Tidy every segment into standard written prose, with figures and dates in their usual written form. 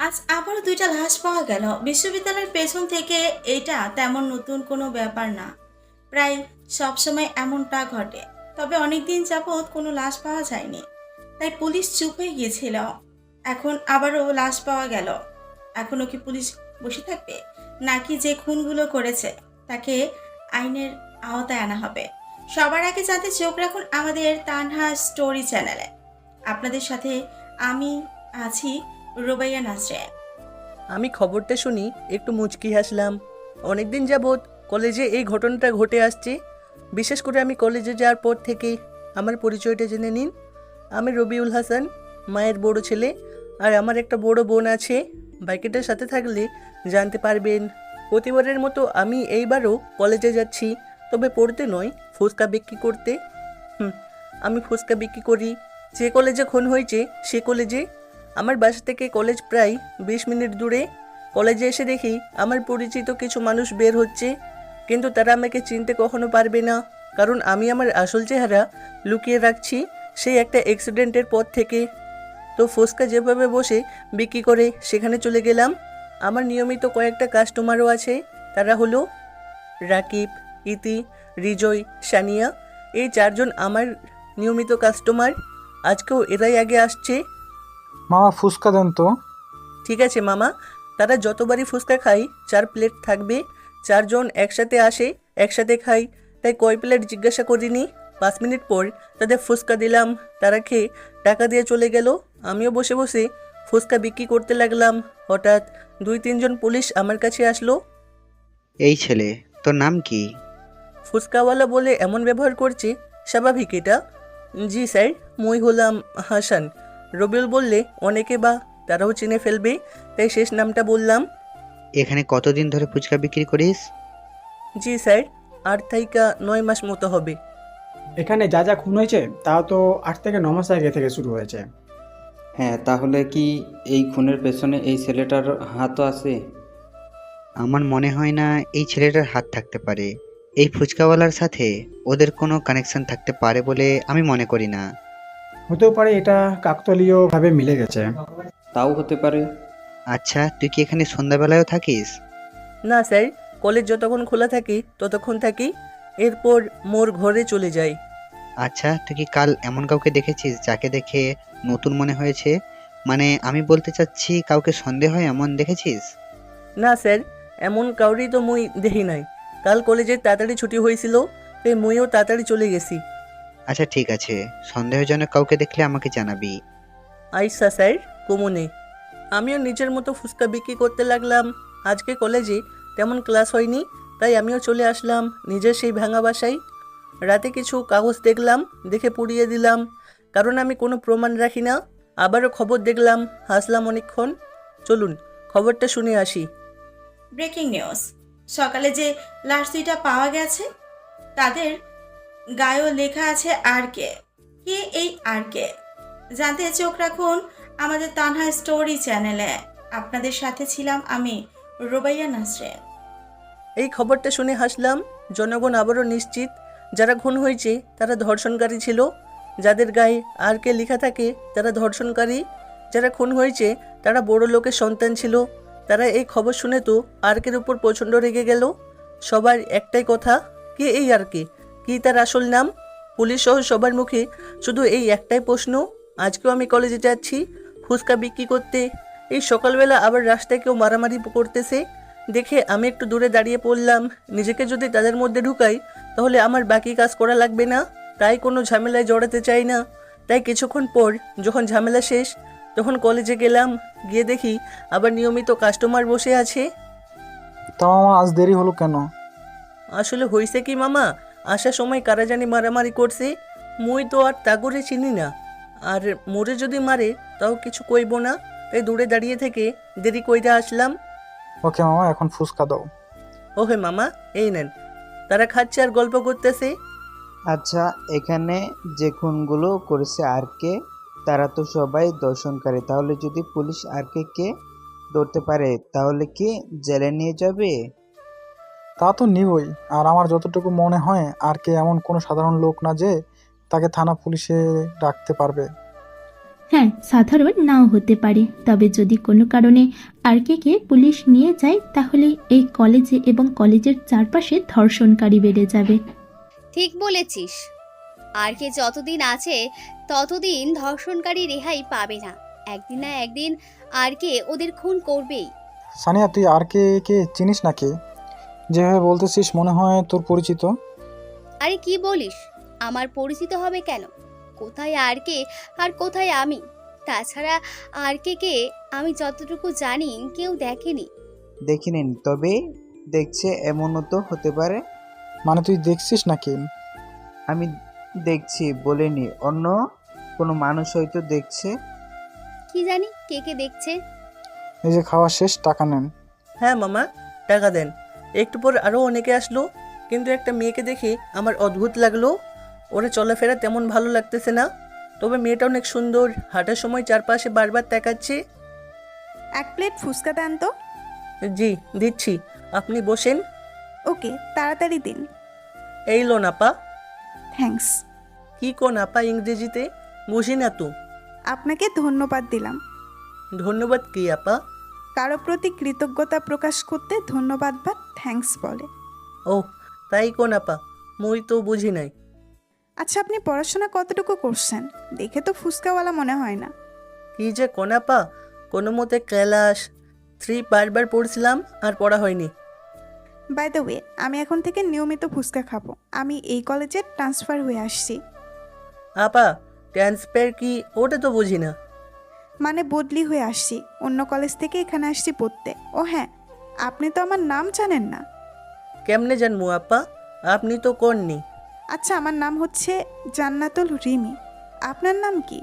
আজ আবারও দুইটা লাশ পাওয়া গেল বিশ্ববিদ্যালয়ের পেছন থেকে। এটা তেমন নতুন কোনো ব্যাপার না, প্রায় সবসময় এমনটা ঘটে। তবে অনেকদিন যাবৎ কোনো লাশ পাওয়া যায়নি, তাই পুলিশ চুপ হয়ে গিয়েছিল। এখন আবারও লাশ পাওয়া গেল। এখনও কি পুলিশ বসে থাকবে, নাকি যে খুনগুলো করেছে তাকে আইনের আওতায় আনা হবে? সবার আগে জানতে চোখ রাখুন আমাদের তানহা স্টোরি চ্যানেলে। আপনাদের সাথে আমি আছি, রুবাইয়া নাজরিন। আমি খবরটা শুনি একটু মুচকি হাসলাম। অনেকদিন যাবৎ কলেজে এই ঘটনাটা ঘটে আসছে। বিশেষ করে আমি কলেজে যাওয়ার পর থেকে আমার পরিচয়টা জেনে নিন। আমি রবিউল হাসান, মায়ের বড় ছেলে, আর আমার একটা বড় বোন আছে। বাইকেটার সাথে থাকলে জানতে পারবেন। প্রতিবারের মতো আমি এইবারও কলেজে যাচ্ছি, তবে পড়তে নয়, ফুচকা বিক্রি করতে। হুম, আমি ফুচকা বিক্রি করি। যে কলেজে খুন হয়েছে সে কলেজে। আমার বাসা থেকে কলেজ প্রায় 20 মিনিট দূরে। কলেজে এসে দেখি আমার পরিচিত কিছু মানুষ বের হচ্ছে, কিন্তু তারা আমাকে চিনতে কখনো পারবে না, কারণ আমি আমার আসল চেহারা লুকিয়ে রাখছি সেই একটা অ্যাক্সিডেন্টের পর থেকে। তো ফুচকা যেভাবে বসে বিক্রি করে সেখানে চলে গেলাম। আমার নিয়মিত কয়েকটা কাস্টমারও আছে। তারা হলো রাকিব, ইতি, রিজয়, সানিয়া। এই চারজন আমার নিয়মিত কাস্টমার। আজকেও এরাই আগে আসছে। মামা ফুচকা দেন তো। ঠিক আছে মামা। তারা যতবারই ফুচকা খাই 4 প্লেট থাকবে। চারজন একসাথে আসে, একসাথে খাই, তাই কয় প্লেট জিজ্ঞাসা করিনি। 5 মিনিট পর তাদের ফুচকা দিলাম। তারা খেয়ে টাকা দিয়ে চলে গেল। আমিও বসে বসে ফুচকা বিক্রি করতে লাগলাম। হঠাৎ 2-3 জন পুলিশ আমার কাছে আসলো। এই ছেলে, তোর নাম কি? ফুচকাওয়ালা বলে এমন ব্যবহার করছে, স্বাভাবিক এটা? জি স্যার, মই হলাম হাসান। রবিউল বললে অনেকে বা তারাও চিনে ফেলবে, তাই শেষ নামটা বললাম। এখানে কতদিন ধরে ফুচকা বিক্রি করিস? জি স্যার, 8 থেকে 9 মাস মতো হবে। এখানে যা যা খুন হয়েছে তা তো 8 থেকে 9 মাস আগে থেকে শুরু হয়েছে। হ্যাঁ, তাহলে কি এই খুনের পেছনে এই ছেলেটার হাতও আছে? আমার মনে হয় না এই ছেলেটার হাত থাকতে পারে। এই ফুচকাওয়ালার সাথে ওদের কোনো কানেকশন থাকতে পারে বলে আমি মনে করি না। হতেও পারে এটা কাকতালীয় ভাবে মিলে গেছে। তাও হতে পারে। আচ্ছা, তুই কি এখানে সন্ধ্যাবেলায়ও থাকিস? না স্যার, কলেজ যতক্ষণ খোলা থাকে ততক্ষণ থাকি, এরপর মোর ঘরে চলে যাই। আচ্ছা, তুই কি কাল এমন কাউকে দেখেছিস যাকে দেখে নতুন মনে হয়েছে? মানে আমি বলতে চাচ্ছি, কাউকে সন্দেহ হয় এমন দেখেছিস? না স্যার, এমন কাউরি তো মুই দেখি নাই। কাল কলেজে তাড়াতাড়ি ছুটি হয়েছিল, তাই মুইও তাড়াতাড়ি চলে গেছি। আচ্ছা ঠিক আছে, সন্দেহজনক কাউকে দেখলে আমাকে জানাবি। আইসা স্যার, কমনে। আমিও নিজের মতো ফুচকা বিক্রি করতে লাগলাম। আজকে কলেজে তেমন ক্লাস হয়নি, তাই আমিও চলে আসলাম নিজের সেই ভাঙা বাসায়। রাতে কিছু কাগজ দেখলাম, দেখে পুড়িয়ে দিলাম, কারণ আমি কোনো প্রমাণ রাখি না। আবারও খবর দেখলাম, হাসলাম অনেকক্ষণ। চলুন খবরটা শুনে আসি। Breaking news. সকালে যে লাশ দুইটা পাওয়া গেছে তাদের গায়েও লেখা আছে আর কে। কে এই আর কে জানতে চোখ রাখুন আমাদের তানহা স্টোরি চ্যানেলে। আপনাদের সাথে ছিলাম আমি, রুবাইয়া নাজরিন। এই খবরটা শুনে হাসলাম। জনগণ আবারও নিশ্চিত যারা খুন হয়েছে তারা ধর্ষণকারী ছিল। যাদের গায়ে আর কে লেখা থাকে তারা ধর্ষণকারী। যারা খুন হয়েছে তারা বড় লোকের সন্তান ছিল। তারা এই খবর শুনে তো আরকের উপর প্রচণ্ড রেগে গেল। সবার একটাই কথা, কে এই আর কে, কী তার আসল নাম? পুলিশ সহ সবার মুখে শুধু এই একটাই প্রশ্ন। আজকেও আমি কলেজে যাচ্ছি ফুচকা বিক্রি করতে। এই সকালবেলা আবার রাস্তায় কেউ মারামারি করতেছে দেখে আমি একটু দূরে দাঁড়িয়ে পড়লাম। নিজেকে যদি তাদের মধ্যে ঢুকাই তাহলে আমার বাকি কাজ করা লাগবে না, তাই কোনো ঝামেলায় জড়াতে চাই না। তাই কিছুক্ষণ পর যখন ঝামেলা শেষ, তখন কলেজে গেলাম। গিয়ে দেখি আবার নিয়মিত কাস্টমার বসে আছে। তা মামা আজ দেরি হলো কেন? আসলে হয়েছে কি মামা, আসার সময় কারা জানি মারামারি করছে। মুই তো আর তাগরে চিনি না, আর মোরে যদি মারে তাও কিছু কইব না, তাই দূরে দাঁড়িয়ে থেকে দেরি কইরা আসলাম। ওকে মামা, এখন ফুচকা দাও। ওহে মামা, এই নেন। তারা খাচ্ছে আর গল্প করতেছে। আচ্ছা, এখানে যে খুনগুলো করেছে আর কে, তারা তো সবাই দর্শনকারী। তাহলে যদি পুলিশ আর কে ধরতে পারে তাহলে কি জেলে নিয়ে যাবে? তা তো নিবই। আর আমার যতটুকু মনে হয় আর কে এমন কোনো সাধারণ লোক না যে তাকে থানা পুলিশে রাখতে পারবে। হ্যাঁ, সাধারণ নাও হতে পারে, তবে যদি কোনো কারণে আরকে পুলিশ নিয়ে যায় তাহলে এই কলেজে এবং কলেজের চারপাশে ধর্ষণকারী বেড়ে যাবে। ঠিক বলেছিস। আর কে যতদিন আছে ততদিন ধর্ষণকারী রেহাই পাবে না। একদিন না একদিন আর কে ওদের খুন করবেই। সানিয়া, তুই আর কে চিনিস নাকি? যেভাবে বলতেছিস মনে হয় তোর পরিচিত। আরে কি বলিস? আমার পরিচিত হবে কেন? কোথায় আর কে আর কোথায় আমি? তাছাড়া আর কে আমি যতটুকু জানি কেউ দেখেনি। দেখিনেন, তবে দেখছে এমনও তো হতে পারে। মানে তুই দেখছিস নাকি? আমি দেখছি বলিনি, অন্য কোনো মানুষ হয়তো দেখছে। কি জানি কে দেখছে। এই যে খাওয়া শেষ, টাকা নেন। হ্যাঁ মামা, টাকা দেন। একটু পর আরও অনেকে আসলো, কিন্তু একটা মেয়েকে দেখে আমার অদ্ভুত লাগলো। ওরা চলাফেরা তেমন ভালো লাগতেছে না, তবে মেয়েটা অনেক সুন্দর। হাঁটার সময় চারপাশে বারবার তাকাচ্ছে। এক প্লেট ফুচকা দেন তো। জি দিচ্ছি, আপনি বসেন। ওকে, তাড়াতাড়ি দিন। এই লোন আপা। থ্যাঙ্কস। কি কোন আপা ইংরেজিতে? বুঝি না তো। আপনাকে ধন্যবাদ দিলাম। ধন্যবাদ কি আপা? কারো প্রতি কৃতজ্ঞতা প্রকাশ করতে ধন্যবাদ বা থ্যাঙ্কস বলে। ও তাই কোন আপা, মুই তো বুঝি নাই। আচ্ছা, আপনি পড়াশোনা কতটুকু করছেন? দেখে তো ফুচকাওয়ালা মনে হয় না। কি যে কোন আপা, কোনো মতে ক্লাস 3 বারবার পড়ছিলাম, আর পড়া হয়নি। বাই দ্য ওয়ে, আমি এখন থেকে নিয়মিত ফুচকা খাবো। আমি এই কলেজে ট্রান্সফার হয়ে আসছি। আপা ট্রান্সফার কি? ওটা তো বুঝি না। মানে বদলি হয়ে আসছি, অন্য কলেজ থেকে এখানে আসছি পড়তে। ও হ্যাঁ, আপনি তো আমার নাম জানেন না। কেমনে জানবো আপা, আপনি তো করনি। আচ্ছা, আমার নাম হচ্ছে জান্নাতুল রিমি। আপনার নাম কি?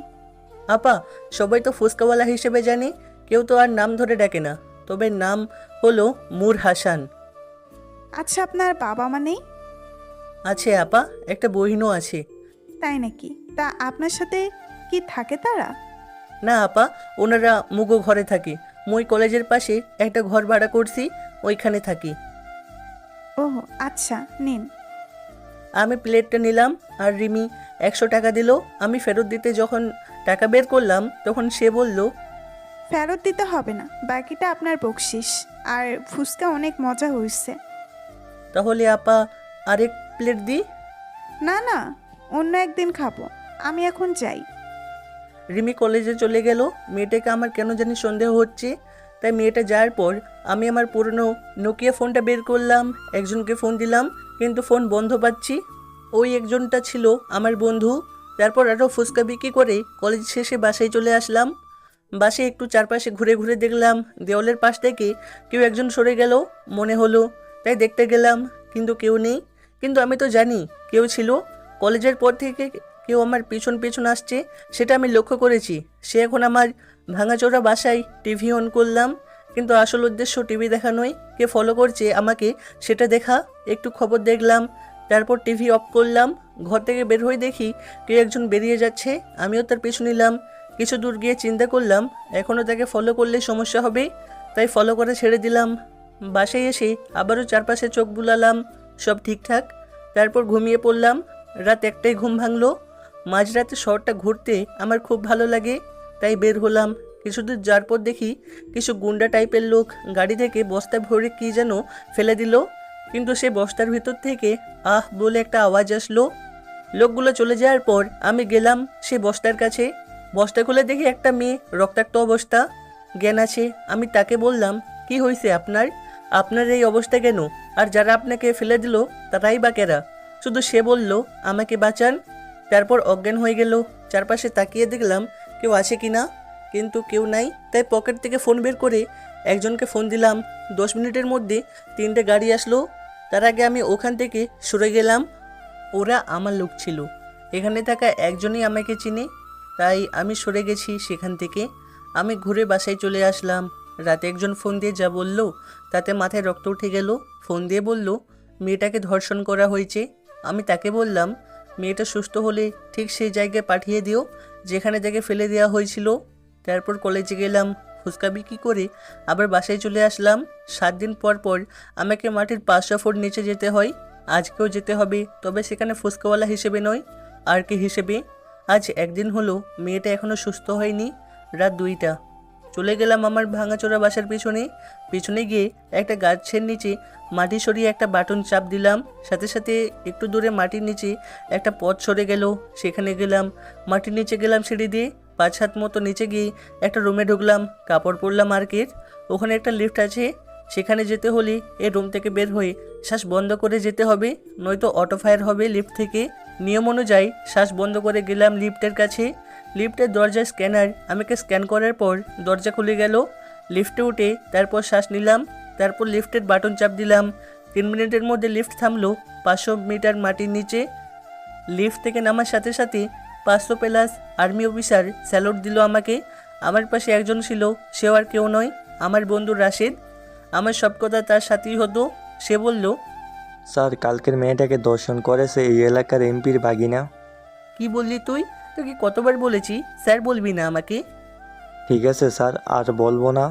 আপা সবাই তো ফুচকাওয়ালা হিসেবে জানে, কেউ তো আর নাম ধরে ডাকে না। তবে নাম হলো মুর হাসান। আচ্ছা, আপনার বাবা মা নেই? আছে আপা, একটা বহিনও আছে। তাই নাকি? তা আপনার সাথে কি থাকে তারা? না আপা, ওনারা মুগো ঘরে থাকে। মই কলেজের পাশে একটা ঘর ভাড়া করছি, ওইখানে থাকি। ওহ আচ্ছা, নিন। আমি প্লেটটা নিলাম, আর রিমি 100 টাকা দিল। আমি ফেরত দিতে যখন টাকা বের করলাম তখন সে বলল, ফেরত দিতে হবে না, বাকিটা আপনার বকশিস। আর ফুচকা অনেক মজা হয়েছে। তাহলে আপা আরেক প্লেট দিই? না না, অন্য একদিন খাবো। আমি এখন যাই। রিমি কলেজে চলে গেল। মেয়েটাকে আমার কেন জানি সন্দেহ হচ্ছে। তাই মেয়েটা যাওয়ার পর আমি আমার পুরনো নোকিয়া ফোনটা বের করলাম, একজনকে ফোন দিলাম, কিন্তু ফোন বন্ধ পাচ্ছি। ওই একজনটা ছিল আমার বন্ধু। তারপর আরও ফুচকা বিক্রি করে কলেজ শেষে বাসায় চলে আসলাম। বাসে একটু চারপাশে ঘুরে ঘুরে দেখলাম দেওয়ালের পাশ থেকে কেউ একজন সরে গেল মনে হলো, তাই দেখতে গেলাম, কিন্তু কেউ নেই। কিন্তু আমি তো জানি কেউ ছিল। কলেজের পর থেকে কেউ আমার পিছন পিছন আসছে, সেটা আমি লক্ষ্য করেছি। সে এখন আমার ভাঙাচোরা বাসায় টিভি অন করলাম, কিন্তু আসল উদ্দেশ্য টিভি দেখা নয়, কে ফলো করছে আমাকে সেটা দেখা। একটু খবর দেখলাম, তারপর টিভি অফ করলাম। ঘর থেকে বের হয়ে দেখি কেউ একজন বেরিয়ে যাচ্ছে, আমিও তার পিছু নিলাম। কিছু দূর গিয়ে চিন্তা করলাম এখনও তাকে ফলো করলে সমস্যা হবে, তাই ফলো করা ছেড়ে দিলাম। বাসায় এসে আবারও চারপাশে চোখ বুলালাম, সব ঠিকঠাক। তারপর ঘুমিয়ে পড়লাম। রাত 1টায় ঘুম ভাঙলো। মাঝরাতে শহরটা ঘুরতে আমার খুব ভালো লাগে, তাই বের হলাম। কিছু দূর যাওয়ার পর দেখি কিছু গুন্ডা টাইপের লোক গাড়ি থেকে বস্তা ভরে কী যেন ফেলে দিল, কিন্তু সে বস্তার ভিতর থেকে আহ বলে একটা আওয়াজ আসলো। লোকগুলো চলে যাওয়ার পর আমি গেলাম সে বস্তার কাছে। বস্তা খুলে দেখি একটা মেয়ে, রক্তাক্ত অবস্থা, জ্ঞান আছে। আমি তাকে বললাম, কি হয়েছে আপনার? আপনার এই অবস্থা কেন? আর যারা আপনাকে ফেলে দিল তারাই বা কেরা? শুধু সে বলল, আমাকে বাঁচান। তারপর অজ্ঞান হয়ে গেল। চারপাশে তাকিয়ে দেখলাম কেউ আছে কি না, কিন্তু কেউ নাই। তাই পকেট থেকে ফোন বের করে একজনকে ফোন দিলাম। 10 মিনিটের মধ্যে 3টে গাড়ি আসলো। তার আগে আমি ওখান থেকে সরে গেলাম। ওরা আমার লোক ছিল, এখানে থাকা একজনই আমাকে চিনে, তাই আমি সরে গেছি সেখান থেকে। আমি ঘুরে বাসায় চলে আসলাম। রাতে একজন ফোন দিয়ে যা বলল তাতে মাথায় রক্ত উঠে গেল। ফোন দিয়ে বলল মেয়েটাকে ধর্ষণ করা হয়েছে। আমি তাকে বললাম, মেয়েটা সুস্থ হলে ঠিক সেই জায়গায় পাঠিয়ে দিও যেখানে তাকে ফেলে দেওয়া হয়েছিল। তারপর কলেজে গেলাম, ফুচকা বিক্রি করে আবার বাসায় চলে আসলাম। 7 দিন পর পর আমাকে মাটির 500 ফুট নিচে যেতে হয়। আজকেও যেতে হবে, তবে সেখানে ফুচকাওয়ালা হিসেবে নয়, আর কি হিসেবে। আজ একদিন হলো মেয়েটা এখনও সুস্থ হয়নি। রাত 2টা। চলে গেলাম আমার ভাঙাচোরা বাসার পিছনে গিয়ে একটা গাছের নিচে মাটি সরিয়ে একটা বাটন চাপ দিলাম। সাথে সাথে একটু দূরে মাটির নিচে একটা পথ সরে গেল, সেখানে গেলাম। মাটির নিচে গেলাম সিঁড়ি দিয়ে, 5 হাত মতো নিচে গিয়ে একটা রুমে ঢুকলাম। কাপড় পরলাম মার্কেট। ওখানে একটা লিফট আছে, সেখানে যেতে হলে এই রুম থেকে বের হয়ে শ্বাস বন্ধ করে যেতে হবে, নয়তো অটো ফায়ার হবে লিফট থেকে। নিয়ম অনুযায়ী শ্বাস বন্ধ করে গেলাম লিফটের কাছে। লিফটের দরজার স্ক্যানার আমাকে স্ক্যান করার পর দরজা খুলে গেল। লিফটে উঠে তারপর শ্বাস নিলাম, তারপর লিফটের বাটন চাপ দিলাম। 3 মিনিটের মধ্যে লিফট থামলো 500 মিটার মাটির নিচে। লিফট থেকে নামার সাথে সাথে 500 প্লাস আর্মি অফিসার স্যালুট দিল আমাকে। আমার পাশে একজন ছিল, সেও আর কেউ নয়, আমার বন্ধু রাশেদ। আমার সব কথা তার সাথেই হতো। সে বলল, স্যার কালকের মেয়েটাকে দর্শন করেছে এই এলাকার এমপির ভাগিনা। কি বললি তুই? তোকে কতবার বলেছি স্যার বলবি না আমাকে? ঠিক আছে স্যার, আর বলবো না।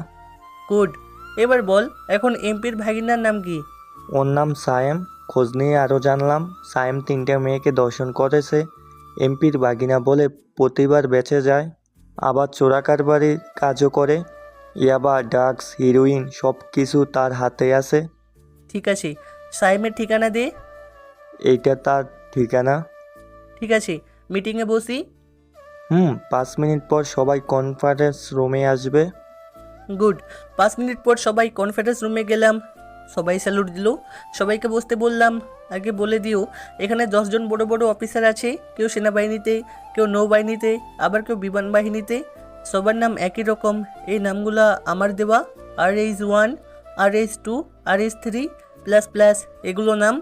গুড, এবার বল এখন এমপির ভাগিনার নাম কি? ওর নাম সায়েম। খোঁজ নিয়ে আরও জানলাম সায়েম 3টে মেয়েকে দর্শন করেছে। এমপির ভাগিনা বলে প্রতিবার বেঁচে যায়, আবার চোরা কারবারির কাজও করে। ইয়াবা, ড্রাগস, হিরোইন সব কিছু তার হাতে আছে। ঠিক আছে, সাইমের ঠিকানা দে। এইটা তার ঠিকানা। ঠিক আছে, মিটিংয়ে বসি। 5 মিনিট পর সবাই কনফারেন্স রুমে আসবে। গুড। 5 মিনিট পর সবাই কনফারেন্স রুমে গেলাম। সবাই স্যালুট দিল। সবাইকে বসতে বললাম। আগে বলে দিও এখানে 10 জন বড় বড় অফিসার আছে, কেউ সেনাবাহিনীতে, কেউ নৌবাহিনীতে, আবার কেউ বিমান বাহিনীতে। সবার নাম একই রকম। এই নামগুলো আমার দেওয়া। RH1, RH2, RH3 plus plus এগুলো নাম।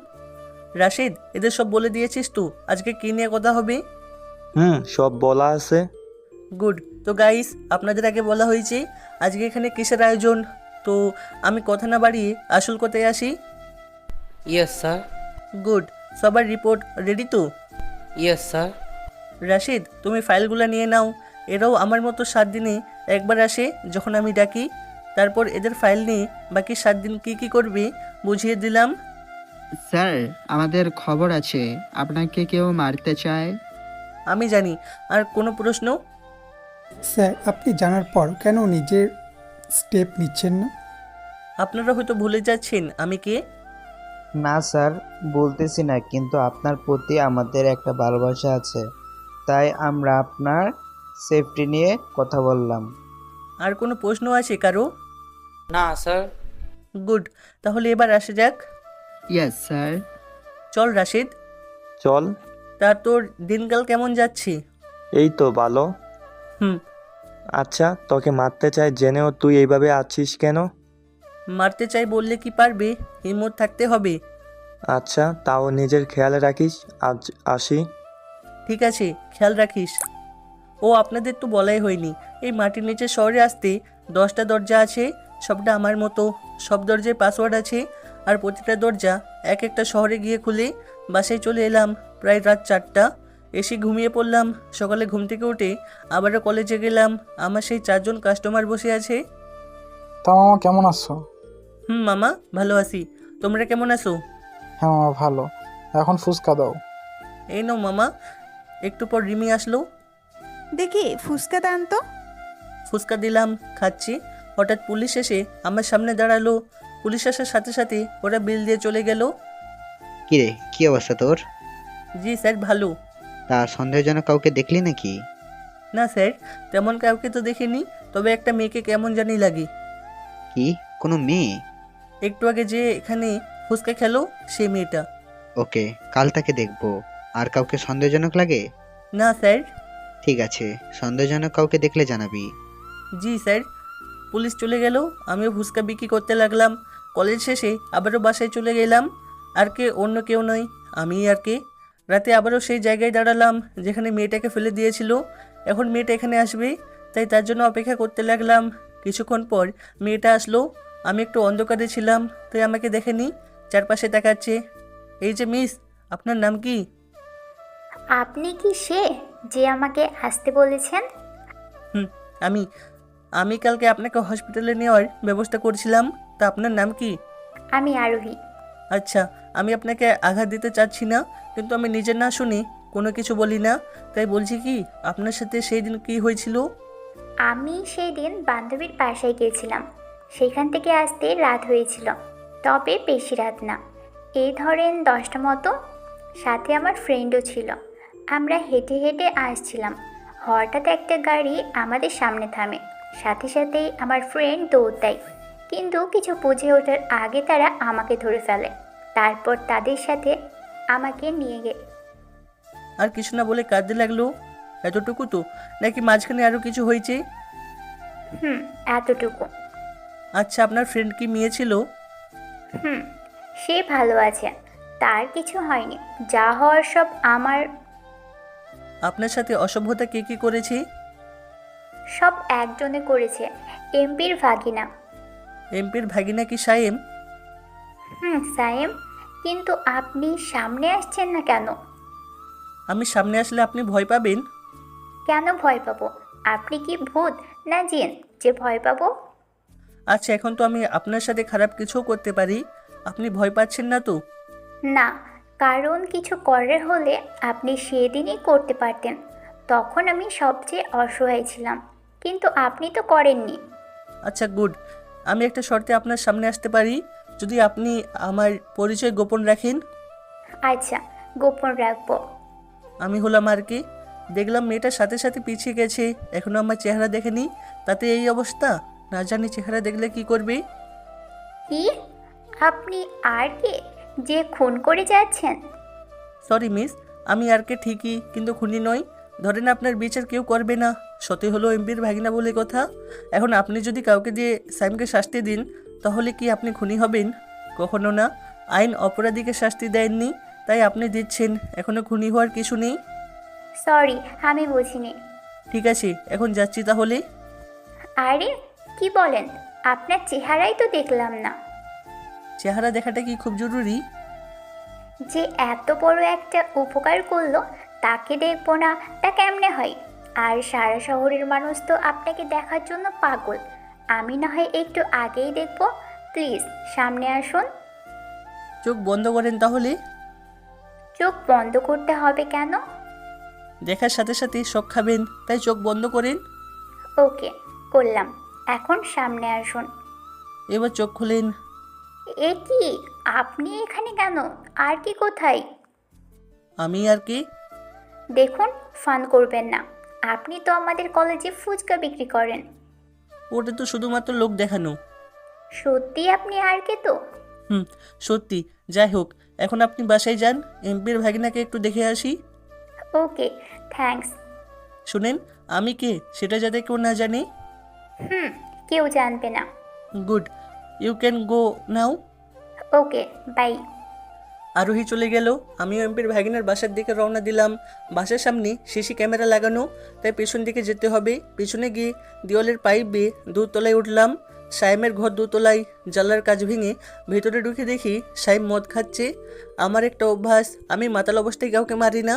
রাশিদ, এদের সব বলে দিয়েছিস তো আজকে কী নিয়ে কথা হবে? সব বলা আছে। গুড। তো গাইস, আপনাদের আগে বলা হয়েছে আজকে এখানে কিসের আয়োজন। তো আমি কথা না বাড়িয়ে আসল কথায় আসি। Yes sir. গুড। সবার রিপোর্ট রেডি তো? Yes sir. রাশিদ, তুমি ফাইলগুলো নিয়ে নাও। এরাও আমার মতো 7 দিনে একবার আসে যখন আমি ডাকি। তারপর এদের ফাইল নিয়ে বাকি 7 দিন কী করবে বুঝিয়ে দিলাম। স্যার আমাদের খবর আছে আপনাকে কেউ মারতে চায়। আমি জানি। আর কোনো প্রশ্ন? স্যার আপনি জানার পর কেন নিজের স্টেপ নিচ্ছেন না? আপনারা হয়তো ভুলে যাচ্ছেন আমি কে। না স্যার, বলতেছি না, কিন্তু আপনার প্রতি আমাদের একটা ভালোবাসা আছে, তাই আমরা আপনার সেফটি নিয়ে কথা বললাম। আর কোনো প্রশ্ন আছে কারো? না স্যার। গুড, তাহলে এবার আসা যাক। Yes sir. চল রাশিদ। চল। তা তোর দিনকাল কেমন যাচ্ছে? এই তো ভালো। আচ্ছা, তোকে মারতে চাই জেনেও তুই এইভাবে আছিস কেন? মারতে চাই বললে কি পারবে? হিম্মত থাকতে হবে। আচ্ছা, তাও নিজের খেয়াল রাখিস। আজ আসি। ঠিক আছে, খেয়াল রাখিস। ও আপনাদের তো বলাই হয়নি, এই মাটির নিচে শহরে আসতে 10টা দরজা আছে, সবটা আমার মতো। সব দরজায় পাসওয়ার্ড আছে, আর প্রতিটা দরজা এক একটা শহরে গিয়ে খুলে। বাসায় চলে এলাম প্রায় রাত 4টা। এসে ঘুমিয়ে পড়লাম। সকালে ঘুম থেকে উঠে আবারও কলেজে গেলাম। আমার সেই 4 জন কাস্টমার বসে আছে। তা মামা কেমন আছো? মামা ভালো আছি। তোমরা কেমন আছো? হ্যাঁ মামা ভালো। এখন ফুচকা দাও। এই নাও মামা। একটু পর রিমি আসলো। দেখি ফুচকা দান তো। ফুচকা দিলাম, খাচ্ছি। হঠাৎ পুলিশ এসে আমার সামনে দাঁড়ালো। পুলিশ আসার সাথে সাথে ওরা বিল দিয়ে চলে গেল। কিরে, কি অবস্থা তোর? জি স্যার, ভালো। তা সন্দেহজনক কাউকে দেখলি নাকি? না স্যার, তেমন কাউকে তো দেখিনি, তবে একটা মেয়েকে কেমন জানি লাগে। কি, কোনো মেয়ে? একটু আগে যে এখানে ফুচকা খেলো সে মেয়েটা। ওকে, কাল তাকে দেখবো। আর কাউকে সন্দেহজনক লাগে? না স্যার। ঠিক আছে, সন্দেহজনক কাউকে দেখলে জানাবি। জি স্যার। পুলিশ চলে গেল, আমিও ফুচকা বিক্রি করতে লাগলাম। কলেজ শেষে আবারও বাসায় চলে গেলাম। আর কে, অন্য কেউ নয়, আমি আর কে। রাতে আবারও সেই জায়গায় দাঁড়ালাম যেখানে মেয়েটাকে ফেলে দিয়েছিল। এখন মেয়েটা এখানে আসবে, তাই তার জন্য অপেক্ষা করতে লাগলাম। কিছুক্ষণ পর মেয়েটা আসলো। আমি একটু অন্ধকারে ছিলাম, তাই আমাকে দেখেনি, চারপাশে তাকাচ্ছে। এই যে মিস, আপনার নাম কি? আপনি কি সে যে আমাকে আসতে বলেছেন? আমি কালকে আপনাকে হসপিটালে নেওয়ার ব্যবস্থা করছিলাম। তা আপনার নাম কি? আমি আরোহী। আচ্ছা, আমি আপনাকে আঘাত দিতে চাচ্ছি না, কিন্তু আমি নিজের না শুনে কোনো কিছু বলি না, তাই বলছি কি আপনার সাথে সেই দিন কি হয়েছিল? আমি সেই দিন বান্ধবীর বাসায় গিয়েছিলাম, সেখান থেকে আসতে রাত হয়েছিল, তবে বেশি রাত না, এই ধরেন 10টা মতো। সাথে আমার ফ্রেন্ডও ছিল। আমরা হেঁটে হেঁটে আসছিলাম, হঠাৎ একটা গাড়ি আমাদের সামনে থামে। সাথে সাথেই আমার ফ্রেন্ড দৌড় দেয়, কিন্তু কিছু বুঝে ওঠার আগে তারা আমাকে ধরে ফেলে। তারপর তাদের সাথে আমাকে নিয়ে আর কিছু না বলে কাঁদতে লাগলো? এতটুকু তো, নাকি মাঝখানে আরও কিছু হয়েছে? এতটুকু। আচ্ছা, আপনার ফ্রেন্ড কি মেয়ে ছিল? সে ভালো আছে, তার কিছু হয়নি, যা হওয়ার সব আমার। আপনার সাথে অসভ্যতা কে কি করেছে? সব একজনে করেছে, এমপির ভাগিনা। এমপির ভাগিনা কি সায়েম? সায়েম। কিন্তু আপনি সামনে আসছেন না কেন? আমি সামনে আসলে আপনি ভয় পাবেন? কেন ভয় পাবো? আপনি কি ভূত না জিন যে ভয় পাবো? আচ্ছা, এখন তো আমি আপনার সাথে খারাপ কিছুও করতে পারি, আপনি ভয় পাচ্ছেন না তো? না, কারণ কিছু করার হলে আপনি সেদিনই করতে পারতেন, তখন আমি সবচেয়ে অসহায় ছিলাম, কিন্তু আপনি তো করেননি। আচ্ছা গুড, আমি একটা শর্তে আপনার সামনে আসতে পারি, যদি আপনি আমার পরিচয় গোপন রাখেন। আচ্ছা, গোপন রাখবো। আমি হলাম আর কি, দেখলাম মেয়েটার সাথে সাথে পিছিয়ে গেছে, এখনো আমার চেহারা দেখেনি, তাতে এই অবস্থা। না জানি চেহারা দেখলে কি করবে। কি? আপনি আর কে যে খুন করে যাচ্ছেন? সরি মিস, আমি আর কে ঠিকই, কিন্তু খুনি নই। ধরেন আপনার বিচার কেউ করবে না, সতে হলো এমপির ভাগিনা বলে কথা। এখন আপনি যদি কাউকে দিয়ে সাইমকে শাস্তি দিন, তাহলে কি আপনি খুনি হবেন? কখনো না, আইন অপরাধীকে শাস্তি দেয়নি, তাই আপনি দিচ্ছেন, এখনো খুনি হওয়ার কিছু নেই। সরি, আমি বুঝিনি। ঠিক আছে, এখন যাচ্ছি তাহলে। আরে কি বলেন? আপনার চেহারাই তো দেখলাম না। চেহারা দেখাটা কি খুব জরুরি? যে এত বড় একটা উপকার করলো তাকে দেখবো না, তা কেমনে হয়? আর সারা শহরের মানুষ তো আপনাকে দেখার জন্য পাগল, আমি না হয় একটু আগেই দেখবো। প্লিজ সামনে আসুন। চোখ বন্ধ করেন তাহলে। চোখ বন্ধ করতে হবে কেন? দেখার সাথে সাথে শখ খাবেন, তাই চোখ বন্ধ করেন। ওকে, করলাম। এখন সামনে আসুন। এবার চোখ খুলেন। এ কি, আপনি এখানে কেন? আর কি কোথায়? আমি আর কি? দেখুন, ফান করবেন না, আপনি তো আমাদের কলেজে ফুচকা বিক্রি করেন। ওটা তো শুধুমাত্র লোক দেখানো। সত্যি আপনি আর কে তো? সত্যি। যাই হোক, এখন আপনি বাসায় যান, এমপির ভাগিনাকে একটু দেখে আসি। ওকে, থ্যাঙ্কস। শুনেন, আমি কে সেটা যাতে কেউ না জানে। কেউ জানবে না। Good, you can go now. Okay, bye. Arohi চলে গেল, আমিও এমপির ভাগিনার বাসার দিকে রওনা দিলাম। বাসার সামনে সিসি ক্যামেরা লাগানো, তাই পেছন দিকে যেতে হবে। পেছনে গিয়ে দেওয়ালের পাইপ বেয়ে দোতলায় উঠলাম। সাইমের ঘর দোতলায়, জানলার কাজ ভেঙে ভেতরে ঢুকে দেখি সাইম মদ খাচ্ছে। আমার একটা অভ্যাস, আমি মাতাল অবস্থায় কাউকে মারি না,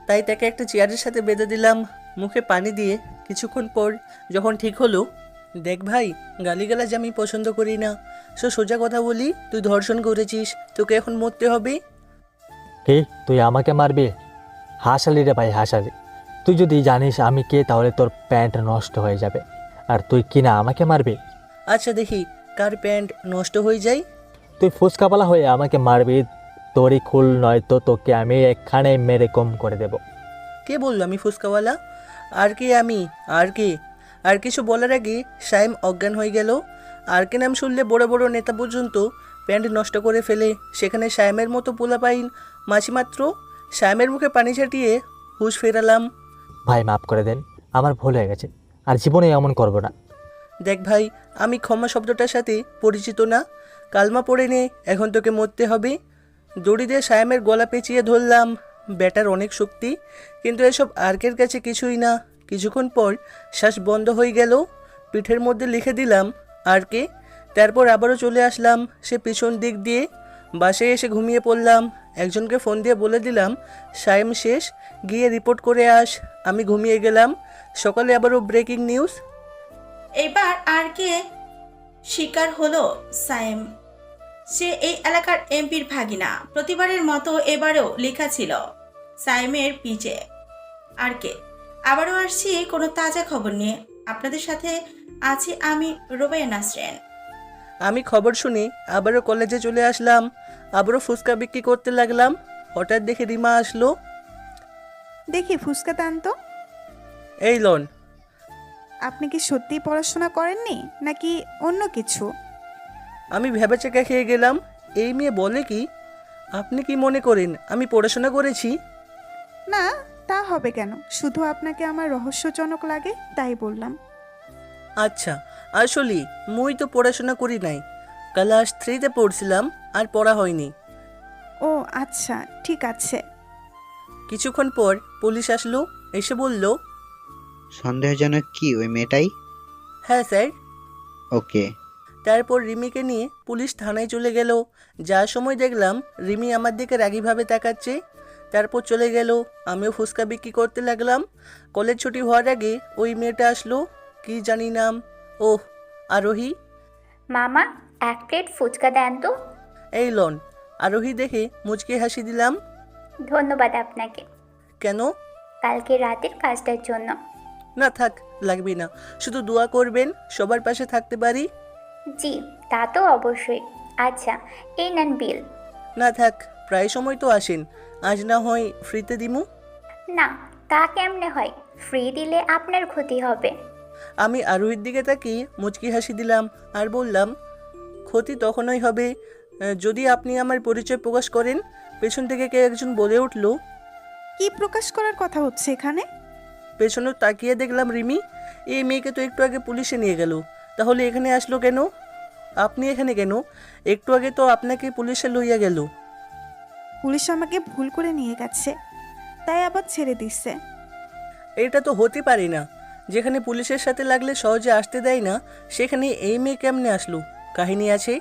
তাই তাকে একটা চেয়ারের সাথে বেঁধে দিলাম, মুখে পানি দিয়ে। কিছুক্ষণ পর যখন ঠিক হলো, দেখ ভাই, গালিগালাজ আমি পছন্দ করি না, সোজা কথা বলি, তুই ধর্ষণ করেছিস, তোকে এখন মরতে হবে। কে তুই আমাকে মারবি? হাসালি রে ভাই, হাসালি। তুই যদি জানিস আমি কে, তাহলে তোর প্যান্ট নষ্ট হয়ে যাবে, আর তুই কিনা আমাকে মারবি? আচ্ছা দেখি কার প্যান্ট নষ্ট হয়ে যায়। তুই ফুচকাওয়ালা হয়ে আমাকে মারবি? তোরই খুল, নয়তো তোকে আমি এখানে মেরে কম করে দেব। কে বললো আমি ফুচকাওয়ালা? আর কে আমি? আর কে? আর কিছু বলার আগে সাইম অজ্ঞান হয়ে গেল। আর কে নাম শুনলে বড় বড় নেতা পর্যন্ত প্যান্ট নষ্ট করে ফেলে, সেখানে সাইমের মতো পোলাপাইন মাছি মাত্র। সাইমের মুখে পানি ছাটিয়ে হুঁশ ফেরালাম। ভাই মাফ করে দেন, আমার ভুল হয়ে গেছে, আর জীবনে এমন করব না। দেখ ভাই, আমি ক্ষমা শব্দটার সাথে পরিচিত না, কালমা পড়ে নে, এখন তোকে মরতে হবে। দড়ি দিয়ে সায়ামের গলা পেঁচিয়ে ধরলাম। ব্যাটার অনেক শক্তি, কিন্তু এসব আর্কের কাছে কিছুই না। কিছুক্ষণ পর শ্বাস বন্ধ হয়ে গেল, পিঠের মধ্যে লিখে দিলাম আরকে। তারপর আবারও চলে আসলাম সে পিছন দিক দিয়ে। বাসায় এসে ঘুমিয়ে পড়লাম। একজনকে ফোন দিয়ে বলে দিলাম সাইম শেষ, গিয়ে রিপোর্ট করে আস। আমি ঘুমিয়ে গেলাম। সকালে আবারও ব্রেকিং নিউজ। এবার আর কে শিকার হলো সাইম। সে এই এলাকার এমপির ভাগিনা। প্রতিবারের মতো এবারেও লেখা ছিল সাইমের পিছে। আর কে আবারও আসছি কোনো তাজা খবর নিয়ে। আপনাদের সাথে আছি আমি, রোবায়া নাসরিন। আমি খবর শুনে আবারও কলেজে চলে আসলাম, আবারও ফুচকা বিক্রি করতে লাগলাম। হঠাৎ দেখে রিমা আসলো। দেখি ফুচকা দেন তো। এই লোন। আপনি কি সত্যিই পড়াশোনা করেননি নাকি অন্য কিছু? আমি ভেবেচেকা খেয়ে গেলাম। এই মেয়ে বলে কি? আপনি কি মনে করেন আমি পড়াশোনা করেছি? না, তা হবে কেন, শুধু আপনাকে আমার রহস্যজনক লাগে তাই বললাম। আচ্ছা, আসলে মুই তো পড়াশোনা করি নাই, ক্লাস 3-তে পড়ছিলাম, আর পড়া হয়নি। ও আচ্ছা, ঠিক আছে। কিছুক্ষণ পর পুলিশ আসলো, এসে বলল, সন্দেহজনক কি ওই মেয়েটাই? হ্যাঁ স্যার। ওকে। তারপর রিমিকে নিয়ে পুলিশ থানায় চলে গেল। যার সময় দেখলাম রিমি আমার দিকে রাগীভাবে তাকাচ্ছে। তারপর চলে গেল। আমিও ফুচকা বিক্রি করতে লাগলাম। কলেজ ছুটি হওয়ার আগে ওই মেয়েটা আসলো, কি জানি নাম, ওহ আরোহী। মামা, 1 প্লেট ফুচকা দেন তো। এই লন। আরোহী দেখে মুচকি হাসি দিলাম। ধন্যবাদ আপনাকে। কেন? কালকে রাতের কাজটার জন্য। না থাক, লাগবে না, শুধু দোয়া করবেন সবার পাশে থাকতে পারি। জি, তা তো অবশ্যই। আচ্ছা, এই নেন বিল। না থাক, প্রায় সময় তো আসেন, আজ না হয় ফ্রিতে দিমু। না, তা কেমনে হয়? ফ্রি দিলে আপনার ক্ষতি হবে। আমি আরোহীর দিকে তাকিয়ে মুচকি হাসি দিলাম আর বললাম, ক্ষতি তখনই হবে যদি আপনি আমার পরিচয় প্রকাশ করেন। পেছন থেকে কে একজন বলে উঠল। কি প্রকাশ করার কথা হচ্ছে এখানে? পেছনে তাকিয়ে দেখলাম রিমি। এই মেয়েকে তো একটু আগে পুলিশে নিয়ে গেল, তাহলে এখানে আসলো কেন? আপনি এখানে কেন? একটু আগে তো আপনাকে পুলিশে লইয়া গেল। পুলিশ আমাকে ভুল করে নিয়ে গেছে, তাই আবার ছেড়ে দিচ্ছে। এটা তো হতে পারে না, যেখানে পুলিশের সাথে লাগলে সহজে আসতে দেয় না, সেখানে এই মেয়ে কেমনে আসলো? কাহিনী আছে,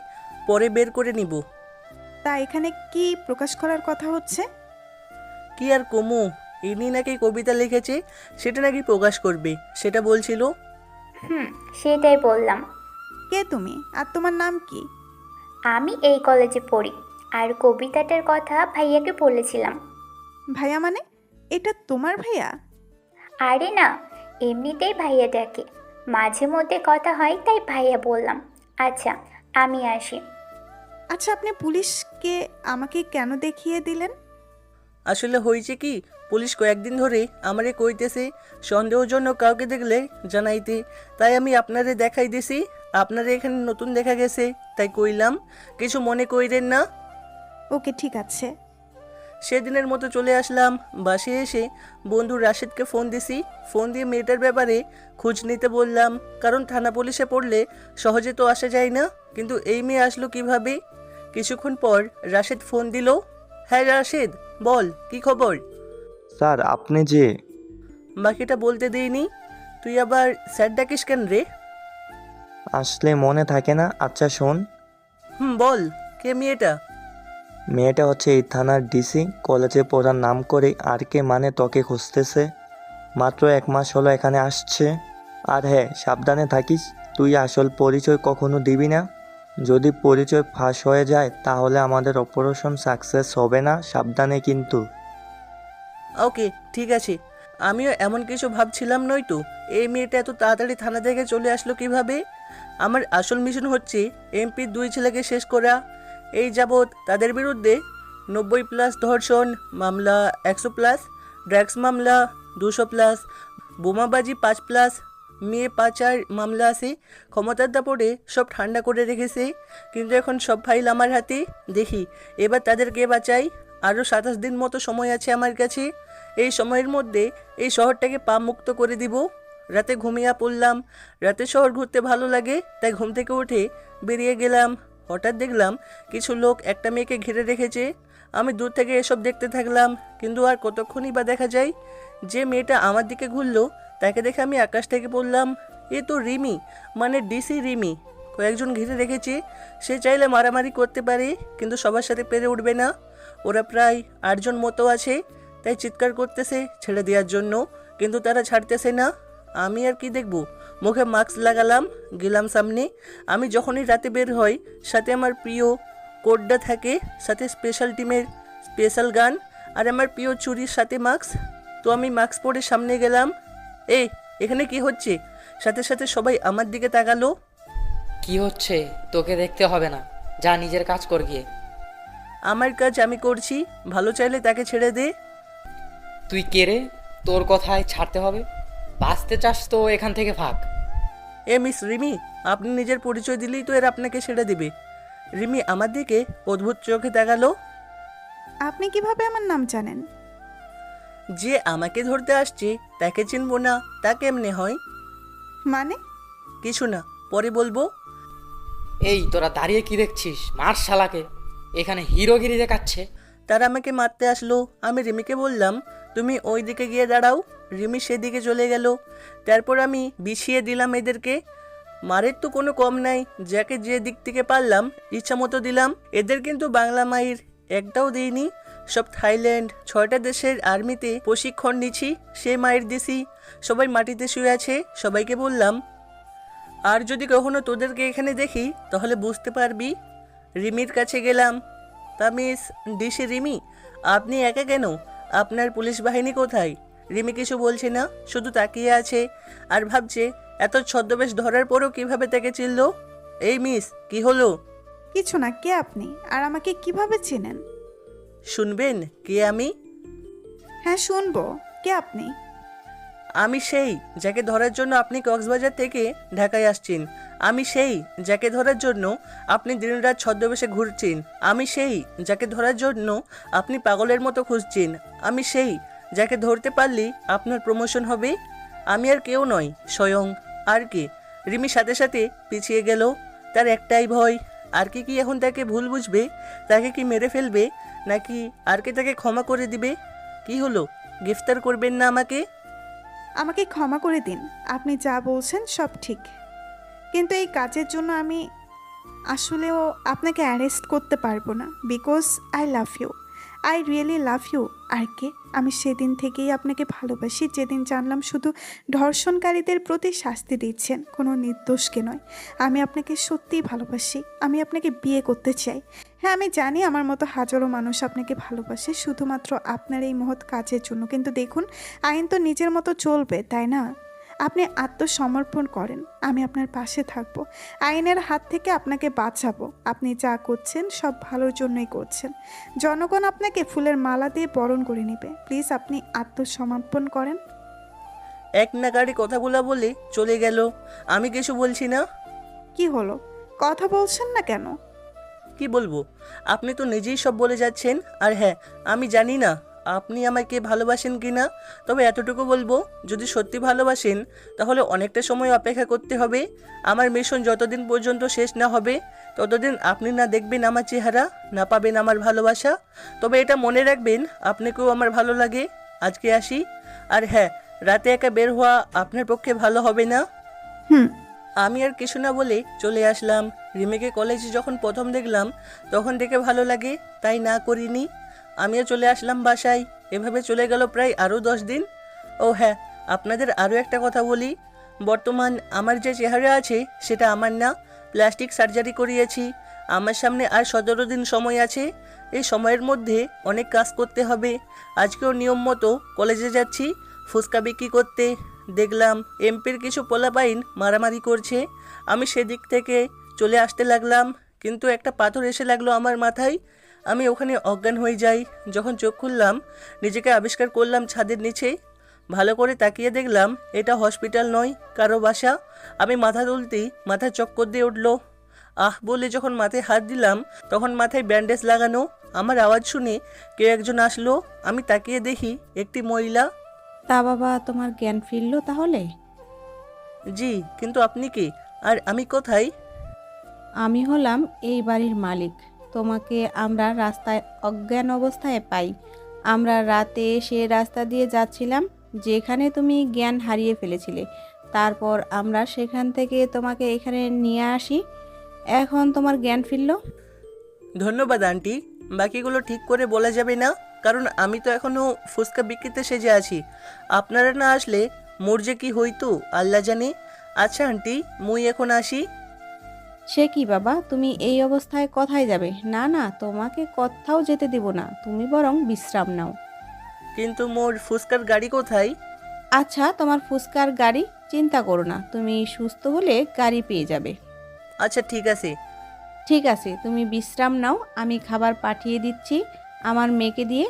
পরে বের করে নিব। তা এখানে কি প্রকাশ করার কথা হচ্ছে? কি আর কমু, ইনি নাকি কবিতা লিখেছে, সেটা নাকি প্রকাশ করবে, সেটা বলছিল। সেটাই বললাম। কে তুমি, আর তোমার নাম কি? আমি এই কলেজে পড়ি, আর কবিতাটার কথা ভাইয়াকে বলেছিলাম। ভাইয়া মানে? এটা তোমার ভাইয়া? আরে না, এমনিতেই ভাইয়া ডাকে, মাঝে মধ্যে কথা হয় তাই ভাইয়া বললাম। আচ্ছা, আমি আসি। আচ্ছা, আপনি পুলিশকে আমাকে কেন দেখিয়ে দিলেন? আসলে হয়েছে কি, পুলিশ কয়েকদিন ধরে আমারে কইতেছে সন্দেহজনক কাউকে দেখলে জানাইতে, তাই আমি আপনারে দেখাই দিছি। আপনারে এখানে নতুন দেখা গেছে, তাই কইলাম, কিছু মনে কইরেন না। ওকে, ঠিক আছে। সেদিনের মতো চলে আসলাম। বাসে এসে বন্ধু রাশেদকে ফোন দিছি। ফোন দিয়ে মেয়েটার ব্যাপারে খোঁজ নিতে বললাম, কারণ থানা পুলিশে পড়লে সহজে তো আসা যায় না। কিন্তু এই মেয়ে আসলো কিভাবে? কিছুক্ষণ পর রাশেদ ফোন দিল। হ্যাঁ রাশেদ, বল, কি খবর? স্যার আপনি যে বাকিটা বলতে দেইনি, তুই আবার স্যার ডাকিস কেন রে? আসলে মনে থাকে না। আচ্ছা শোন। বল, কে মেয়েটা? মেয়েটা হচ্ছে এই থানার ডিসি, কলেজে পড়ার নাম করে আর কে মানে তোকে খুঁজতেছে। মাত্র 1 মাস হলো এখানে আসছে। আর হ্যাঁ, সাবধানে থাকিস, তুই আসল পরিচয় কখনো দিবি না। যদি পরিচয় ফাঁস হয়ে যায় তাহলে আমাদের অপারেশন সাকসেস হবে না, সাবধানে কিন্তু। ওকে, ঠিক আছে। আমিও এমন কিছু ভাবছিলাম, নয়তো এই মেয়েটা এত তাড়াতাড়ি থানা থেকে চলে আসলো কিভাবে? আমার আসল মিশন হচ্ছে এমপির 2 ছেলেকে শেষ করা। এই যাবৎ তাদের বিরুদ্ধে 90+ ধর্ষণ মামলা, 100+, ড্রাগস মামলা 200+, বোমাবাজি 5+, মেয়ে পাচার মামলা আছে। ক্ষমতার দাপটে সব ঠান্ডা করে রেখেছে, কিন্তু এখন সব ফাইল আমার হাতে। দেখি এবার তাদেরকে বাঁচাই। আরও 27 দিন মতো সময় আছে আমার কাছে। এই সময়ের মধ্যে এই শহরটাকে পা মুক্ত করে দিব। রাতে ঘুমিয়ে পড়লাম। রাতে শহর ঘুরতে ভালো লাগে, তাই ঘুম থেকে উঠে বেরিয়ে গেলাম। হঠাৎ দেখলাম কিছু লোক একটা মেয়েকে ঘিরে রেখেছে। আমি দূর থেকে এসব দেখতে থাকলাম, কিন্তু আর কতক্ষণই বা দেখা যায়। যে মেয়েটা আমার দিকে ঘুরলো তাকে দেখে আমি আকাশ থেকে পড়লাম। এ তো রিমি, মানে ডিসি রিমি। কয়েকজন ঘিরে রেখেছে, সে চাইলে মারামারি করতে পারে, কিন্তু সবার সাথে পেরে উঠবে না। ওরা প্রায় 8 জন মতো আছে, তাই চিৎকার করতেছে ছেড়ে দেওয়ার জন্য, কিন্তু তারা ছাড়তেছে না। আমি আর কি দেখব, মুখে মাস্ক লাগালাম, গেলাম সামনে। আমি যখনই রাতে বের হই, সাথে আমার প্রিয় কোডটা থাকে, সাথে স্পেশাল টিমের স্পেশাল গান আর আমার প্রিয় চুরির সাথে মাস্ক। তো আমি মাস্ক পরে সামনে গেলাম। এই, এখানে কি হচ্ছে? সাথে সাথে সবাই আমার দিকে তাকালো। কি হচ্ছে তোকে দেখতে হবে না, যা নিজের কাজ কর গিয়ে। আমার কাজ আমি করছি, ভালো চাইলে তাকে ছেড়ে দে। তুই কে রে? তোর কথায় ছাড়তে হবে? বাঁচতে চাস তো এখান থেকে ভাগ। এ মিস রিমি, আপনি নিজের পরিচয় দিলেই তো এর আপনাকে ছেড়ে দেবে। রিমি আমার দিকে অদ্ভুত চোখে তাকালো। আপনি কিভাবে আমার নাম জানেন? যে আমাকে ধরতে আসছে তাকে চিনবো না, তা কেমনে হয়? মানে? কিছু না, পরে বলবো। এই তোরা দাঁড়িয়ে কি দেখছিস? মার শালাকে, এখানে হিরোগিরি দেখাচ্ছে। তারা আমাকে মারতে আসলো। আমি রিমিকে বললাম, তুমি ওই দিকে গিয়ে দাঁড়াও। রিমি সেদিকে চলে গেল। তারপর আমি বিছিয়ে দিলাম এদেরকে। মারের তো কোনো কম নাই, যাকে যে দিক থেকে পারলাম ইচ্ছা মতো দিলাম। এদের কিন্তু বাংলা মায়ের একটাও দিইনি। সব থাইল্যান্ড, 6টা দেশের আর্মিতে প্রশিক্ষণ নিচ্ছি, সে মায়ের দিছি। সবাই মাটিতে শুয়ে আছে। সবাইকে বললাম, আর যদি কখনো তোদেরকে এখানে দেখি তাহলে বুঝতে পারবি। রিমির কাছে গেলাম। তা মিস ডিসি রিমি, আপনি একা কেন? আপনার পুলিশ বাহিনী কোথায়? রিমি কিছু বলছে না, শুধু তাকিয়ে আছে আর ভাবছে এত ছদ্মবেশ ধরার পরও কিভাবে তাকে চিনল। এই মিস, কি হলো? কিছু না, কে আপনি আর আমাকে কিভাবে চেনেন? শুনবেন কে আমি? হ্যাঁ শুনবো, কে আপনি? আমি সেই যাকে ধরার জন্য আপনি কক্সবাজার থেকে ঢাকায় আসছেন। আমি সেই যাকে ধরার জন্য আপনি দিনরাত ছদ্মবেশে ঘুরছেন। আমি সেই যাকে ধরার জন্য আপনি পাগলের মতো খুঁজছেন। আমি সেই যাকে ধরতে পারলে আপনার প্রমোশন হবে। আমি আর কেউ নয়, স্বয়ং আর কে। রিমি সাথে সাথে পিছিয়ে গেল। তার একটাই ভয়, আর কি এখন তাকে ভুল বুঝবে, তাকে কি মেরে ফেলবে, নাকি আর কে তাকে ক্ষমা করে দিবে? কি হলো, গ্রেফতার করবেন না আমাকে? আমাকে ক্ষমা করে দিন, আপনি যা বলছেন সব ঠিক, কিন্তু এই কাজের জন্য আমি আসলেও আপনাকে অ্যারেস্ট করতে পারবো না, because I love you, I really love you. আর কে, আমি সেদিন থেকেই আপনাকে ভালোবাসি, যেদিন জানলাম শুধু ধর্ষণকারীদের প্রতি শাস্তি দিচ্ছেন, কোনো নির্দোষকে নয়। আমি আপনাকে সত্যিই ভালোবাসি, আমি আপনাকে বিয়ে করতে চাই। হ্যাঁ আমি জানি আমার মতো হাজারো মানুষ আপনাকে ভালোবাসে শুধুমাত্র আপনার এই মহৎ কাজের জন্য, কিন্তু দেখুন আইন তো নিজের মতো চলবে, তাই না? আপনি আত্মসমর্পণ করেন, আমি আপনার পাশে থাকব, আইনের হাত থেকে আপনাকে বাঁচাবো। আপনি যা করছেন সব ভালোর জন্যই করছেন। জনগণ আপনাকে ফুলের মালা দিয়ে বরণ করে নেবে। প্লিজ আপনি আত্মসমর্পণ করেন। এক নাগাড়ি কথাগুলো বলে চলে গেল। আমি কিছু বলছি না। কি হলো, কথা বলছেন না কেন? কি বলবো, আপনি তো নিজেই সব বলে যাচ্ছেন। আর হ্যাঁ, আমি জানি না আপনি আমাকে ভালোবাসেন কি না, তবে এতটুকু বলবো, যদি সত্যি ভালোবাসেন তাহলে অনেকটা সময় অপেক্ষা করতে হবে। আমার মিশন যতদিন পর্যন্ত শেষ না হবে ততদিন আপনি না দেখবেন আমার চেহারা, না পাবেন আমার ভালোবাসা। তবে এটা মনে রাখবেন, আপনাকেও আমার ভালো লাগে। আজকে আসি। আর হ্যাঁ, রাতে একা বের হওয়া আপনার পক্ষে ভালো হবে না। আমি আর কিছু না বলে চলে আসলাম। রিমিকে কলেজে যখন প্রথম দেখলাম তখন দেখে ভালো লাগে, তাই না করিনি। আমিও চলে আসলাম বাসায়। এভাবে চলে গেল প্রায় আরও 10 দিন। ও হ্যাঁ, আপনাদের আরও একটা কথা বলি, বর্তমান আমার যে চেহারা আছে সেটা আমার না, প্লাস্টিক সার্জারি করিয়েছি। আমার সামনে আর 17 দিন সময় আছে। এই সময়ের মধ্যে অনেক কাজ করতে হবে। আজকেও নিয়ম মতো কলেজে যাচ্ছি ফুচকা বিক্রি করতে। দেখলাম এমপির কিছু পোলাপাইন মারামারি করছে। আমি সেদিক থেকে চলে আসতে লাগলাম, কিন্তু একটা পাথর এসে লাগলো আমার মাথায়। আমি ওখানে অজ্ঞান হয়ে যাই। যখন চোখ খুললাম নিজেকে আবিষ্কার করলাম ছাদের নিচে। ভালো করে তাকিয়ে দেখলাম এটা হসপিটাল নয়, কারো বাসা। আমি মাথা তুলতেই মাথায় চক্কর দিয়ে উঠলো। আহ বলে যখন মাথায় হাত দিলাম তখন মাথায় ব্যান্ডেজ লাগানো। আমার আওয়াজ শুনে কেউ একজন আসলো। আমি তাকিয়ে দেখি একটি মহিলা। তা বাবা, তোমার জ্ঞান ফিরলো তাহলে? জি, কিন্তু আপনি কি আর আমি কোথায়? আমি হলাম এই বাড়ির মালিক। তোমাকে আমরা রাস্তায় অজ্ঞান অবস্থায় পাই। আমরা রাতে সে রাস্তা দিয়ে যাচ্ছিলাম যেখানে তুমি জ্ঞান হারিয়ে ফেলেছিলে। তারপর আমরা সেখান থেকে তোমাকে এখানে নিয়ে আসি। এখন তোমার জ্ঞান ফিরলো। ধন্যবাদ আন্টি। বাকিগুলো ঠিক করে বলা যাবে না, কারণ আমি তো এখনও ফুচকা বিক্রিতে সেজে আছি। আপনারা না আসলে মোর যে কি হইতো আল্লাহ জানে। আচ্ছা আন্টি, মুই এখন আসি। সে কি বাবা, তুমি এই অবস্থায় কোথায় যাবে? না না, তোমাকে কোথাও যেতে দিব না, তুমি বরং বিশ্রাম নাও। কিন্তু মোর ফুসকার গাড়ি কোথায়? আচ্ছা, তোমার ফুসকার গাড়ি? চিন্তা করো না, তুমি সুস্থ হলে গাড়ি পেয়ে যাবে। আচ্ছা ঠিক আছে। ঠিক আছে, তুমি বিশ্রাম নাও, আমি খাবার পাঠিয়ে দিচ্ছি আমার মেয়েকে দিয়ে।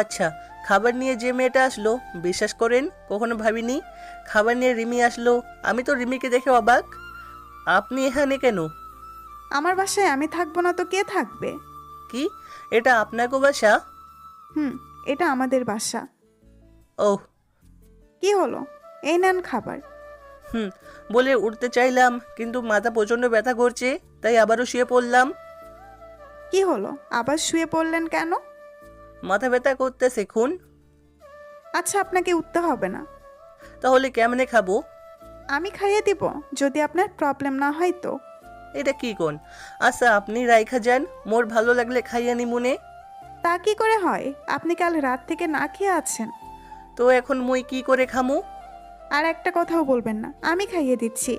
আচ্ছা, খাবার নিয়ে যে মেয়েটা আসলো, বিশ্বাস করেন কখনো ভাবিনি খাবার নিয়ে রিমি আসলো। আমি তো রিমিকে দেখে অবাক। আপনি এখানে কেন? আমার বাসায় আমি থাকবো না তো কে থাকবে? কি এটা আপনাকে বাসা? এটা আমাদের বাসা। ওহ, কি হলো? এই নেন খাবার। বলে উঠতে চাইলাম, কিন্তু মাথা প্রচণ্ড ব্যথা করছে, তাই আবারও শুয়ে পড়লাম। কি হলো, আবার শুয়ে পড়লেন কেন? মাথা ব্যথা করতেছে খুন। আচ্ছা, আপনাকে উঠতে হবে না। তাহলে কেমনে খাবো? আমি খাইয়ে দিব, যদি আপনার প্রবলেম না হয় তো। এটা কি কোন? আচ্ছা আপনি রাইখা যান, মোর ভালো লাগলে খাইয়া নি মনে। তা কি করে হয়? আপনি কাল রাত থেকে না খেয়ে আছেন। তো এখন মুই কি করে খামু? আর একটা কথাও বলবেন না, আমি খাইয়ে দিচ্ছি।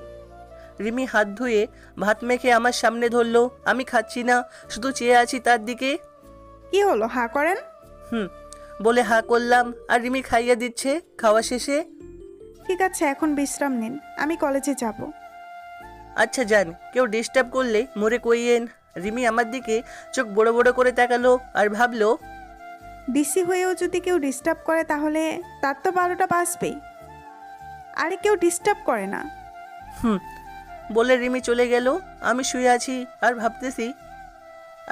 রিমি হাত ধুয়ে ভাত মেখে আমার সামনে ধরলো। আমি খাচ্ছি না, শুধু চেয়ে আছি তার দিকে। কি হলো, হা করেন? বলে হা করলাম, আর রিমি খাইয়ে দিচ্ছে। খাওয়া শেষে, ঠিক আছে এখন বিশ্রাম নিন, আমি কলেজে যাব। আচ্ছা যান, কেউ ডিস্টার্ব করলে মোরে কইয়েন। রিমি আমার দিকে চোখ বড় বড় করে তাকালো আর ভাবলো, ডিসি হয়েও যদি কেউ ডিস্টার্ব করে তাহলে তার তো 12টা বাজবেই। আরে কেউ ডিস্টার্ব করে না। বলে রিমি চলে গেল। আমি শুয়ে আছি আর ভাবতেছি,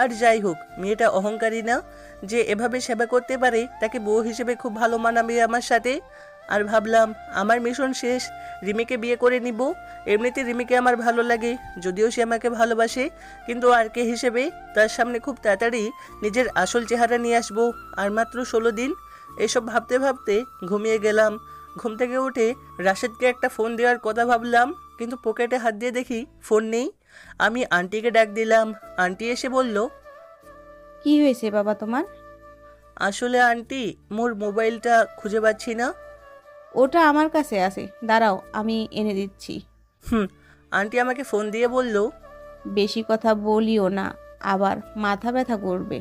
আর যাই হোক, মেয়েটা অহংকারী না যে এভাবে সেবা করতে পারে, তাকে বউ হিসেবে খুব ভালো মানাবে আমার সাথে। আর ভাবলাম আমার মিশন শেষ, রিমিকে বিয়ে করে নিব। এমনিতে রিমিকে আমার ভালো লাগে, যদিও সে আমাকে ভালোবাসে, কিন্তু আর কে হিসেবে তার সামনে খুব তাড়াতাড়ি নিজের আসল চেহারা নিয়ে আসবো। আর মাত্র 16 দিন। এসব ভাবতে ভাবতে ঘুমিয়ে গেলাম। ঘুম থেকে উঠে রাশেদকে একটা ফোন দেওয়ার কথা ভাবলাম, কিন্তু পকেটে হাত দিয়ে দেখি ফোন নেই। আমি আন্টিকে ডাক দিলাম। আন্টি এসে বলল, কি হয়েছে বাবা তোমার? আসলে আন্টি, মোর মোবাইলটা খুঁজে পাচ্ছি না। ওটা আমার কাছে আছে, দাঁড়াও আমি এনে দিচ্ছি। আন্টি আমাকে ফোন দিয়ে বলল, বেশি কথা বলিও না, আবার মাথা ব্যথা করবে।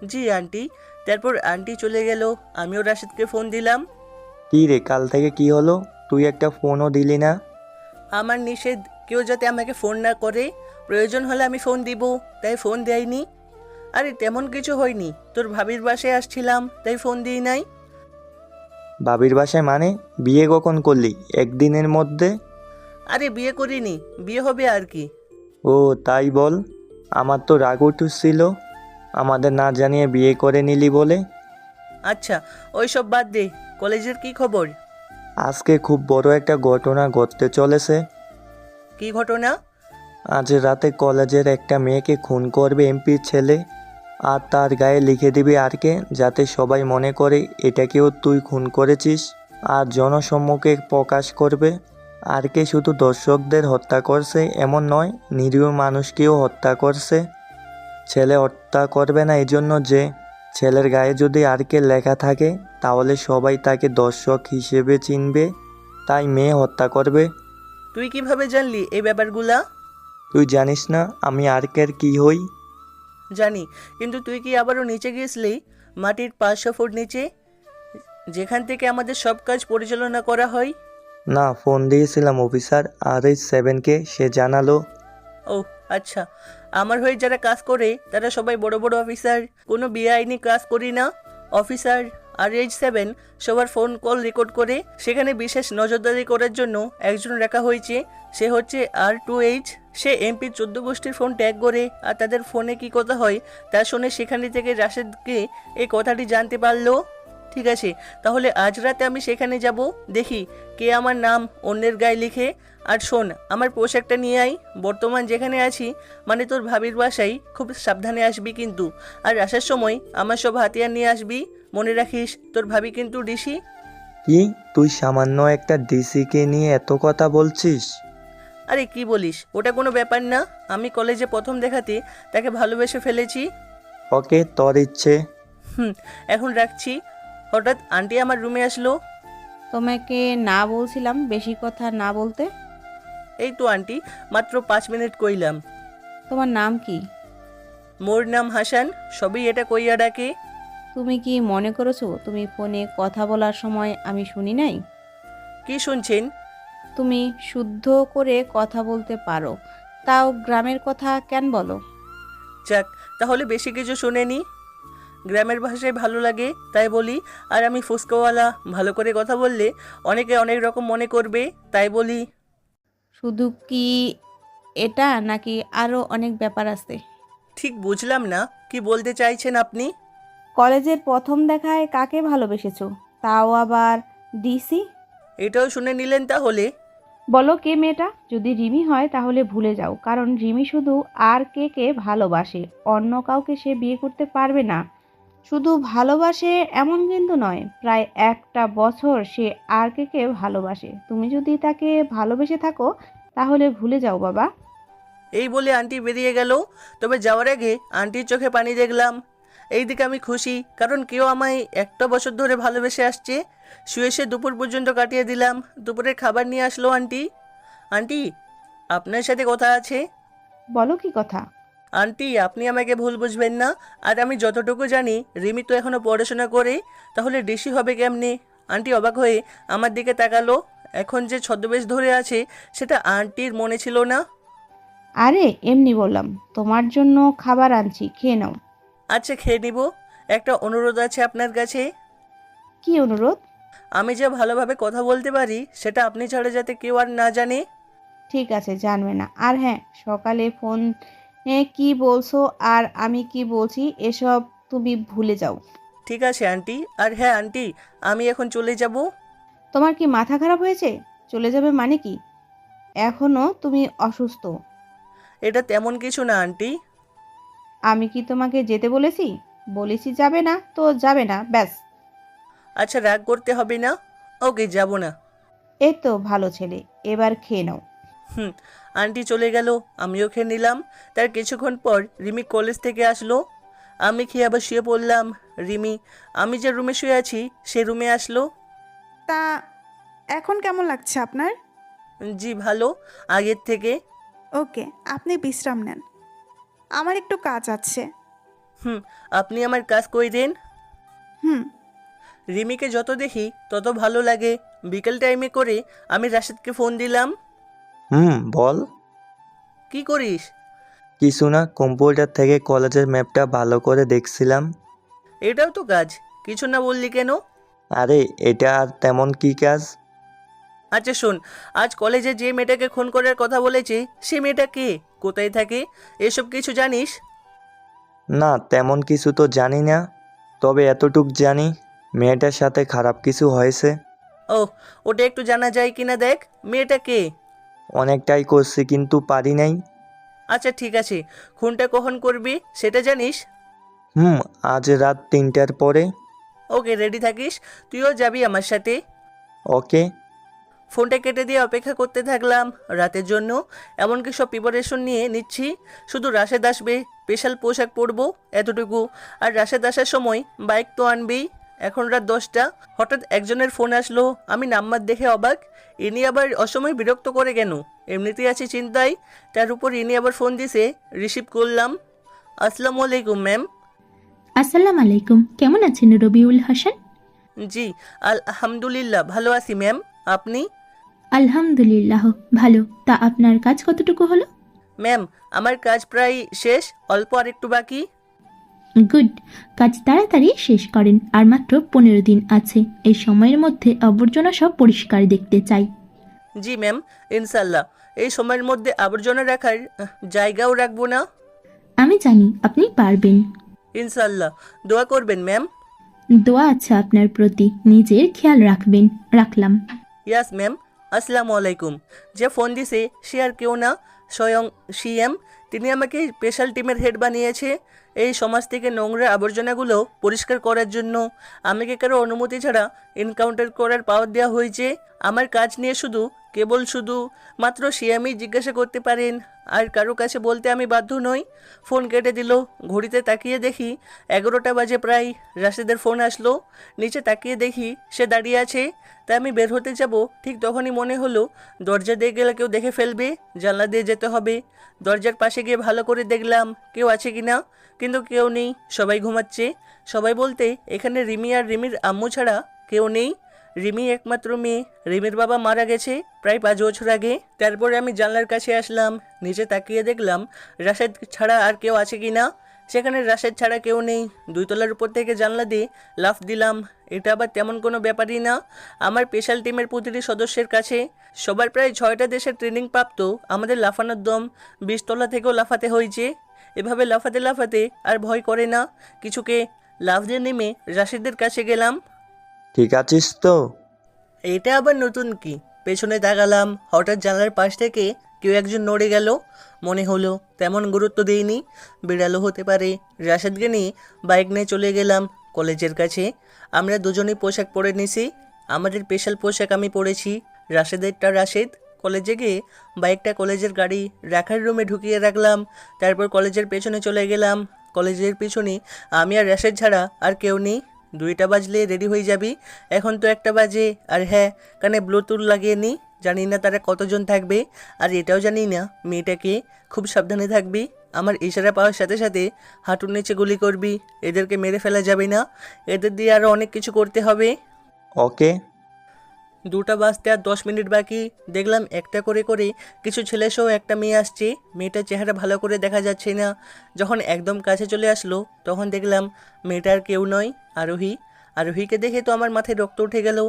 জি আন্টি। তারপর আন্টি চলে গেল। আমিও রাশেদকে ফোন দিলাম। কি রে, কাল থেকে কি হলো? তুই একটা ফোনও দিলি না। আমার নিষেধ, কেউ যাতে আমাকে ফোন না করে। প্রয়োজন হলে আমি ফোন দিব, তাই ফোন দেয়নি। আরে তেমন কিছু হয়নি, তোর ভাবির বাসায় আসছিলাম, তাই ফোন দিই নাই। ভাবির বাসায় মানে? বিয়ে কখন করলি? একদিনের মধ্যে? আরে বিয়ে করিনি, বিয়ে হবে আর কি। ও তাই বল। আমার তো রাগ উঠছিল আমাদের না জানিয়ে বিয়ে করে নিলি বলে। আচ্ছা ওইসব বাদ দে, কলেজের কি খবর? আজকে খুব বড় একটা ঘটনা ঘটতে চলেছে। কি ঘটনা? আজ রাতে কলেজের একটা মেয়েকে খুন করবে এমপির ছেলে, আর তার গায়ে লিখে দিবি আরকে, যাতে সবাই মনে করে এটাকেও তুই খুন করেছিস, আর জনসম্মুখে প্রকাশ করবে। আরকে শুধু দর্শকদের হত্যা করছে এমন নয়, নিরীহ মানুষকেও হত্যা করছে। ছেলে হত্যা করবে না এজন্য যে ছেলের গায়ে যদি আরকে লেখা থাকে, তাহলে সবাই তাকে দর্শক হিসেবে চিনবে, তাই মেয়ে হত্যা করবে। তুই কিভাবে জানলি এই ব্যাপারগুলা? তুই জানিস না আমি আরকের কি হই? জানি, কিন্তু তুই কি আবারও নিচে গিয়েছিলি, মাটির 500 ফুট নিচে, যেখান থেকে আমাদের সব কাজ পরিচালনা করা হয়? না, ফোন দিয়েছিলাম অফিসার RH7কে, সে জানালো। ও আচ্ছা, আমার হয়ে যারা কাজ করে তারা সবাই বড় বড় অফিসার, কোনো বেআইনি কাজ করি না। অফিসার RH7 সবার ফোন কল রেকর্ড করে, সেখানে বিশেষ নজরদারি করার জন্য একজন রাখা হয়েছে, সে হচ্ছে R2H। সে এমপি 14 গোষ্ঠীর ফোন ট্যাগ করে, আর তাদের ফোনে কি কথা হয় তা শুনে সেখানে থেকে রাশেদকে এই কথাটি জানতে পারলো। ঠিক আছে, তাহলে আজ রাতে আমি সেখানে যাব, দেখি কে আমার নাম অন্যের গায়ে লিখে। আর শোন, আমার পোশাকটা নিয়ে আই। বর্তমান যেখানে আছি, মানে তোর ভাবির বাসায়, খুব সাবধানে আসবি কিন্তু। আর আসার সময় আমার সব হাতিয়ার নিয়ে আসবি। মনে রাখিস, তোর ভাবি কিন্তু ডিসি। কি, তুই সামান্য একটা ডিসিকে নিয়ে এত কথা বলছিস? আরে কি বলিস, ওটা কোনো ব্যাপার না। আমি কলেজে প্রথম দেখাতে তাকে ভালোবেসে ফেলেছি। ওকে, তোর ইচ্ছে। এখন রাখছি। হঠাৎ আন্টি আমার রুমে আসলো। তোমাকে না বলছিলাম বেশি কথা না বলতে? এই তো আন্টি, মাত্র 5 মিনিট কইলাম। তোমার নাম কি? মোর নাম হাসান, সবই এটা কইয়া ডাকে। তুমি কি মনে করেছো তুমি ফোনে কথা বলার সময় আমি শুনি নাই? কি শুনছেন? তুমি শুদ্ধ করে কথা বলতে পারো, তাও গ্রামের কথা কেন বলো? যাক, তাহলে বেশি কিছু শুনেনি। গ্রামের ভাষায় ভালো লাগে তাই বলি। আর আমি ফুসকাওয়ালা, ভালো করে কথা বললে অনেকে অনেক রকম মনে করবে তাই বলি। শুধু কি এটা নাকি আরও অনেক ব্যাপার আছে? ঠিক বুঝলাম না, কি বলতে চাইছেন আপনি? কলেজের প্রথম দেখায় কাকে ভালোবেসেছো, তাও আবার ডিসি? এটাও শুনে নিলেন তাহলে? বলো কে মেয়েটা? যদি রিমি হয় তাহলে ভুলে যাও, কারণ রিমি শুধু আর কে ভালোবাসে, অন্য কাউকে সে বিয়ে করতে পারবে না। শুধু ভালোবাসে এমন কিন্তু নয়, প্রায় 1টা বছর সে আর কে ভালোবাসে। তুমি যদি তাকে ভালোবেসে থাকো তাহলে ভুলে যাও বাবা। এই বলে আন্টি বেরিয়ে গেল। তবে যাওয়ার আগে আন্টির চোখে পানি দেখলাম। এই দিকে আমি খুশি, কারণ কেউ আমায় 1টা বছর ধরে ভালোবেসে আসছে। শুয়ে সে দুপুর পর্যন্ত কাটিয়ে দিলাম। দুপুরের খাবার নিয়ে আসলো আন্টি। আন্টি, আপনার সাথে কথা আছে। বলো কি কথা? আন্টি, আপনি আমাকে ভুল বুঝবেন না। আর আমি যতটুকু জানি রিমি তো এখনও পড়াশোনা করে, তাহলে ডিসি হবে কেমনে? আন্টি অবাক হয়ে আমার দিকে তাকালো। এখন যে ছদ্মবেশ ধরে আছে সেটা আন্টির মনে ছিল না। আরে এমনি বললাম, তোমার জন্য খাবার আনছি, খেয়ে নাও। আচ্ছা, খেয়ে নিব। একটা অনুরোধ আছে আপনার কাছে। কি অনুরোধ? আমি যে ভালোভাবে কথা বলতে পারি সেটা আপনি ছাড়া যাতে কেউ আর না জানে। ঠিক আছে, জানবে না। আর হ্যাঁ, সকালে ফোনে কি বলছো আর আমি কি বলছি এসব তুমি ভুলে যাও। ঠিক আছে আন্টি। আর হ্যাঁ আন্টি, আমি এখন চলে যাব। তোমার কি মাথা খারাপ হয়েছে? চলে যাবে মানে কি? এখনো তুমি অসুস্থ। এটা তেমন কিছু না আন্টি। আমি কি তোমাকে যেতে বলেছি? বলেছি যাবে না তো যাবে না, ব্যাস। আচ্ছা, রাগ করতে হবে না। ওকে, যাব না। এই তো ভালো ছেলে, এবার খেয়ে নাও। আন্টি চলে গেল, আমিও খেয়ে নিলাম। তার কিছুক্ষণ পর রিমি কলেজ থেকে আসলো। আমি খেয়ে আবার শুয়ে পড়লাম। রিমি আমি যে রুমে শুয়ে আছি সে রুমে আসলো। তা এখন কেমন লাগছে আপনার? জি ভালো, আগের থেকে। ওকে, আপনি বিশ্রাম নেন, আমার একটু কাজ আছে। আপনি আমার কাজ কইরেন। হুম। রিমিকে যত দেখি তত ভালো লাগে। বিকেল টাইমে করে আমি রাশেদকে ফোন দিলাম। বল। কি করিস? কিছু না, কম্পিউটার থেকে কলেজের ম্যাপটা ভালো করে দেখছিলাম। এটাও তো কাজ, কিছু না বললি কেন? আরে এটা আর তেমন কি কাজ? আচ্ছা শোন, আজ কলেজে যে মেয়েটাকে খুন করার কথা বলেছে সে মেয়েটা কে, কোথায় থাকে, এসব কিছু জানিস? না, তেমন কিছু তো জানি না, তবে এতটুক জানি মেয়েটার সাথে খারাপ কিছু হয়েছে। ও, ওটা একটু জানা যায় কিনা দেখ। মেয়েটা কে? অনেকটাই করছি কিন্তু পারি নাই। আচ্ছা ঠিক আছে, খুনটা কখন করবি সেটা জানিস? আজ রাত 3টার পরে। ওকে, রেডি থাকিস, তুইও যাবি আমার সাথে। ওকে। ফোনটা কেটে দিয়ে অপেক্ষা করতে থাকলাম রাতের জন্য। এমনকি সব প্রিপারেশন নিয়ে নিচ্ছি। শুধু রাশেদ আসবে, স্পেশাল পোশাক পরবো, এতটুকু। আর রাশেদ আসার সময় বাইক তো আনবেই। এখন রাত 10টা। হঠাৎ একজনের ফোন আসলো। আমি নাম্বার দেখে অবাক। ইনি আবার অসময় বিরক্ত করে কেন? এমনিতেই আছি চিন্তায়, তার উপর ইনি আবার ফোন দিছে। রিসিভ করলাম। আসসালামু আলাইকুম ম্যাম। আসসালামু আলাইকুম, কেমন আছেন রবিউল হাসান? জি আলহামদুলিল্লাহ, ভালো আছি ম্যাম। আপনি? আলহামদুলিল্লাহ ভালো। তা আপনার কাজ কতটুকু হলো? ম্যাম, আমার কাজ প্রায় শেষ, অল্প আর একটু বাকি। গুড, কাজ তাড়াতাড়ি শেষ করেন, আর মাত্র 15 দিন আছে। এই সময়ের মধ্যে আবর্জনা সব পরিষ্কার দেখতে চাই। জি ম্যাম, ইনশাল্লাহ। এই সময়ের মধ্যে আবর্জনা রাখার জায়গাও রাখবো না। আমি জানি আপনি পারবেন। ইনশাল্লাহ, দোয়া করবেন ম্যাম। দোয়া আছে আপনার প্রতি, নিজের খেয়াল রাখবেন। রাখলাম। ইয়াস ম্যাম। আসসালামু আলাইকুম। যে ফোন দিছে সে আর কেউ না, স্বয়ং সিএম। তিনি আমাকে স্পেশাল টিমের হেড বানিয়েছে এই সমাজ থেকে নোংরা আবর্জনাগুলো পরিষ্কার করার জন্য। আমাকে কারো অনুমতি ছাড়া এনকাউন্টার করার পাওয়ার দেওয়া হয়েছে। আমার কাজ নিয়ে শুধু মাত্র সে আমি জিজ্ঞাসা করতে পারেন, আর কারো কাছে বলতে আমি বাধ্য নই। ফোন কেটে দিল। ঘড়িতে তাকিয়ে দেখি 11টা বাজে প্রায়। রাশেদের ফোন আসলো। নিচে তাকিয়ে দেখি সে দাঁড়িয়ে আছে। তাই আমি বের হতে যাব, ঠিক তখনই মনে হলো দরজা দিয়ে গেলে কেউ দেখে ফেলবে, জানলা দিয়ে যেতে হবে। দরজার পাশে গিয়ে ভালো করে দেখলাম কেউ আছে কি না, কিন্তু কেউ নেই, সবাই ঘুমাচ্ছে। সবাই বলতে এখানে রিমি আর রিমির আম্মু ছাড়া কেউ নেই। রিমি একমাত্র মেয়ে, রিমির বাবা মারা গেছে প্রায় 5 বছর আগে। তারপরে আমি জানলার কাছে আসলাম, নিচে তাকিয়ে দেখলাম রাশেদ ছাড়া আর কেউ আছে কি না। সেখানে রাশেদ ছাড়া কেউ নেই। 2 তলার উপর থেকে জানলা দিয়ে লাফ দিলাম। এটা আবার তেমন কোনো ব্যাপারই না। আমার স্পেশাল টিমের প্রতিটি সদস্যের কাছে সবার প্রায় 6টা দেশের ট্রেনিং প্রাপ্ত। আমাদের লাফানোর দম 20 তলা থেকেও লাফাতে হয়েছে। এভাবে লাফাতে লাফাতে আর ভয় করে না কিছুকে। লাফ দিয়ে নেমে রাশেদের কাছে গেলাম। ঠিক আছিস তো? এটা আবার নতুন কি? পেছনে তাকালাম, হঠাৎ জানলার পাশ থেকে কেউ একজন নড়ে গেল। মনে হলো, তেমন গুরুত্ব দেইনি, বিড়ালও হতে পারে। রাশেদকে নিয়ে বাইক নিয়ে চলে গেলাম কলেজের কাছে। আমরা দুজনেই পোশাক পরে নিছি। আমাদের স্পেশাল পোশাক আমি পরেছি, রাশেদেরটা রাশেদ। কলেজে গিয়ে বাইকটা কলেজের গাড়ি রাখার রুমে ঢুকিয়ে রাখলাম। তারপর কলেজের পেছনে চলে গেলাম। কলেজের পিছনে আমি আর রাশেদ ছাড়া আর কেউ নেই। 2টা বাজলে রেডি হয়ে যাবি। এখন তো 1টা বাজে। আর হ্যাঁ, কানে ব্লুটুথ লাগিয়ে নি। জানি না তারা কতজন থাকবে, আর এটাও জানি না মেয়েটাকে। খুব সাবধানে থাকবি। আমার ইশারা পাওয়ার সাথে সাথে হাঁটুর নিচে গুলি করবি। এদেরকে মেরে ফেলা যাবে না, এদের দিয়ে আরও অনেক কিছু করতে হবে। ওকে। 2টা বাজতে আর 10 মিনিট বাকি। দেখলাম একটা করে করে কিছু ছেলেসহ একটা মেয়ে আসছে। মেয়েটার চেহারা ভালো করে দেখা যাচ্ছে না। যখন একদম কাছে চলে আসলো তখন দেখলাম মেয়েটার কেউ নয়, আরোহী। আরোহীকে দেখে তো আমার মাথায় রক্ত উঠে গেল।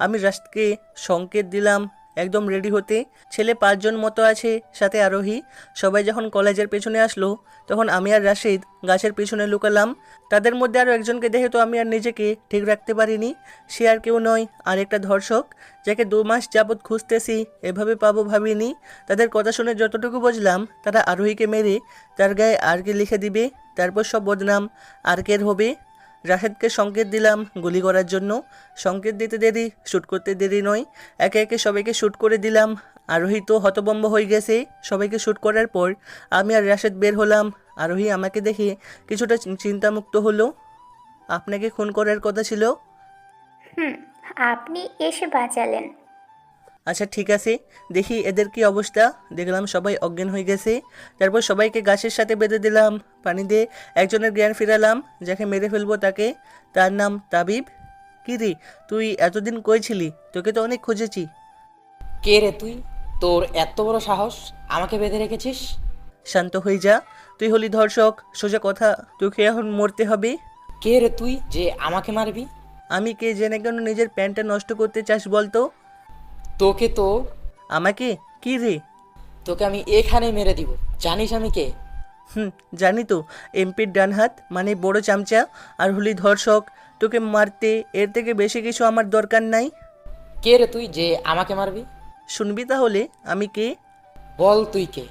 আমি রাশিদকে সংকেত দিলাম একদম রেডি হতে। ছেলে 5 জন মতো আছে, সাথে আরোহী। সবাই যখন কলেজের পেছনে আসলো তখন আমি আর রাশিদ গাছের পেছনে লুকালাম। তাদের মধ্যে আরও একজনকে দেখে তো আমি আর নিজেকে ঠিক রাখতে পারিনি। সে আর কেউ নয়, আর একটা ধর্ষক, যাকে 2 মাস যাবৎ খুঁজতেছি। এভাবে পাবো ভাবিনি। তাদের কথা শুনে যতটুকু বুঝলাম, তারা আরোহীকে মেরে তার গায়ে আরকে লিখে দিবে। তারপর সব বদনাম আরকের হবে। রাশেদকে সংকেত দিলাম গুলি করার জন্য। সংকেত দিতে দেরি, শ্যুট করতে দেরি নয়। একে একে সবাইকে শ্যুট করে দিলাম। আরোহী তো হতভম্ব হয়ে গেছে। সবাইকে শ্যুট করার পর আমি আর রাশেদ বের হলাম। আরোহী আমাকে দেখে কিছুটা চিন্তামুক্ত হলো। আপনাকে খুন করার কথা ছিল। আপনি এসে বাঁচালেন। আচ্ছা ঠিক আছে, দেখি এদের কি অবস্থা। দেখলাম সবাই অজ্ঞান হয়ে গেছে। তারপর সবাইকে গাছের সাথে বেঁধে দিলাম। পানি দিয়ে একজনের জ্ঞান ফিরালাম, যাকে মেরে ফেলবো তাকে। তার নাম তাবিব। কি রে, তুই এতদিন কই ছিলি? তোকে তো অনেক খুঁজেছি। কে রে তুই? তোর এত বড় সাহস আমাকে বেঁধে রেখেছিস? শান্ত হয়ে যা, তুই হলি ধর্ষক। সোজা কথা, তোকে এখন মরতে হবে। কে রে তুই যে আমাকে মারবি? আমি কে জেনে কেন নিজের প্যান্টটা নষ্ট করতে চাস বলতো? তোকে তো। আমাকে? কি রে? তোকে আমি এখানেই মেরে দিব। জানিস আমি কে? জানি তো, এমপির ডান হাত, মানে বড় চামচা, আর হলি ধর্ষক। তোকে মারতে এর থেকে বেশি কিছু আমার দরকার নাই। কে রে তুই যে আমাকে মারবি? শুনবি তাহলে আমি কে? বল তুই কে?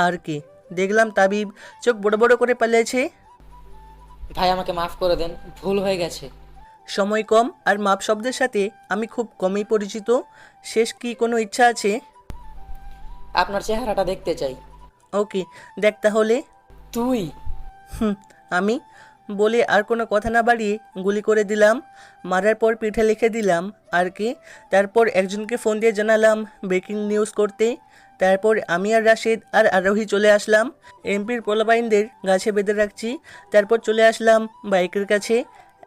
আর কে? দেখলাম তাবিব চোখ বড় বড় করে পালিয়েছে। ভাই আমাকে মাফ করে দেন, ভুল হয়ে গেছে। সময় কম, আর মাপ শব্দের সাথে আমি খুব কমই পরিচিত। শেষ কি কোনো ইচ্ছা আছে? আপনার চেহারাটা দেখতে চাই। ওকে, দেখ তাহলে। তুই? আমি বলে আর কোনো কথা না বাড়িয়ে গুলি করে দিলাম। মারার পর পিঠে লিখে দিলাম আর কি। তারপর একজনকে ফোন দিয়ে জানালাম ব্রেকিং নিউজ করতে। তারপর আমি আর রাশেদ আর আরোহী চলে আসলাম। এমপির পোলাপাইনদের গাছে বেঁধে রাখছি। তারপর চলে আসলাম বাইকের কাছে।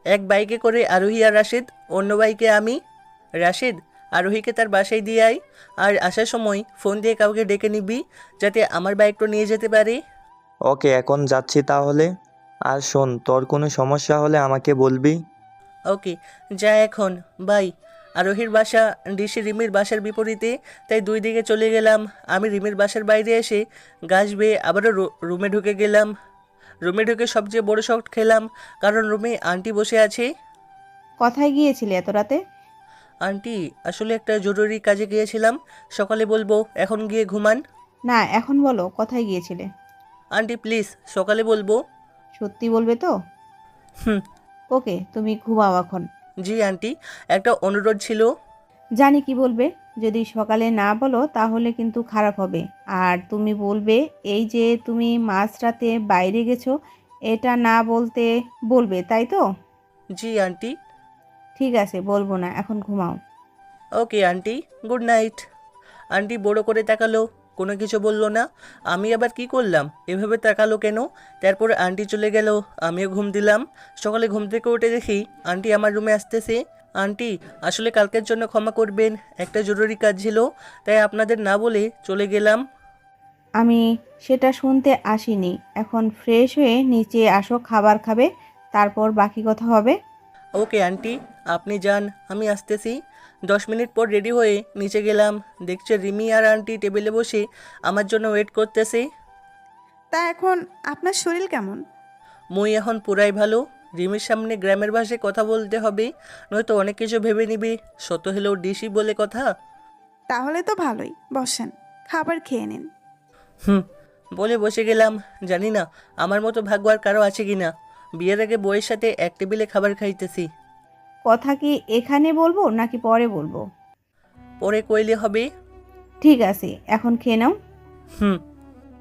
এক বাইকে করে আরোহী আর রাশেদ, অন্য বাইকে আমি। রাশেদ, আরোহীকে তার বাসায় দিয়ে আয়, আর আসার সময় ফোন দিয়ে কাউকে ডেকে নিবি, যাতে আমার বাইকটা নিয়ে যেতে পারে। ওকে, এখন যাচ্ছি তাহলে। আর শোন, তোর কোনো সমস্যা হলে আমাকে বলবি। ওকে, যা এখন, বাই। আরোহীর বাসা ডিসি রিমির বাসার বিপরীতে, তাই 2 দিকে চলে গেলাম। আমি রিমির বাসার বাইরে এসে গাছ বেয়ে আবারও রুমে ঢুকে গেলাম। রুমে ঢুকে সবচেয়ে বড় শট খেলাম, কারণ রুমে আন্টি বসে আছে। কোথায় গিয়েছিলে এত রাতে? আন্টি, আসলে একটা জরুরি কাজে গিয়েছিলাম, সকালে বলবো, এখন গিয়ে ঘুমান। না, এখন বলো কোথায় গিয়েছিলে। আন্টি প্লিজ, সকালে বলবো। সত্যি বলবে তো? ওকে, তুমি ঘুমাও এখন। জি আন্টি, একটা অনুরোধ ছিল। জানি কি বলবে, যদি সকালে না বলো তাহলে কিন্তু খারাপ হবে। আর তুমি বলবে এই যে তুমি মাঝরাতে বাইরে গেছো, এটা না বলতে বলবে, তাই তো? জি আন্টি। ঠিক আছে, বলবো না, এখন ঘুমাও। Okay aunty, good night. Aunty বড় করে তাকালো, কোনো কিছু বললো না। আমি আবার কি করলাম, এভাবে তাকালো কেন? তারপর আন্টি চলে গেল, আমিও ঘুম দিলাম। সকালে ঘুম থেকে উঠে দেখি আন্টি আমার রুমে আসতেছে। আন্টি, আসলে কালকের জন্য ক্ষমা করবেন, একটা জরুরি কাজ ছিল, তাই আপনাদের না বলে চলে গেলাম। আমি সেটা শুনতে আসিনি। এখন ফ্রেশ হয়ে নিচে আসো, খাবার খাবে, তারপর বাকি কথা হবে। ওকে আন্টি, আপনি যান, আমি আসতেছি। 10 মিনিট পর রেডি হয়ে নিচে গেলাম, দেখছে রিমি আর আন্টি টেবিলে বসে আমার জন্য ওয়েট করতেছে। তা এখন আপনার শরীর কেমন? মুই এখন পুরাই ভালো। রিমির সামনে গ্রামের ভাষায় কথা বলতে হবে, নয়তো অনেক কিছু ভেবে নিবি, শত হলেও ডিসি বলে কথা। তাহলে তো ভালোই, বসেন, খাবার খেয়ে নিন। বলে বসে গেলাম। জানি না আমার মতো ভাগ্য আর কারো আছে কি না, বিয়ের আগে বউয়ের সাথে এক টেবিলে খাবার খাইতেছি। কথা কি এখানে বলবো নাকি পরে বলবো? পরে কইলে হবে। ঠিক আছে, এখন খেয়ে নাও।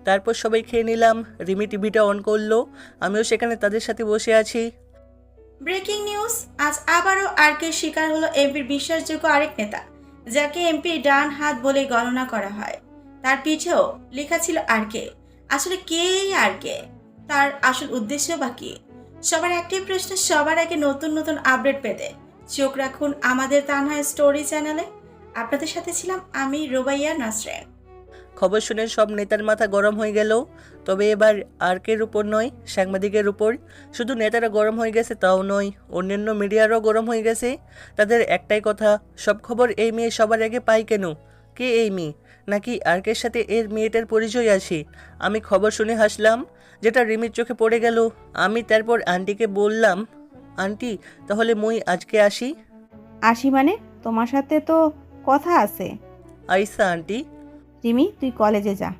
তারপর সবাই খেয়ে নিলাম। রিমি টিভিটা অন করলো, আমিও সেখানে তাদের সাথে বসে আছি। ব্রেকিং নিউজ, আজ আবারও আরকের শিকার হলো এমপির বিশ্বাসযোগ্য আরেক নেতা, যাকে এমপির ডান হাত বলে গণনা করা হয়। তার পিঠেও লেখা ছিল আরকে। আসলে কে এই আরকে? তার আসল উদ্দেশ্য বা কি? সবার একটাই প্রশ্ন, সবার আগে নতুন নতুন আপডেট পেতে চোখ রাখুন আমাদের তানহা স্টোরি চ্যানেলে। আপনাদের সাথে ছিলাম আমি, রোবাইয়া নাসরিন। খবর শুনে সব নেতার মাথা গরম হয়ে গেল, তবে এবার আরকের উপর নয়, সাংবাদিকের উপর। শুধু নেতারা গরম হয়ে গেছে তাও নয়, অন্যান্য মিডিয়ারও গরম হয়ে গেছে। তাদের একটাই কথা, সব খবর এই মেয়ে সবার আগে পাই কেন? কে এই মেয়ে? নাকি আরকের সাথে এর মেয়েটার পরিচয় আছে? আমি খবর শুনে হাসলাম, যেটা রিমির চোখে পড়ে গেল। আমি তারপর আন্টিকে বললাম, আন্টি তাহলে মুই আজকে আসি? আসি মানে? তোমার সাথে তো কথা আছে। আইসা আন্টি। রিমি, তুই কলেজে যা।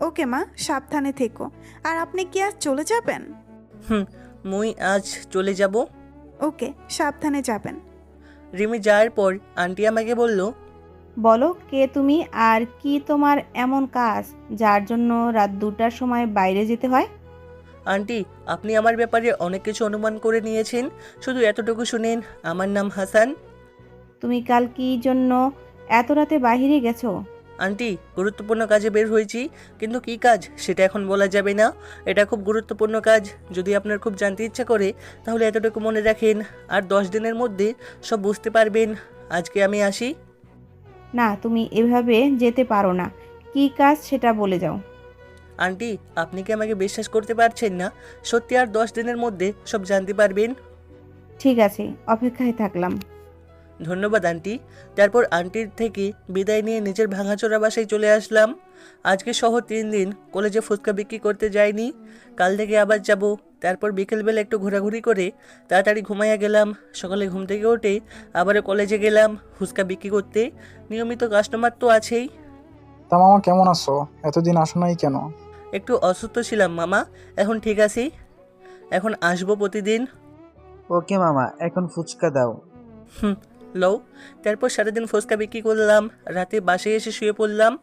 ওকে মা, সাবধানে থেকো। আর আপনি কি আজ চলে যাবেন? মুই আজ চলে যাব। ওকে, সাবধানে যাবেন। রিমি যাওয়ার পর আন্টি আমাকে বলল, বলো কে তুমি আর কি তোমার এমন কাজ যার জন্য রাত 2টার সময় বাইরে যেতে হয়? আন্টি, আপনি আমার ব্যাপারে অনেক কিছু অনুমান করে নিয়েছেন, শুধু এতটুকু শুনেন, আমার নাম হাসান। তুমি কাল কি জন্য এত রাতে বাইরে গেছো? আন্টি, গুরুত্বপূর্ণ কাজে বের হয়েছি, কিন্তু কি কাজ সেটা এখন বলা যাবে না। এটা খুব গুরুত্বপূর্ণ কাজ, যদি আপনার খুব জানতে ইচ্ছা করে তাহলে এতটুকু মনে রাখেন, আর 10 দিনের মধ্যে সব বুঝতে পারবেন। আজকে আমি আসি। না, তুমি এভাবে যেতে পারো না। কি কাজ সেটা বলে যাও। আন্টি, আপনি কি আমাকে বিশ্বাস করতে পারছেন না? সত্যি আর 10 দিনের মধ্যে সব জানতে পারবেন। ঠিক আছে, অপেক্ষায় থাকলাম। ধন্যবাদ আন্টি। তারপর আন্টির থেকে বিদায় নিয়ে নিজের ভাঙাচোরা বাসায় চলে আসলাম। আজকে সহ 3 দিন কলেজে ফুচকা বিক্রি করতে যাইনি, কাল থেকে আবার যাব। তারপর বিকেলবেলা একটু ঘোরাঘুরি করে তাড়াতাড়ি ঘুমাইয়া গেলাম। সকালে ঘুম থেকে উঠে আবারও কলেজে গেলাম ফুচকা বিক্রি করতে। নিয়মিত কাস্টমার তো আছেই। তা মামা কেমন আছো? এতদিন আসো নাই কেন? একটু অসুস্থ ছিলাম মামা, এখন ঠিক আছি, এখন আসবো প্রতিদিন। ওকে মামা, এখন ফুচকা দাও। লও। তারপর সারাদিন ফুচকা বিক্রি করলাম, রাতে বাসায় এসে শুয়ে পড়লাম।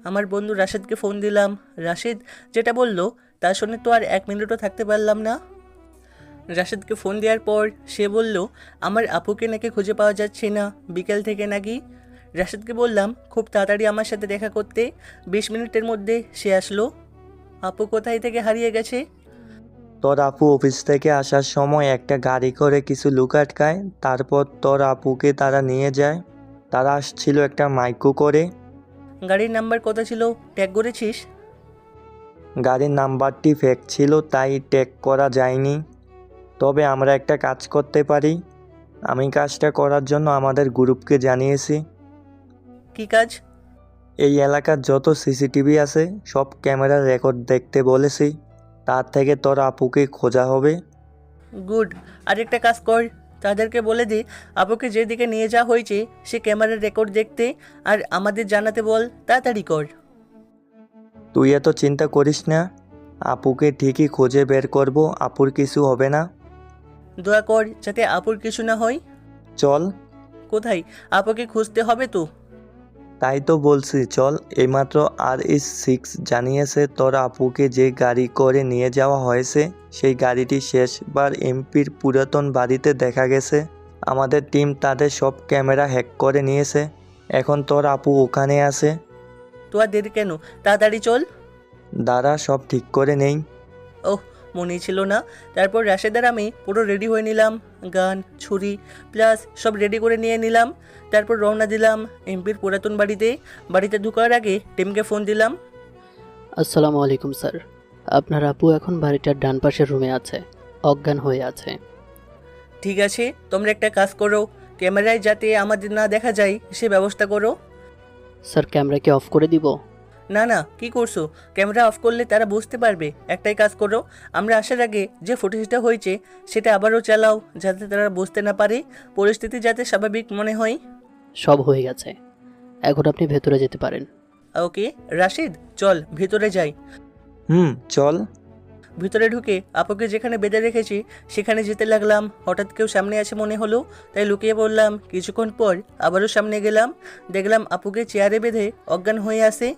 আমার বন্ধু রাশেদকে ফোন দিলাম। রাশেদ যেটা বলল তা শুনে তো আর 1 মিনিটও থাকতে পারলাম না। রাশেদকে ফোন দেওয়ার পর সে বলল আমার আপুকে নাকি খুঁজে পাওয়া যাচ্ছে না, বিকেল থেকে নাকি। রাশেদকে বললাম খুব তাড়াতাড়ি আমার সাথে দেখা করতে। 20 মিনিটের মধ্যে সে আসলো। আপু কোথায় থেকে হারিয়ে গেছে? তোর আপু অফিস থেকে আসার সময় একটা গাড়ি করে কিছু লোক আটকায়, তারপর তোর আপুকে তারা নিয়ে যায়। তারা আসছিল একটা মাইক্রো করে। গাড়ির নাম্বার কত ছিল, ট্যাগ করেছিস? গাড়ির নাম্বারটি ফেক ছিল, তাই ট্যাগ করা যায়নি। তবে আমরা একটা কাজ করতে পারি। আমি কাজটা করার জন্য আমাদের গ্রুপকে জানিয়েছি। কি কাজ? এই এলাকার যত সিসিটিভি আছে সব ক্যামেরার রেকর্ড দেখতে বলেছি, তার থেকে তোর আপুকে খোঁজা হবে। গুড। আরেকটা কাজ কর, তাদেরকে বলে দি আপুকে যেদিকে নিয়ে যাওয়া হয়েছে সে ক্যামেরার রেকর্ড দেখতে, আর আমাদের জানাতে বল, তাড়াতাড়ি কর। তুই এত চিন্তা করিস না, আপুকে ঠিকই খুঁজে বের করব, আপুর কিছু হবে না। দোয়া কর যাতে আপুর কিছু না হয়। চল। কোথায়? আপুকে খুঁজতে হবে তো। তাই তো বলছি চল। এইমাত্র RS6 জানিয়েছে তোর আপুকে যে গাড়ি করে নিয়ে যাওয়া হয়েছে সেই গাড়িটি শেষবার এমপির পুরাতন বাড়িতে দেখা গেছে। আমাদের টিম তাদের সব ক্যামেরা হ্যাক করে নিয়েছে। এখন তোর আপু ওখানে আছে। তো আর দেরি কেন, তাড়াতাড়ি চল। দাঁড়া, সব ঠিক করে নেই। ওহ, মনে ছিল না। তারপর রাশেদার আমি পুরো রেডি হয়ে নিলাম, গান, ছুরি প্লাস সব রেডি করে নিয়ে নিলাম। তারপর রওনা দিলাম এমপির পুরাতন বাড়িতে ঢোকার আগে টিমকে ফোন দিলাম। আসসালামু আলাইকুম স্যার, আপনার আপু এখন বাড়িটার ডান পাশের রুমে আছে, অজ্ঞান হয়ে আছে। ঠিক আছে, তোমরা একটা কাজ করো, ক্যামেরায় যাতে আমাদের না দেখা যায় সে ব্যবস্থা করো। স্যার ক্যামেরা কি অফ করে দিব? না না, কি করছো? ক্যামেরা অফ করলে তারা বুঝতে পারবে। একটাই কাজ করো, আমরা আসার আগে যে ফুটেজটা হয়েছে সেটা আবারও চালাও, যাতে তারা বুঝতে না পারে, পরিস্থিতি যাতে স্বাভাবিক মনে হয়। সব হয়ে গেছে, এখন আপনি ভেতরে যেতে পারেন। ওকে রাশিদ, চল ভিতরে যাই। চল। ভিতরে ঢুকে আপুকে যেখানে বেঁধে রেখেছি সেখানে যেতে লাগলাম। হঠাৎ কেউ সামনে আছে মনে হলো, তাই লুকিয়ে পড়লাম। কিছুক্ষণ পর আবারও সামনে গেলাম, দেখলাম আপুকে চেয়ারে বেঁধে অজ্ঞান হয়ে আছে।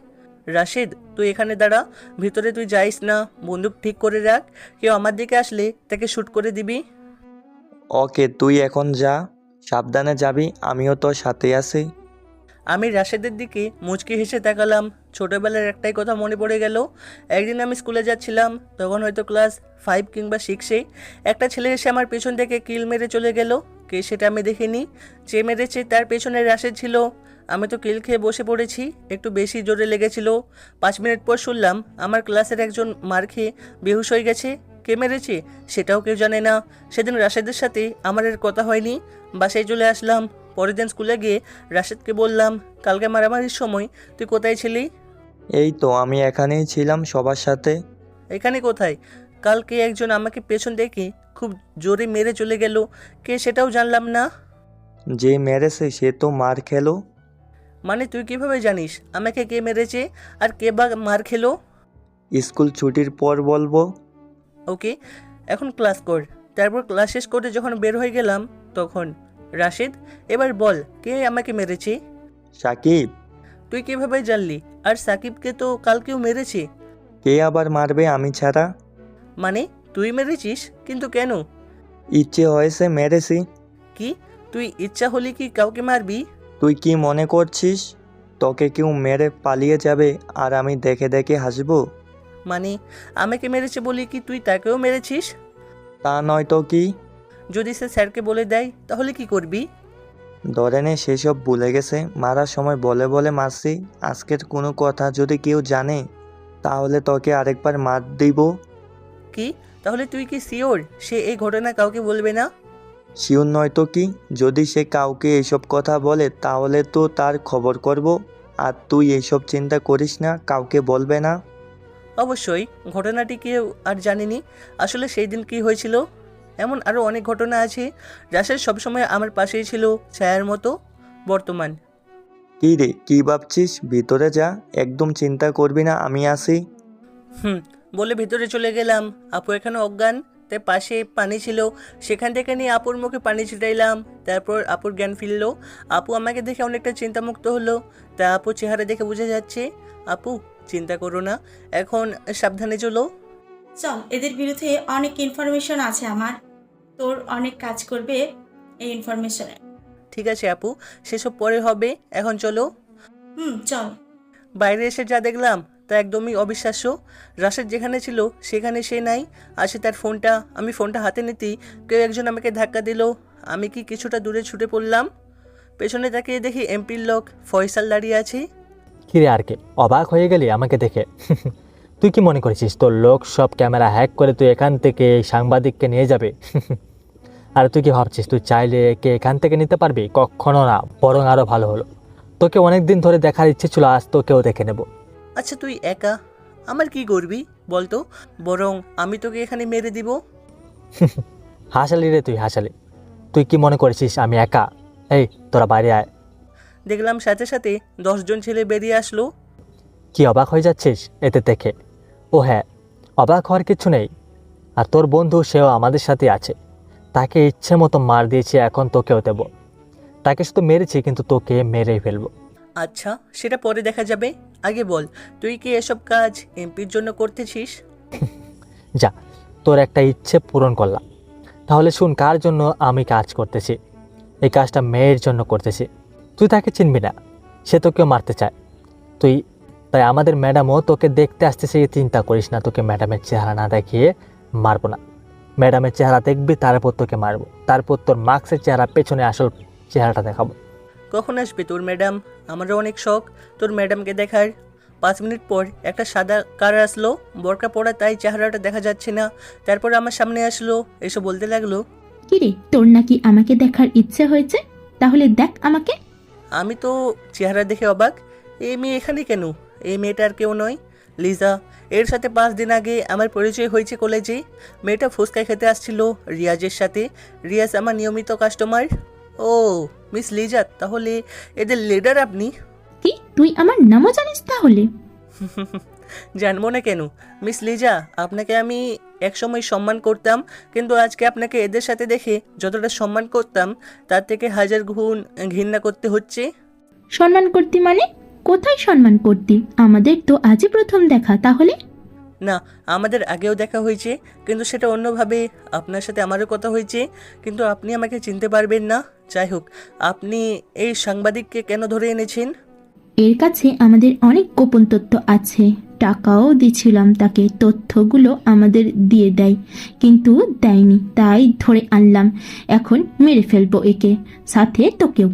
রাশিদ, তুই এখানে দাঁড়া, ভিতরে তুই যাইস না, বন্দুক ঠিক করে রাখ, কেউ আমার দিকে আসলে তাকে শ্যুট করে দিবি। ওকে, তুই এখন যা, সাবধানে যাবি, আমিও তোর সাথে আছি। আমি রাশেদের দিকে মুচকি হেসে তাকালাম। ছোটোবেলার একটাই কথা মনে পড়ে গেল। একদিন আমি স্কুলে যাচ্ছিলাম, তখন হয়তো ক্লাস 5 কিংবা 6-এ একটা ছেলে এসে আমার পেছন থেকে কিল মেরে চলে গেল। কে সেটা আমি দেখিনি, যে মেরেছে তার পেছনে রাশেদ ছিল। আমি তো কিল খেয়ে বসে পড়েছি, একটু বেশি জোরে লেগেছিল। 5 মিনিট পর শুনলাম আমার ক্লাসের একজন মার খেয়ে বেহুশ হয়ে গেছে। কে মেরেছে সেটাও কেউ জানে না। সেদিন রাশেদের সাথে আমার আর কথা হয়নি, বাসায় চলে আসলাম। পরের দিন স্কুলে গিয়ে রাশেদকে বললাম, কালকে মারামারির সময় তুই কোথায় ছিলি? এই তো আমি এখানেই ছিলাম সবার সাথে। এখানে কোথায়? কালকে একজন আমাকে পেছন থেকে খুব জোরে মেরে চলে গেল, কে সেটাও জানলাম না। যে মেরেছে সে তো মার খেলো। মানে তুই কিভাবে জানিস আমাকে কে মেরেছে আর কে বা মার খেলো? স্কুল ছুটির পর বলবো। ওকে, এখন ক্লাস কর। তারপর ক্লাস শেষ করে যখন বের হয়ে গেলাম তখন, রাশেদ এবার বল কে আমাকে মেরেছে? সাকিব। তুই কিভাবে জানলি? আর সাকিবকে তো কালকেও মেরেছে। কে আবার মারবে আমি ছাড়া? মানে তুই মেরেছিস? কিন্তু কেন? ইচ্ছে হয়েছে মেরেছি। কি তুই ইচ্ছা হলে কি কাউকে মারবি? তুই কি মনে করছিস তোকে কেউ মেরে পালিয়ে যাবে আর আমি দেখে দেখে হাসবো? মানে আমাকে মেরেছে বলি কি তুই তাকেও মেরেছিস? তা নয় তো কি? যদি সে স্যারকে বলে দেয় তাহলে কি করবি? ধরে নে সেসব ভুলে গেছে, মারার সময় বলে বলে মারছি। আজকের কোনো কথা যদি কেউ জানে তাহলে তোকে আরেকবার মার দিব। কি তাহলে তুই কি শিওর সে এই ঘটনা কাউকে বলবে না? শিওর নয় তো কি, যদি সে কাউকে এইসব কথা বলে তাহলে তো তার খবর করব। আর তুই এইসব চিন্তা করিস না, কাউকে বলবে না। অবশ্যই, ঘটনাটি কেউ আর জানেনি। আসলে সেই দিন কি হয়েছিল, এমন আরও অনেক ঘটনা আছে। রাশেদ সবসময় আমার পাশেই ছিল, ছায়ার মতো। বর্তমান কি রে, কি ভাবছিস? ভিতরে যা, একদম চিন্তা করবি না, আমি আসি। বলে ভিতরে চলে গেলাম। আপু এখানে অজ্ঞান, তাই পাশে পানি ছিল, সেখান থেকে নিয়ে আপুর মুখে পানি ছিটাইলাম। তারপর আপুর জ্ঞান ফিরল। আপু আমাকে দেখে অনেকটা চিন্তামুক্ত হলো। তা আপু চেহারা দেখে বোঝা যাচ্ছে আপু চিন্তা করো না, এখন সাবধানে চলো। চল, এদের বিরুদ্ধে অনেক ইনফরমেশন আছে আমার, তোর অনেক কাজ করবে এই ইনফরমেশনে। ঠিক আছে আপু, সেসব পরে হবে, এখন চলো। চল। বাইরে এসে যা দেখলাম তা একদমই অবিশ্বাস্য। রাশেদ যেখানে ছিল সেখানে সে নাই, আসে তার ফোনটা। আমি ফোনটা হাতে নিতেই কেউ একজন আমাকে ধাক্কা দিল। আমি কি কিছুটা দূরে ছুটে পড়লাম। পেছনে তাকিয়ে দেখি এমপির লোক ফয়সাল দাঁড়িয়ে আছে। কিরে আর কে, অবাক হয়ে গেলি আমাকে দেখে? তুই কি মনে করেছিস তোর লোক সব ক্যামেরা হ্যাক করে তুই এখান থেকে এই সাংবাদিককে নিয়ে যাবে? আর তুই কি ভাবছিস তুই চাইলে একে এখান থেকে নিতে পারবি? কখনো না, বরং আরও ভালো হলো। তোকে অনেক দিন ধরে দেখার ইচ্ছে ছিল, আজ তোকেও দেখে নেব। আচ্ছা তুই একা আমার কি করবি বলতো? বরং আমি তোকে এখানে মেরে দিব। হাসালি রে তুই, হাসালি। তুই কি মনে করেছিস আমি একা? এই তোরা বাইরে আয়। দেখলাম সাথে সাথে 10 জন ছেলে বেরিয়ে আসলো। কি অবাক হয়ে যাচ্ছিস এতে দেখে? ও হ্যাঁ, অবাক হওয়ার কিছু নেই। আর তোর বন্ধু সেও আমাদের সাথে আছে, তাকে ইচ্ছে মতো মার দিয়েছি, এখন তোকেও দেব। তাকে শুধু মেরেছি, কিন্তু তোকে মেরেই ফেলবো। আচ্ছা, সেটা পরে দেখা যাবে। আগে বল, তুই কি এসব কাজ এমপির জন্য করতেছিস? যা, তোর একটা ইচ্ছে পূরণ করলাম। তাহলে শুন, কার জন্য আমি কাজ করতেছি। এই কাজটা মেয়ের জন্য করতেছি। তুই তাকে চিনবি না, সে তোকেও মারতে চায়। তাই আমাদের ম্যাডামও তোকে দেখতে আসতেছে, চিন্তা করিস না। তোকে ম্যাডামের চেহারা না দেখিয়ে মারবো না। ম্যাডামের চেহারা দেখবি, তারপর তোকে মারবো। তারপর তোর মার্কসের চেহারা পেছনে আসল চেহারাটা দেখাবো। কখন আসবে তোর ম্যাডাম? আমারও অনেক শখ তোর ম্যাডামকে দেখার। 5 মিনিট পর একটা সাদা কার আসলো, বোরকা পরা, তাই চেহারাটা দেখা যাচ্ছে না। তারপর আমার সামনে আসলো, এসে বলতে লাগলো, কিরে, তোর নাকি আমাকে দেখার ইচ্ছে হয়েছে? তাহলে দেখ আমাকে। আমি তো চেহারা দেখে অবাক। এই মেয়ে এখানে কেন? এই মেয়েটা আর কেউ নয়, লিজা। এর সাথে 5 দিন আগে আমার পরিচয় হয়েছে কলেজে। মেয়েটা ফুচকা খেতে আসছিল রিয়াজের সাথে। রিয়াজ আমার নিয়মিত কাস্টমার। ও মিস লিজা, তাহলে এদের লিডার আপনি? কি, তুই আমার নামও জানিস তাহলে? জানবো না কেন মিস লিজা, আপনাকে আমি একসময় সম্মান করতাম, কিন্তু আজকে আপনাকে এদের সাথে দেখে যতটা সম্মান করতাম তার থেকে 1000 গুণ ঘৃণা করতে হচ্ছে। সম্মান করতি মানে? কোথায় সম্মান করতি? আমাদের তো আজই প্রথম দেখা। তাহলে? না, আমাদের আগেও দেখা হয়েছে, কিন্তু সেটা অন্যভাবে। আপনার সাথে আমারও কথা হয়েছে, কিন্তু আপনি আমাকে চিনতে পারবেন না। যাই হোক, আপনি এই সাংবাদিককে কেন ধরে এনেছেন? এর কাছে আমাদের অনেক গোপন তথ্য আছে। টাকাও দিছিলাম তাকে, তথ্যগুলো আমাদের দিয়ে দেয়, কিন্তু দেয়নি, তাই ধরে আনলাম। এখন মেরে ফেলবো একে, সাথে তোকেও।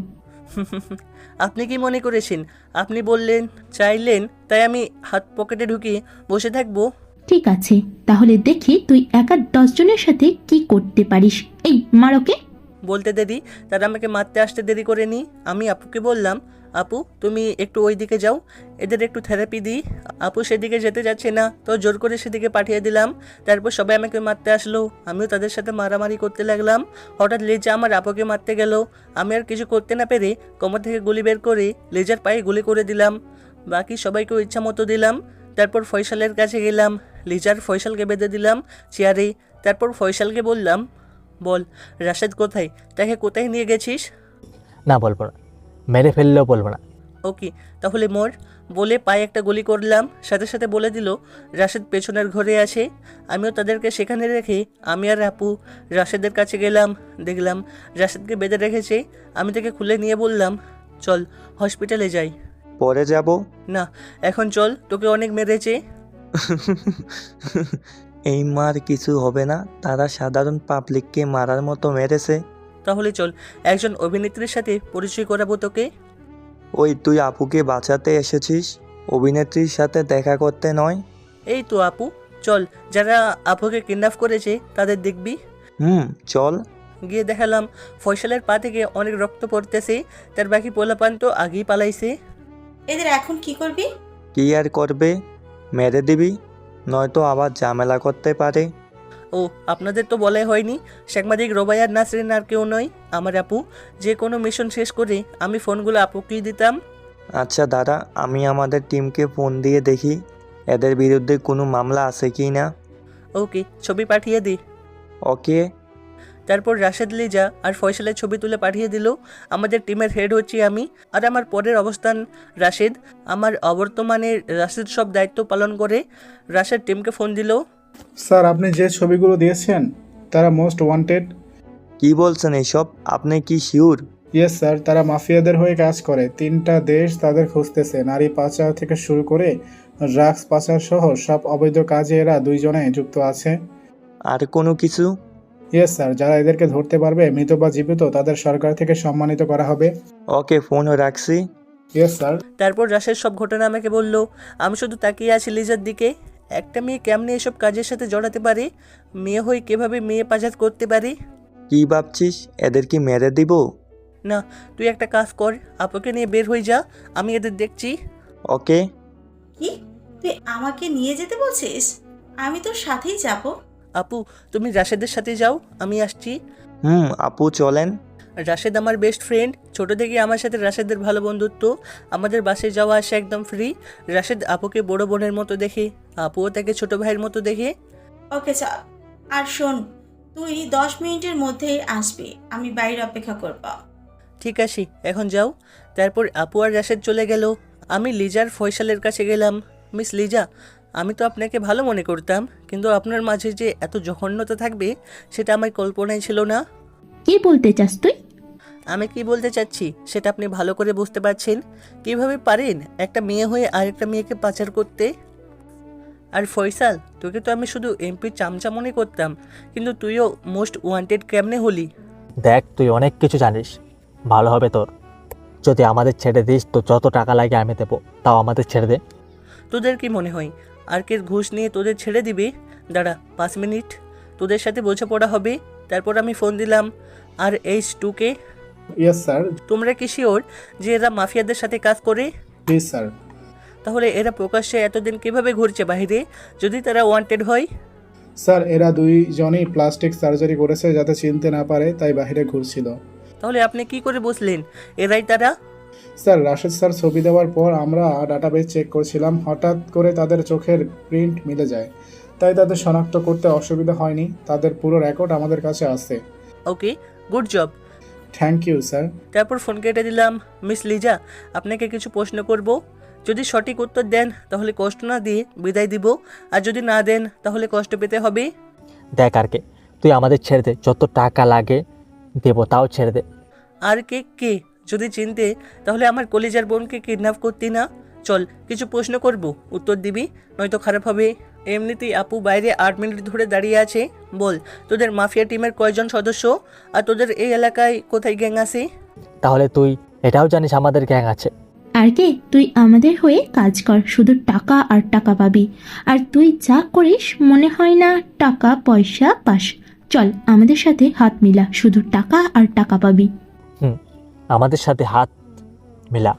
আপনি কি মনে করেছেন আপনি বললেন, চাইলেন, তাই আমি হাত পকেটে ঢুকিয়ে বসে থাকবো? ঠিক আছে, তাহলে দেখি তুই একা 10 জনের সাথে কি করতে পারিস। এই মারোকে। বলতে দেরি, তারা আমাকে মারতে আসতে দেরি করেনি। আমি আপুকে বললাম, আপু তুমি একটু ওই দিকে যাও, এদের একটু থেরাপি দিই। আপু সেদিকে যেতে যাচ্ছে না, তো জোর করে সেদিকে পাঠিয়ে দিলাম। তারপর সবাই আমাকে মারতে আসলো, আমিও তাদের সাথে মারামারি করতে লাগলাম। হঠাৎ লিজা আমার আপুকে মারতে গেল। আমি আর কিছু করতে না পেরে কোমর থেকে গুলি বের করে লিজার পায়ে গুলি করে দিলাম। বাকি সবাইকেও ইচ্ছা মতো দিলাম। তারপর ফয়সালের কাছে গেলাম, লিজার ফয়সালকে বেঁধে দিলাম চেয়ারে। তারপর ফয়সালকে বললাম, বল রাশেদ কোথায়, তাকে কোথায় নিয়ে গেছিস? না, বলবো না। মেরে ফেললেও বলবো না। ওকে, তাহলে মোর। বলে পায়ে একটা গুলি করলাম, সাথে সাথে বলে দিল রাশেদ পেছনের ঘরে আছে। আমিও তাদেরকে সেখানে রেখে আমি আর আপু রাশেদের কাছে গেলাম। দেখলাম রাশেদকে বেঁধে রেখেছে। আমি তাকে খুলে নিয়ে বললাম, চল হসপিটালে যাই। পরে যাব। না, এখন চল, তোকে অনেক মেরেছে। এই মার কিছু হবে না, তারা সাধারণ পাবলিককে মারার মতো মেরেছে। তাহলে চল, একজন অভিনেত্রীর সাথে পরিচয় করাবো তোকে। ওই, তুই আপুকে বাঁচাতে এসেছিস, অভিনেত্রীর সাথে দেখা করতে নয়? এই তো আপু, চল, যারা আপুকে কিডন্যাপ করেছে তাদের দেখবি। চল। গিয়ে দেখালাম ফয়সালের পা থেকে অনেক রক্ত পড়তেছে। তার বাকি পোলাপান তো আগেই পালাইছে। এদের এখন কি করবি? কি আর করবে, মেরে দিবি, নয়তো আবার ঝামেলা করতে পারে। ও, আপনাদের তো বলাই হয়নি, সাংবাদিক রোবায়ার নাসরিন আর কেউ নয়, আমার আপু। যে কোনো মিশন শেষ করে আমি ফোনগুলো আপুকেই দিতাম। আচ্ছা দাঁড়া, আমি আমাদের টিমকে ফোন দিয়ে দেখি এদের বিরুদ্ধে কোনো মামলা আছে কি না। ওকে, ছবি পাঠিয়ে দি। ওকে। তারপর রাশেদ, লিজা আর ফয়সালের ছবি তুলে পাঠিয়ে দিল। আমাদের টিমের হেড হচ্ছি আমি, আর আমার পরের অবস্থান রাশেদ। আমার অবর্তমানে রাশেদ সব দায়িত্ব পালন করে। রাশেদ টিমকে ফোন দিল, স্যার আপনি যে ছবিগুলো দিয়েছেন তারা মোস্ট ওয়ান্টেড। কি বলছেন এইসব, আপনি কি শিওর? ইয়েস স্যার, তারা মাফিয়াদের হয়ে কাজ করে। 3টা দেশ তাদের খুঁজতেছে। নারী পাচার থেকে শুরু করে ড্রাগস পাচার সহ সব অবৈধ কাজে এরা 2 জনে যুক্ত আছে। আর কোনো কিছু? ইয়েস স্যার, যারা এদেরকে ধরতে পারবে, মৃত বা জীবিত, তাদের সরকার থেকে সম্মানিত করা হবে। ওকে, ফোন রাখছি। Yes sir. তারপর রাশেদ সব ঘটনা আমাকে বলল। আমি শুধু তাকিয়ে আছি লিজার দিকে। একটা মেয়ে কেমনে এসব কাজের সাথে জড়াতে পারে? মেয়ে হয়ে কিভাবে মেয়ে পাচার করতে পারে? কি ভাবছিস, এদের কি মেরে দিব? না, তুই একটা কাজ কর, আপুকে নিয়ে বের হয়ে যা, আমি এদের দেখছি। ওকে। কি, তুই আমাকে নিয়ে যেতে বলছিস? আমি তোর সাথেই যাব। আপু, তুমি রাশেদের সাথে যাও, আমি আসছি। আপু চলেন। রাশেদ আমার বেস্ট ফ্রেন্ড, ছোট থেকে আমার সাথে রাশেদের ভালো বন্ধুত্ব। আমাদের বাসে যাওয়া আসা একদম ফ্রি। রাশেদ আপুকে বড় বোনের মতো দেখে, আপুও তাকে ছোট ভাইয়ের মতো দেখে। ওকে চল। আর শোন, তুই 10 মিনিটের মধ্যেই আসবি, আমি বাইরে অপেক্ষা করব। ঠিক আছে, এখন যাও। তারপর আপু আর রাশেদ চলে গেল। আমি লিজার ফয়সালের কাছে গেলাম। মিস লিজা, আমি তো আপনাকে ভালো মনে করতাম, কিন্তু আপনার মাঝে যে এত জঘন্যতা থাকবে সেটা আমার কল্পনাই ছিল না। কি বলতে চাস তুই? আমি কি বলতে চাচ্ছি সেটা আপনি ভালো করে বুঝতে পারছেন। কিভাবে পারেন একটা মেয়ে হয়ে আরেকটা মেয়েকে পাচার করতে? আর ফয়সাল, তোকে তো আমি শুধু এমপির চামচা মনে করতাম, কিন্তু তুইও মোস্ট ওয়ান্টেড কেমনে হলি? দেখ, তুই অনেক কিছু জানিস, ভালো হবে তোর যদি আমাদের ছেড়ে দিস। তো যত টাকা লাগে আমি দেবো, তাও আমাদের ছেড়ে দে। তোদের কি মনে হয় আর্কের ঘুষ নিয়ে তোদের ছেড়ে দিবে? দাঁড়া 5 মিনিট, তোদের সাথে বোঝাপড়া হবে। তারপর আমি ফোন দিলাম আর H2কে। Yes sir. তোমরা কি শিওর যে এরা মাফিয়াদের সাথে কাজ করে? জি স্যার। তাহলে এরা প্রকাশ্যে এতদিন কিভাবে ঘুরছে বাইরে, যদি তারা ওয়ান্টেড হয়? স্যার, এরা দুইজনই প্লাস্টিক সার্জারি করেছে যাতে চিনতে না পারে, তাই বাইরে ঘুরছিল। তাহলে আপনি কি করে বুঝলেন এরাই তারা? স্যার, রাশেদ স্যার ছবি দেওয়ার পর আমরা ডাটাবেস চেক করছিলাম, হঠাৎ করে তাদের চোখের প্রিন্ট মিলে যায়, তাই তাদের শনাক্ত করতে অসুবিধা হয়নি। তাদের পুরো রেকর্ড আমাদের কাছে আছে। Okay, good job. Thank you sir. তারপর ফোন কেটে দিলাম। মিস লিজা, আপনাকে কিছু প্রশ্ন করব, যদি সঠিক উত্তর দেন তাহলে কষ্ট না দিয়ে বিদায় দিব, আর যদি না দেন তাহলে কষ্ট পেতে হবে। দেখ আর কে, তুই আমাদের ছেড়ে দে, যত টাকা লাগে দেবো, তাও ছেড়ে দে। আর কে যদি চিনতে তাহলে আমার কলেজের বোনকে কিডন্যাপ করতি না? চল, কিছু প্রশ্ন করব, উত্তর দিবি, নয়তো খারাপ হবে। এমনিতেই আপু বাইরে 8 মিনিট ধরে দাঁড়িয়ে আছে। বল, তোদের মাফিয়া টিমের কয়জন সদস্য, আর তোদের এই এলাকায় কোথায় গ্যাং আছে? তাহলে তুই এটাও জানিস আমাদের গ্যাং আছে? আর কে, তুই আমাদের হয়ে কাজ কর, শুধু টাকা আর টাকা পাবি। আর তুই যা করিস মনে হয় না টাকা পয়সা পাস। চল আমাদের সাথে হাত মিলা, শুধু টাকা আর টাকা পাবি। আমাদের সাথে হাত মিলা।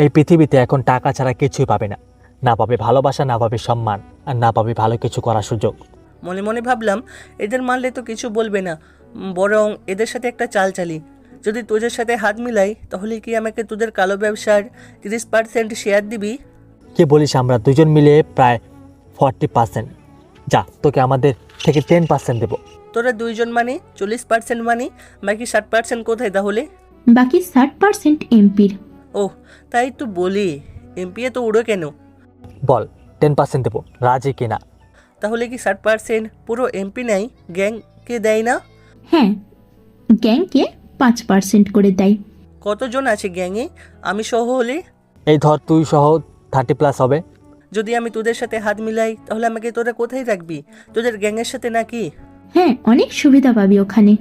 এই পৃথিবীতে এখন টাকা ছাড়া কিছুই পাবে না, না পাবে ভালোবাসা, না পাবে সম্মান, আর না পাবে ভালো কিছু করার সুযোগ। মনে মনে ভাবলাম এদের মারলে তো কিছু বলবে না, বরং এদের সাথে একটা চাল চালি। যদি তোদের সাথে হাত মিলাই তাহলে কি আমাকে তোদের কালো ব্যবসার 30% শেয়ার দিবি? কি বলিস, আমরা দুজন মিলে প্রায় 40%। যা, তোকে আমাদের থেকে 10% দেবো। তোরা দুইজন মানে 40% মানে বাকি 60% কোথায় তাহলে? বাকি 60% এমপির। ও, তাই তো বলি, এমপি তো উড়ো কেন? বল 10% দেবো, রাজি কিনা? তাহলে কি 60% পুরো এমপি নাই, গ্যাংকে দেয় না? হ্যাঁ, গ্যাংকে 5% করে দেয়। কতজন আছে গ্যাংয়ে আমি সহ হলে? এই ধর তুই সহ 30+ হবে। যদি আমি তোদের সাথে হাত মিলাই তাহলে আমাকে তোরা কোথায় রাখবি? তোদের গ্যাংয়ের সাথে নাকি? হ্যাঁ, অনেক সুবিধা পাবি ওখানে।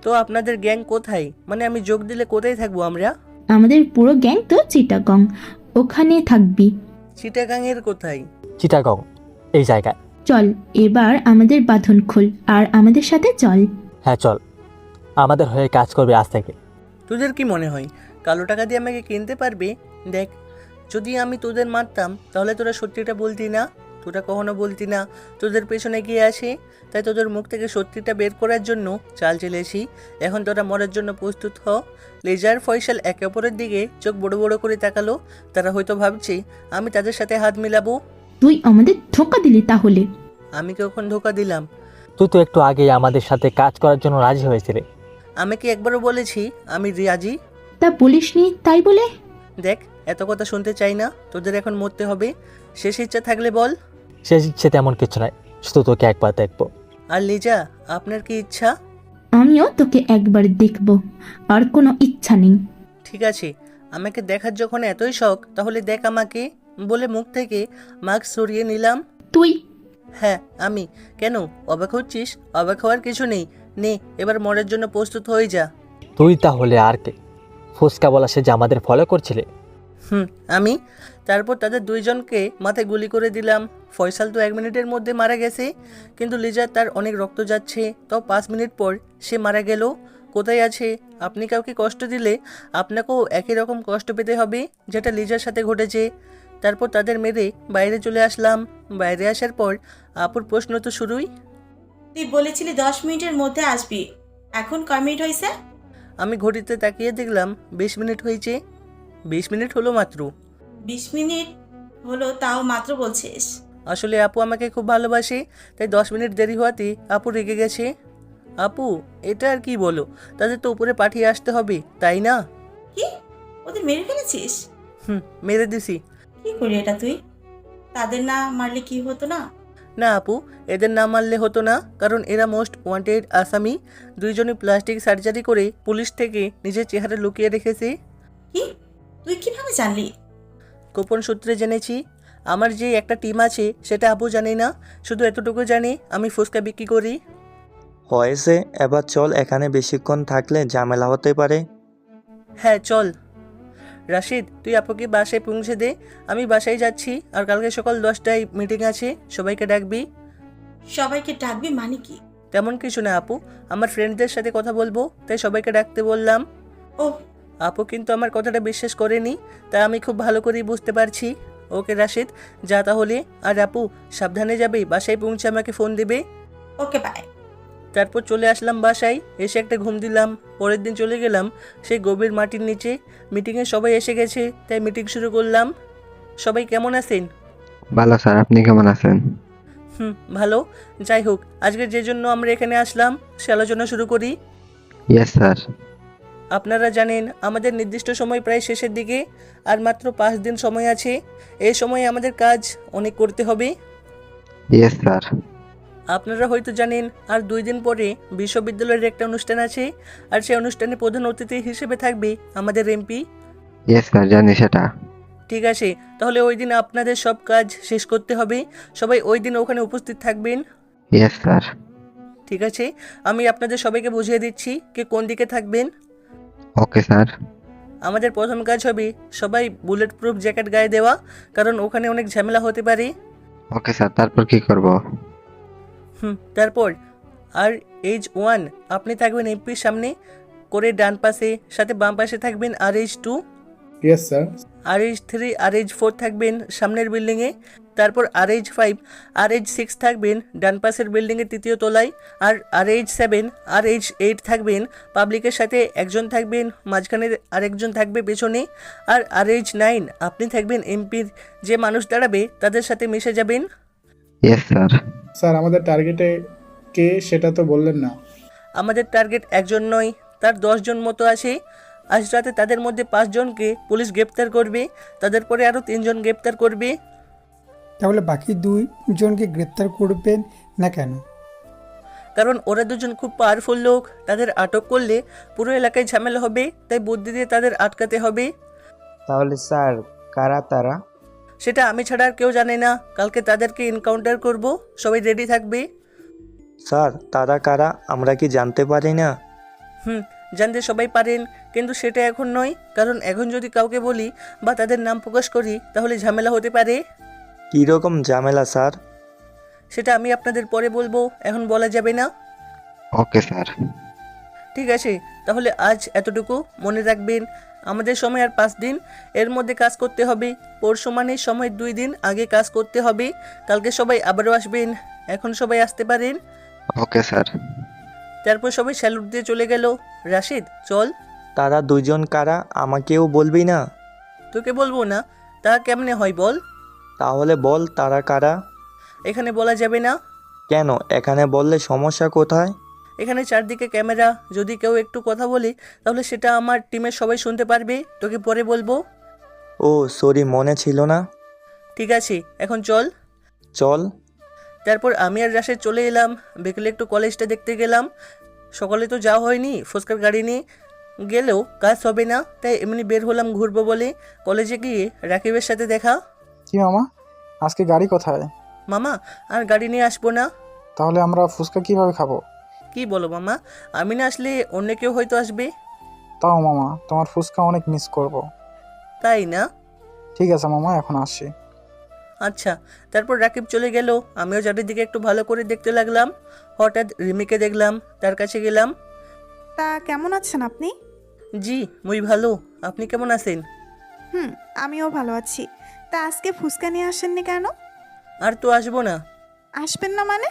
তো আপনাদের গ্যাং কোথায়, মানে আমি যোগ দিলে কোথায় থাকবো আমরা? আমাদের পুরো গ্যাং তো চিটাগং, ওখানে থাকবি। চিটাগাংয়ের কোথায়? চিটাগং এই জায়গায়। চল এবার আমাদের বাঁধন খোল আর আমাদের সাথে চল। হ্যাঁ চল, আমাদের হয়ে কাজ করবে আজ থেকে। তোদের কি মনে হয় কালো টাকা দিয়ে আমাকে কিনতে পারবে? দেখ, যদি আমি তোদের মারতাম তাহলে তোরা সত্যিটা বলতি না, তোরা কখনো বলতি না তোদের পেছনে গিয়ে আসে, তাই তোদের মুখ থেকে সত্যিটা বের করার জন্য চাল চলেছি। এখন তোরা মরার জন্য প্রস্তুত হ। লেজার ফয়সাল একে অপরের দিকে চোখ বড় বড় করে তাকালো। তারা হয়তো ভাবছে আমি তাদের সাথে হাত মিলাবো। তুই আমাদের ধোঁকা দিলি তাহলে? আমি কখন ধোকা দিলাম? তুই তো একটু আগেই আমাদের সাথে কাজ করার জন্য রাজি হয়েছিলি। আমি কি একবারও বলেছি আমি রাজি? তা বলিসনি, তাই বলে? দেখ, এত কথা শুনতে চাই না, তোদের এখন মরতে হবে। শেষ ইচ্ছা থাকলে বল। শেষ ইচ্ছে তেমন কিছু নাই, শুধু তোকে একবার দেখবো। আর লিজা, আপনার কি ইচ্ছা? আমিও তোকে একবার দেখব, আর কোনো ইচ্ছা নেই। ঠিক আছে, আমাকে দেখার যখন এতই শখ তাহলে দেখ আমাকে, বলে মুখ থেকে মাস্ক সরিয়ে নিলাম। তুই? হ্যাঁ আমি। কেন অবাক হচ্ছিস? অবাক হওয়ার কিছু নেই, নে এবার মরার জন্য প্রস্তুত হয়ে যা। তুই তাহলে আর কে? ফুসকা বলা সে যে আমাদের ফলো করছিলে? আমি। তারপর তাদের দুইজনকে মাথায় গুলি করে দিলাম। ফয়সাল তো 1 মিনিটের মধ্যে মারা গেছে, কিন্তু লিজা তার অনেক রক্ত যাচ্ছে, তাও 5 মিনিট পর সে মারা গেল। কোথায় আছে? আপনি কাউকে কষ্ট দিলে আপনাকেও একই রকম কষ্ট পেতে হবে যেটা লিজার সাথে ঘটেছে। তারপর তাদের মেরে বাইরে চলে আসলাম। বাইরে আসার পর আপুর প্রশ্ন তো শুরুই। তুই বলেছিলি 10 মিনিটের মধ্যে আসবি, এখন কয় মিনিট হয়েছে? আমি ঘড়িতে তাকিয়ে দেখলাম 20 মিনিট হয়েছে। 20 মিনিট হলো মাত্র। 20 মিনিট হলো তাও মাত্র বলছিস? আসলে আপু আমাকে খুব ভালোবাসে, তাই 10 মিনিট দেরি হওয়াতে আপু রেগে গেছে। আপু, এটা আর কি বলো, তাদের তো উপরে পাঠিয়ে আসতে হবে, তাই না? কি, ওদের মেরে ফেলেছিস? মেরে দিছি। কি করি এটা তুই? তাদের না মারলে কি হতো না? না আপু, এদের না মারলে হতো না, কারণ এরা মোস্ট ওয়ান্টেড আসামি। দুইজনই প্লাস্টিক সার্জারি করে পুলিশ থেকে নিজের চেহারা লুকিয়ে রেখেছে। কি, তুই কিভাবে জানলি? গোপন সূত্রে জেনেছি। আমার যে একটা টিম আছে সেটা আপু জানে না, শুধু এতটুকু জানি আমি ফুচকা বিক্রি করি। হয়েছে, এবার চল, এখানে বেশিক্ষণ থাকলে ঝামেলা হতে পারে। হ্যাঁ চল। রাশিদ, তুই আপুকে বাসায় পৌঁছে দে, আমি বাসায় যাচ্ছি। আর কালকে সকাল 10টায় মিটিং আছে, সবাইকে ডাকবি। সবাইকে ডাকবি মানে কি? তেমন কিছু না আপু, আমার ফ্রেন্ডদের সাথে কথা বলবো, তাই সবাইকে ডাকতে বললাম। ও, আপু কিন্তু আমার কথাটা বিশ্বাস করেনি, তাই আমি খুব ভালো করেই বুঝতে পারছি। ওকে রাশিদ, যা তাহলে। আর আপু সাবধানে যাবে, বাসায় পৌঁছে আমাকে ফোন দেবে। Okay bye. তারপর চলে আসলাম বাসায়, এসে একটা ঘুম দিলাম। পরের দিন চলে গেলাম সেই গভীর মাটির নিচে। মিটিংয়ে সবাই এসে গেছে, তাই মিটিং শুরু করলাম। সবাই কেমন আছেন? ভালো স্যার, আপনি কেমন আছেন? ভালো। যাই হোক, আজকে যে জন্য আমরা এখানে আসলাম সে আলোচনা শুরু করি। Yes sir. আপনারা জানেন আমাদের নির্দিষ্ট সময় প্রায় শেষের দিকে, আর মাত্র 5 দিন সময় আছে। এই সময়ে আমাদের কাজ অনেক করতে হবে। Yes sir. আপনারা হয়তো জানেন আর 2 দিন পরে বিশ্ববিদ্যালয়ের একটা অনুষ্ঠান আছে, আর সেই অনুষ্ঠানে প্রধান অতিথি হিসেবে থাকবে আমাদের এমপি। ইয়েস স্যার, জানি সেটা। ঠিক আছে, তাহলে ওই দিন আপনাদের সব কাজ শেষ করতে হবে। সবাই ওই দিন ওখানে উপস্থিত থাকবেন। Yes sir. ঠিক আছে, আমি আপনাদের সবাইকে বুঝিয়ে দিচ্ছি কে কোন দিকে থাকবেন। Okay sir. আমাদের প্রথম কাজ হবে সবাই বুলেট প্রুফ জ্যাকেট গায়ে দেওয়া, কারণ ওখানে অনেক ঝামেলা হতে পারে। ওকে স্যার, তারপর কি করব? তারপর আর এইজ 1 আপনি থাকবেন এমপির সামনে করে ডান পাশে, সাথে বাম পাশে থাকবেন আর এইজ 2। Yes sir. আর এইজ 3 আর এইজ 4 থাকবেন সামনের বিল্ডিংয়ে। তারপর আর এইজ 5 আর এইজ 6 থাকবেন ডান পাশের বিল্ডিংয়ের 3য় তলায়। আর এইজ 7 আর এইজ 8 থাকবেন পাবলিকের সাথে, একজন থাকবেন মাঝখানে, আরেকজন থাকবে পেছনে। আর এইজ 9 আপনি থাকবেন এমপির যে মানুষ দাঁড়াবে তাদের সাথে মিশে যাবেন। Yes sir. স্যার, আমাদের টার্গেটে কে সেটা তো বললেন না। আমাদের টার্গেট একজন নয়, তার 10 জন মতো আছে। আজ রাতে তাদের মধ্যে 5 জনকে পুলিশ গ্রেপ্তার করবে, তাদের পরে আরও 3 জন গ্রেপ্তার করবে। তাহলে বাকি 2 জনকে গ্রেপ্তার করবেন না কেন? কারণ ওরা 2 জন খুব পাওয়ারফুল লোক, তাদের আটক করলে পুরো এলাকায় ঝামেলা হবে, তাই বুদ্ধি দিয়ে তাদের আটকাতে হবে। তাহলে স্যার, কারা তারা? সেটা আমি ছাড়া আর কেউ জানে না। কালকে তাদেরকে এনকাউন্টার করব, সবাই রেডি থাকবে। স্যার, তারা কারা আমরা কি জানতে পারি না? জানতে সবাই পারেন, কিন্তু সেটা এখন নয়, কারণ এখন যদি কাউকে বলি বা তাদের নাম প্রকাশ করি তাহলে ঝামেলা হতে পারে। কীরকম ঝামেলা স্যার? সেটা আমি আপনাদের পরে বলবো, এখন বলা যাবে না। Okay sir. ঠিক আছে, তাহলে আজ এতটুকু মনে রাখবেন। আমাদের সময় আর 5 দিন, এর মধ্যে কাজ করতে হবে। পরশু মানে সময় 2 দিন আগে কাজ করতে হবে। কালকে সবাই আবারও আসবেন, এখন সবাই আসতে পারেন। ওকে স্যার। তারপর সবাই স্যালুট দিয়ে চলে গেল। রাশিদ, চল। তারা 2 জন কারা আমাকেও বলবি না? তোকে বলবো না? তা কেমনে হয় বল? তাহলে বল তারা কারা। এখানে বলা যাবে না। কেন? এখানে বললে সমস্যা কোথায়? এখানে চারদিকে ক্যামেরা, যদি কেউ একটু কথা বলে তাহলে সেটা আমার টিমের সবাই শুনতে পারবে। তোকে পরে বলবো। ও সরি, মনে ছিল না। ঠিক আছে, এখন চল। চল। তারপর আমি আর রাশেদ চলে এলাম। বিকেলে একটু কলেজটা দেখতে গেলাম। সকালে তো যাওয়া হয়নি, ফুচকার গাড়ি নিয়ে গেলেও কাজ হবে না, তাই এমনি বের হলাম ঘুরবো বলে। কলেজে গিয়ে রাকিবের সাথে দেখা। কি মামা, আজকে গাড়ি কোথায়? মামা, আর গাড়ি নিয়ে আসবো না। তাহলে আমরা ফুচকা কিভাবে খাবো? কি বলো মামা, আমি না আসলে অন্য কেউ হয়তো আসবে। তাও মামা, তোমার ফুচকা অনেক মিস করব। তাই না? ঠিক আছে মামা, এখন আসি। আচ্ছা। তারপর রাকিব চলে গেল, আমিও চারিদিকে একটু ভালো করে দেখতে লাগলাম। হঠাৎ রিমিকে দেখলাম, তার কাছে গেলাম। তা কেমন আছেন আপনি? জি মুই ভালো, আপনি কেমন আছেন? আমিও ভালো আছি। তা আজকে ফুচকা নিয়ে আসেননি কেন? আর তো আসবো না। আসবেন না মানে?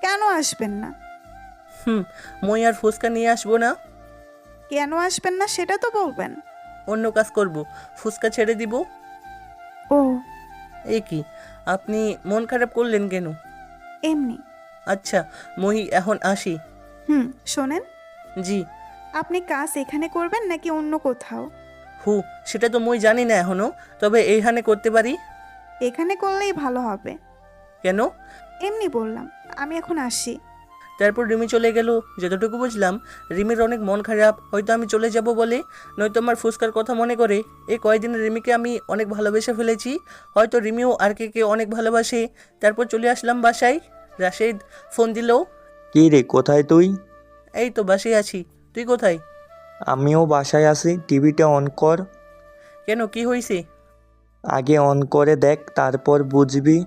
কেন আসবেন না? মই আর ফুচকা নিয়ে আসবো না। কেন আসবেন না সেটা তো বলবেন। অন্য কাজ করব, ফুচকা ছেড়ে দিব। ও, এই কি, আপনি মন খারাপ করলেন কেন? এমনি। আচ্ছা, মই এখন আসি। শোনেন। জি। আপনি কাজ এখানে করবেন নাকি অন্য কোথাও? সেটা তো মুই জানি না এখনো, তবে এইখানে করতে পারি। এখানে করলেই ভালো হবে। কেন? এমনি বললাম, আমি এখন আসি। তারপর রিমি চলে গেল। যতটুকু বুঝলাম রিমির অনেক মন খারাপ, হয়তো আমি চলে যাব বলে, নয়তো আমার ফুসকার কথা মনে করে। এই কয়েকদিনে রিমিকে আমি অনেক ভালোবেসে ফেলেছি, হয়তো রিমিও আর কে অনেক ভালোবাসে। তারপর চলে আসলাম বাসায়। রাশেদ ফোন দিল। কি রে, কোথায় তুই? এই তো বাসায় আছি, তুই কোথায়? আমিও বাসায় আছি। টিভিটা অন কর। কেন, কি হয়েছে? আগে অন করে দেখ, তারপর বুঝবি।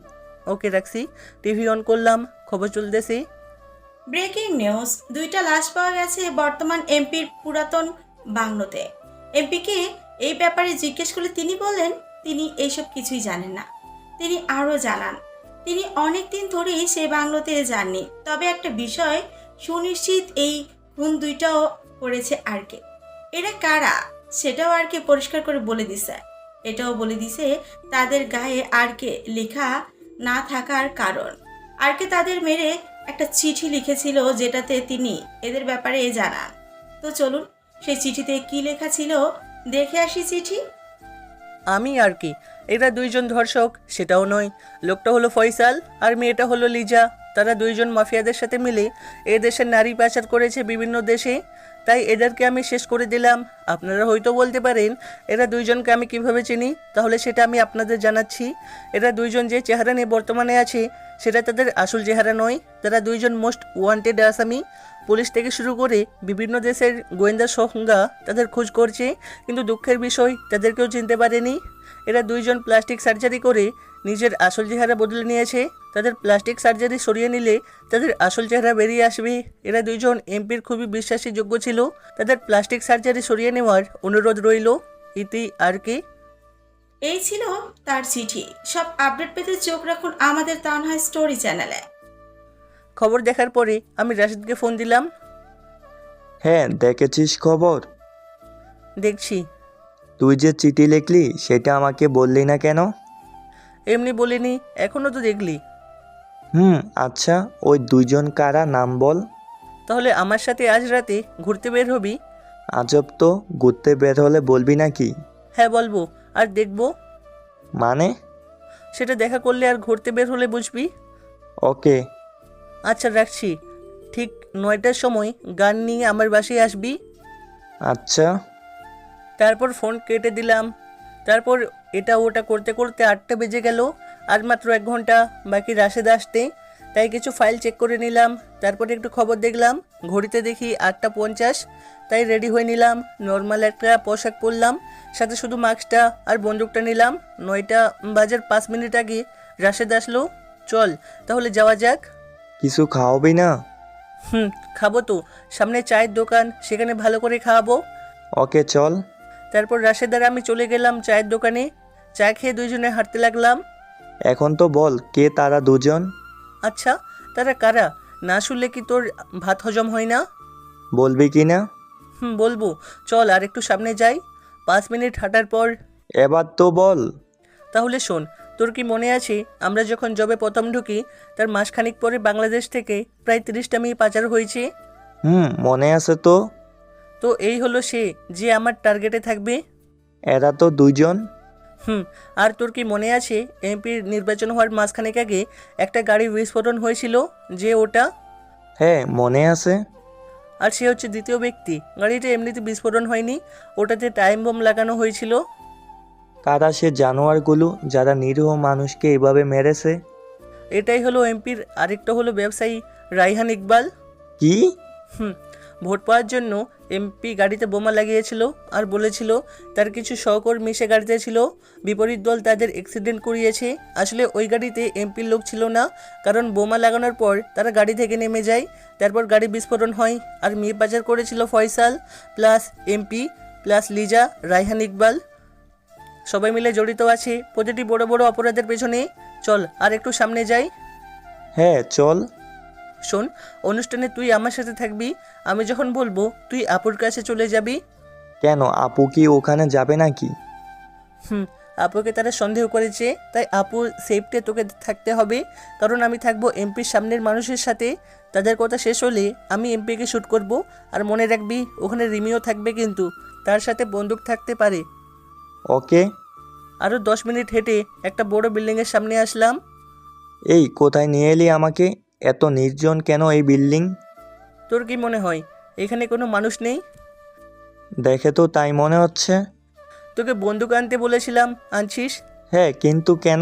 ওকে, রাখছি। টিভি অন করলাম, খবর চলতেছে। ব্রেকিং নিউজ, 2টা লাশ পাওয়া গেছে বর্তমান এমপির পুরাতন বাংলোতে। এমপিকে এই ব্যাপারে জিজ্ঞেস করলে তিনি বলেন তিনি এইসব কিছুই জানেন না। তিনি আরও জানান তিনি অনেক দিন ধরেই সে বাংলোতে যাননি, তবে একটা বিষয় সুনিশ্চিত, এই খুন 2টাও করেছে আরকে। এরা কারা সেটাও আরকে পরিষ্কার করে বলে দিছে। এটাও বলে দিছে তাদের গায়ে আরকে লেখা না থাকার কারণ। আরকে তাদের মেরে একটা চিঠি লিখেছিল, যেটাতে তিনি এদের ব্যাপারে জানান। তো চলুন সেই চিঠিতে কি লেখা ছিল দেখে আসি চিঠি। আমি আর কি, এরা 2জন ধর্ষক সেটাও নয়। লোকটা হলো ফয়সাল আর মেয়েটা হলো লিজা। তারা 2জন মাফিয়াদের সাথে মিলে এ দেশের নারী পাচার করেছে বিভিন্ন দেশে, তাই এদেরকে আমি শেষ করে দিলাম। আপনারা হয়তো বলতে পারেন এরা 2জনকে আমি কিভাবে চিনি, তাহলে সেটা আমি আপনাদের জানাচ্ছি। এরা 2জন যে চেহারা নিয়ে বর্তমানে আছে সেটা তাদের আসল চেহারা নয়। তারা 2জন মোস্ট ওয়ান্টেড আসামি। পুলিশ থেকে শুরু করে বিভিন্ন দেশের গোয়েন্দা সংস্থা তাদের খোঁজ করছে, কিন্তু দুঃখের বিষয় তাদেরকেও চিনতে পারেনি। এরা 2জন প্লাস্টিক সার্জারি করে নিজের আসল চেহারা বদলে নিয়েছে। তাদের প্লাস্টিক সার্জারি সরিয়ে নিলে তাদের আসল চেহারা বেরিয়ে আসবে। এরা 2জন এমপির খুবই বিশ্বাসযোগ্য ছিল। তাদের প্লাস্টিক সার্জারি সরিয়ে নেওয়ার অনুরোধ রইল। ইতি আর কি। এই ছিল তার চিঠি। সব আপডেট পেতে চোখ রাখুন আমাদের তানহা স্টোরি চ্যানেলে। খবর দেখার পরে আমি রাশিদকে ফোন দিলাম। হ্যাঁ, দেখেছিস খবর? দেখছি। তুই যে চিঠি লিখলি সেটা আমাকে বললি না কেন? এমনি বলিনি, এখনো তো দেখলি। আচ্ছা, ওই 2জন কারা, নাম বল। তাহলে আমার সাথে আজ রাতে ঘুরতে বের হবি? আজব তো, ঘুরতে বের হলে বলবি নাকি? হ্যাঁ বলবো, আর দেখবো। মানে? সেটা দেখা করলে আর ঘুরতে বের হলে বুঝবি। ওকে। আচ্ছা রাখছি। ঠিক 9টার সময় গান নিয়ে আমার বাসায় আসবি। আচ্ছা। তারপর ফোন কেটে দিলাম। তারপর এটা ওটা করতে করতে 8টা বেজে গেল। আর মাত্র 1 ঘন্টা বাকি রাশেদ আসতে, তাই কিছু ফাইল চেক করে নিলাম। তারপরে একটু খবর দেখলাম, ঘড়িতে দেখি 8টা 50, তাই রেডি হয়ে নিলাম। নর্মাল একটা পোশাক পরলাম, সাথে শুধু মাস্কটা আর বন্দুকটা নিলাম। 9টা বাজার 5 মিনিট আগে রাশেদ আসলো। চল তাহলে যাওয়া যাক। কিছু খাওয়াবি না? খাবো তো, সামনে চায়ের দোকান, সেখানে ভালো করে খাওয়াবো। ওকে চল। তারপর রাশেদ আর আমি চলে গেলাম চায়ের দোকানে। চা খেয়ে 2জনে হাঁটতে লাগলাম। এখন তো বল, কে তারা 2জন? আচ্ছা, তারা কারা? না শুনলে কি তোর ভাত হজম হয় না? বলবি কি না? বলবো, চল আর একটু সামনে যাই। 5 মিনিট হাঁটার পর। এবার তো বল। তাহলে শোন, তোর কি মনে আছে আমরা যখন জবে প্রথম ঢুকি তার মাসখানিক পরে বাংলাদেশ থেকে প্রায় 30টা মেয়ে পাচার হয়েছে? মনে আছে তো। তো এই হলো সে, যে আমার টার্গেটে থাকবে। এরা তো 2জন। আর তোর কি মনে আছে এমপির নির্বাচন হওয়ার মাসখানেক আগে একটা গাড়ি বিস্ফোরণ হয়েছিল, যে ওটা? হ্যাঁ মনে আছে। আর সে হচ্ছে দ্বিতীয় ব্যক্তি। গাড়িটা এমনিতে বিস্ফোরণ হয়নি, ওটাতে টাইম বোম লাগানো হয়েছিল। কারা সে জানোয়ারগুলো যারা নিরীহ মানুষকে এভাবে মেরেছে? এটাই হলো এমপির আরেকটা হলো ব্যবসায়ী রায়হান ইকবাল। কি? ভোট পাওয়ার জন্য এমপি গাড়িতে বোমা লাগিয়েছিল আর বলেছিল তার কিছু সহকর্মী সে গাড়িতে ছিল, বিপরীত দল তাদের অ্যাক্সিডেন্ট করিয়েছে। আসলে ওই গাড়িতে এমপির লোক ছিল না, কারণ বোমা লাগানোর পর তারা গাড়ি থেকে নেমে যায়। তারপর গাড়ি বিস্ফোরণ হয়। আর মেয়ে পাচার করেছিল Faisal plus MP plus Liza, Raihan Iqbal. সবাই মিলে জড়িত আছে প্রতিটি বড় বড় অপরাধের পেছনে। চল আর একটু সামনে যাই। হ্যাঁ চল। শোন, অনুষ্ঠানে তুই আমার সাথে থাকবি। আমি যখন বলবো তুই আপুর কাছে চলে যাবি। কেন, আপু কি ওখানে যাবে নাকি? আপুকে তারা সন্দেহ করেছে, তাই আপুর সেফটে তোকে থাকতে হবে, কারণ আমি থাকবো এমপির সামনের মানুষের সাথে। তাদের কথা শেষ হলে আমি এমপিকে শ্যুট করব। আর মনে রাখবি ওখানে রিমিও থাকবে, কিন্তু তার সাথে বন্দুক থাকতে পারে। ওকে। আরও 10 মিনিট হেঁটে একটা বড় বিল্ডিংয়ের সামনে আসলাম। এই কোথায় নিয়ে এলি আমাকে? এত নির্জন কেন এই বিল্ডিং? তোর কি মনে হয় এখানে কোনো মানুষ নেই? দেখে তো তাই মনে হচ্ছে। তোকে বন্দুক আনতে বলেছিলাম, আনছিস? হ্যাঁ, কিন্তু কেন?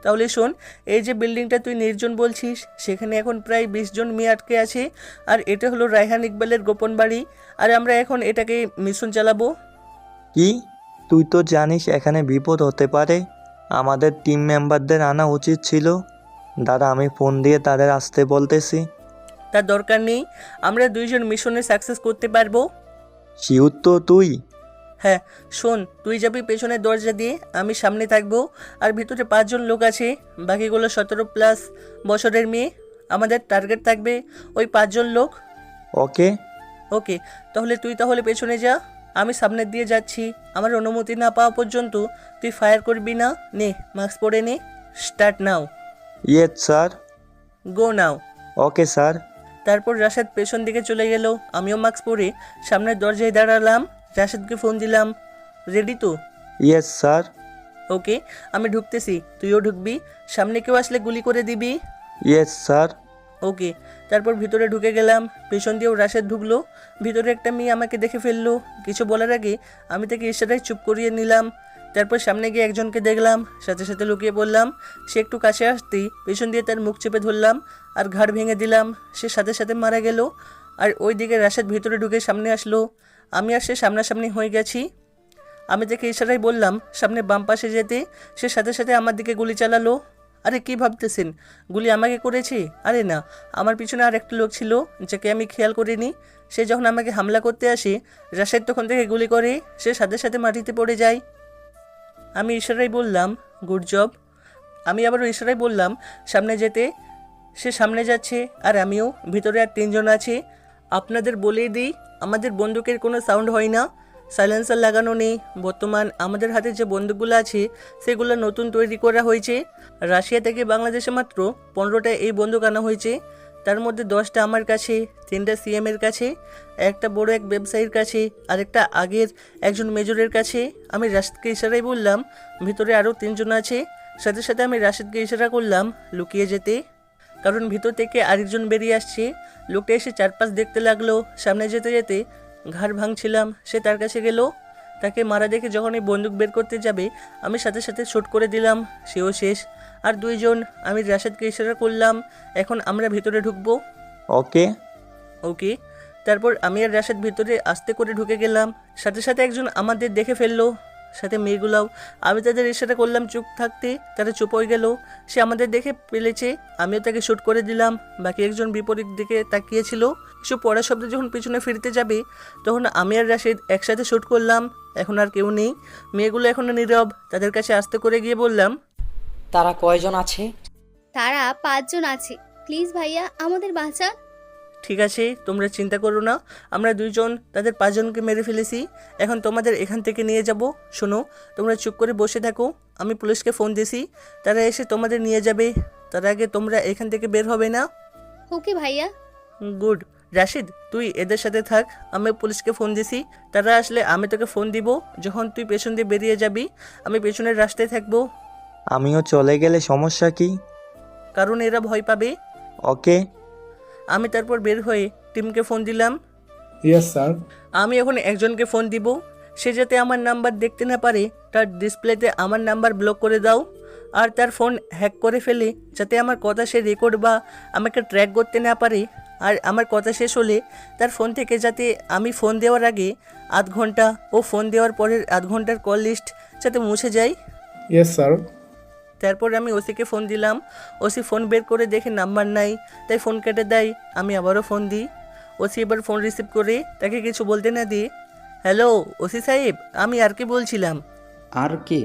তাহলে শোন, এই যে বিল্ডিংটা তুই নির্জন বলছিস, সেখানে এখন প্রায় 20 জন মেয়ে আটকে আছে। আর এটা হলো রায়হান ইকবালের গোপন বাড়ি। আর আমরা এখন এটাকে মিশন চালাবো। কি? তুই তো জানিস এখানে বিপদ হতে পারে। আমাদের টিম মেম্বারদের আনা উচিত ছিল। দাদা, আমি ফোন দিয়ে তাদের আসতে বলতেছি। তার দরকার নেই, আমরা 2 জন মিশনে সাকসেস করতে পারবো। শিউর তো তুই? হ্যাঁ, শোন, তুই যাবি পেছনের দরজা দিয়ে, আমি সামনে থাকবো। আর ভিতরে 5 জন লোক আছে, বাকিগুলো 17+ বছরের মেয়ে। আমাদের টার্গেট থাকবে ওই 5 জন লোক। ওকে। ওকে, তাহলে পেছনে যা, আমি সামনের দিয়ে যাচ্ছি। আমার অনুমতি না পাওয়া পর্যন্ত তুই ফায়ার করবি না। নে, মাস্ক পরে নে। Start now. Yes sir. Go now. Okay sir. তারপর রাশেদ পেছন দিকে চলে গেল। আমিও মাস্ক পরে সামনের দরজায় দাঁড়ালাম। রাশেদকে ফোন দিলাম। রেডি তো? Yes sir. ওকে, আমি ঢুকতেছি, তুইও ঢুকবি। সামনে কেউ আসলে গুলি করে দিবি। Yes sir. ওকে, তারপর ভিতরে ঢুকে গেলাম। পেছন দিয়েও রাশেদ ঢুকলো। ভিতরে একটা মেয়ে আমাকে দেখে ফেললো। কিছু বলার আগে আমি তাকে ইশারায় চুপ করিয়ে নিলাম। তারপর সামনে গিয়ে একজনকে দেখলাম, সাথে সাথে লুকিয়ে পড়লাম। সে একটু কাছে আসতেই পেছন দিয়ে তার মুখ চেপে ধরলাম আর ঘাড় ভেঙে দিলাম। সে সাথে সাথে মারা গেল। আর ওই দিকে রাশেদ ভিতরে ঢুকে সামনে আসলো। আমি আর সে সামনাসামনি হয়ে গেছি। আমি তাকে ইশারায় বললাম সামনে বাম পাশে যেতে। সে সাথে সাথে আমার দিকে গুলি চালালো। আরে কি ভাবতেছেন গুলি আমাকে করেছে? আরে না, আমার পিছনে আর একটা লোক ছিল যাকে আমি খেয়াল করিনি। সে যখন আমাকে হামলা করতে আসে, রাশেদ তখন থেকে গুলি করে। সে সাথে সাথে মাটিতে পড়ে যায়। আমি ইশারায় বললাম গুড জব। আমি আবারও ইশারায় বললাম সামনে যেতে। সে সামনে যাচ্ছে আর আমিও। ভিতরে আর 3 জন আছে। আপনাদের বলেই দিই, আমাদের বন্দুকের কোনো সাউন্ড হয় না, সাইলেন্সার লাগানো নেই। বর্তমান আমাদের হাতে যে বন্দুকগুলো আছে সেগুলো নতুন তৈরি করা হয়েছে। রাশিয়া থেকে বাংলাদেশে মাত্র 15টা এই বন্দুক আনা হয়েছে। তার মধ্যে 10টা আমার কাছে, 3টা সিএমের কাছে, একটা বড় এক ব্যবসায়ীর কাছে, আর একটা আগের একজন মেজরের কাছে। আমি রাশেদকে ইশারায় বললাম ভিতরে আরও 3 জন আছে। সাথে সাথে আমি রাশেদকে ইশারা করলাম লুকিয়ে যেতে, কারণ ভিতর থেকে আরেকজন বেরিয়ে আসছে। লোকটা এসে চারপাশ দেখতে লাগলো। সামনে যেতে যেতে ঘাড় ভাঙছিলাম। সে তার কাছে গেল। তাকে মারা দেখে যখন এই বন্দুক বের করতে যাবে, আমি সাথে সাথে শুট করে দিলাম। সেও শেষ। আর 2 জন। আমি রাশেদকে ইশারা করলাম এখন আমরা ভিতরে ঢুকবো। ওকে। ওকে, তারপর আমি আর রাশেদ ভিতরে আস্তে করে ঢুকে গেলাম। সাথে সাথে একজন আমাদের দেখে ফেললো, সাথে মেয়েগুলাও। আমি তাদের ইশারা করলাম চুপ থাকতে, তারা চুপ হয়ে গেল। সে আমাদের দেখে ফেলেছে, আমিও তাকে শ্যুট করে দিলাম। বাকি একজন বিপরীত দিকে তাকিয়েছিল। কিছু পড়া শব্দ যখন পিছনে ফিরতে যাবে, তখন আমি আর রাশেদ একসাথে শ্যুট করলাম। এখন আর কেউ নেই। মেয়েগুলো এখনও নীরব। তাদের কাছে আস্তে করে গিয়ে বললাম, তারা কয়জন আছে? তারা 5 জন আছে। প্লিজ ভাইয়া, আমাদের বাঁচান। ঠিক আছে, তোমরা চিন্তা করো না, আমরা 2 জন তাদের 5 জনকে মেরে ফেলেছি। এখন তোমাদের এখান থেকে নিয়ে যাব। শোনো, তোমরা চুপ করে বসে থাকো, আমি পুলিশকে ফোন দিয়েছি, তারা এসে তোমাদের নিয়ে যাবে। তার আগে তোমরা এখান থেকে বের হবে না। ওকে ভাইয়া। গুড। রাশিদ, তুই এদের সাথে থাক, আমি পুলিশকে ফোন দিছি। তারা আসলে আমি তোকে ফোন দিব। যখন তুই পেছন দিয়ে বেরিয়ে যাবি, আমি পেছনের রাস্তায় থাকবো। আমিও চলে গেলে সমস্যা কি? কারণ এরা ভয় পাবে। ওকে। আমি তারপর বের হয়ে টিমকে ফোন দিলাম। Yes sir. আমি এখন একজনকে ফোন দিব। সে যাতে আমার নাম্বার দেখতে না পারে, তার ডিসপ্লেতে আমার নাম্বার ব্লক করে দাও। আর তার ফোন হ্যাক করে ফেলে, যাতে আমার কথা সে রেকর্ড বা আমাকে ট্র্যাক করতে না পারে। আর আমার কথা শেষ হলে তার ফোন থেকে যাতে আমি ফোন দেওয়ার আগে আধ ঘন্টা ও ফোন দেওয়ার পরের আধ ঘন্টার কল লিস্ট যাতে মুছে যায়। Yes sir. তারপর আমি ওসিকে ফোন দিলাম। ওসি ফোন বের করে দেখে নাম্বার নাই, তাই ফোন কেটে দেয়। আমি আবারও ফোন দিই। ওসি এবার ফোন রিসিভ করে তাকে কিছু বলতে না দিয়ে, হ্যালো ওসি সাহেব, আমি আর কি বলছিলাম। আর কি?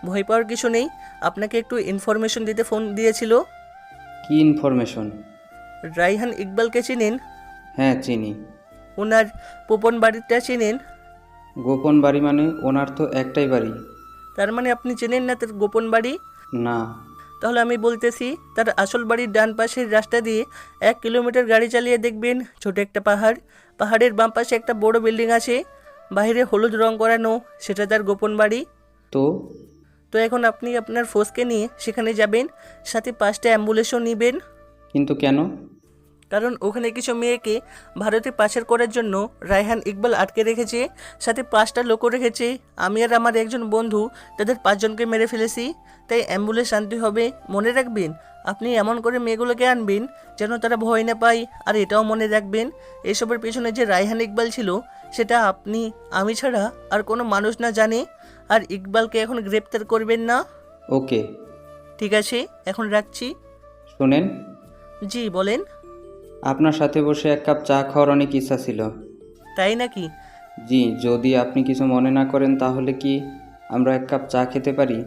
ভয় পাওয়ার কিছু নেই, আপনাকে একটু ইনফরমেশন দিতে ফোন দিয়েছিল। কি ইনফরমেশন? রায়হান ইকবালকে চিনেন? হ্যাঁ, চিনি। ওনার গোপন বাড়িটা চিনেন? গোপন বাড়ি মানে? ওনার তো একটাই বাড়ি। তার মানে আপনি চেনেন না তার গোপন বাড়ি? না। তাহলে আমি বলতেছি, তার আসল বাড়ির ডান পাশের রাস্তা দিয়ে 1 কিলোমিটার গাড়ি চালিয়ে দেখবেন ছোট একটা পাহাড়। পাহাড়ের বাম পাশে একটা বড় বিল্ডিং আছে। বাইরে হলুদ রং করানো, সেটা তার গোপন বাড়ি। তো তো এখন আপনি আপনার ফোর্সকে নিয়ে সেখানে যাবেন, সাথে 5টা অ্যাম্বুলেন্সও নেবেন। কিন্তু কেন? কারণ ওখানে কিছু মেয়েকে ভারতে পাচার করার জন্য রায়হান ইকবাল আটকে রেখেছে, সাথে 5টা লোকও রেখেছে। আমি আর আমার একজন বন্ধু তাদের 5 জনকে মেরে ফেলেছি, তাই অ্যাম্বুলেন্স আনতে হবে। মনে রাখবেন, আপনি এমন করে মেয়েগুলোকে আনবেন যেন তারা ভয় না পায়। আর এটাও মনে রাখবেন, এসবের পেছনে যে রায়হান ইকবাল ছিল সেটা আপনি আমি ছাড়া আর কোনো মানুষ না জানে। আর ইকবালকে এখন গ্রেপ্তার করবেন না। ওকে। ঠিক আছে, এখন রাখছি। শোনেন, জি বলেন। আপনার সাথে বসে 1 কাপ চা খাওয়ার অনেক ইচ্ছা ছিল। তাই নাকি? জি, যদি আপনি কিছু মনে না করেন তাহলে কি আমরা 1 কাপ চা খেতে পারি?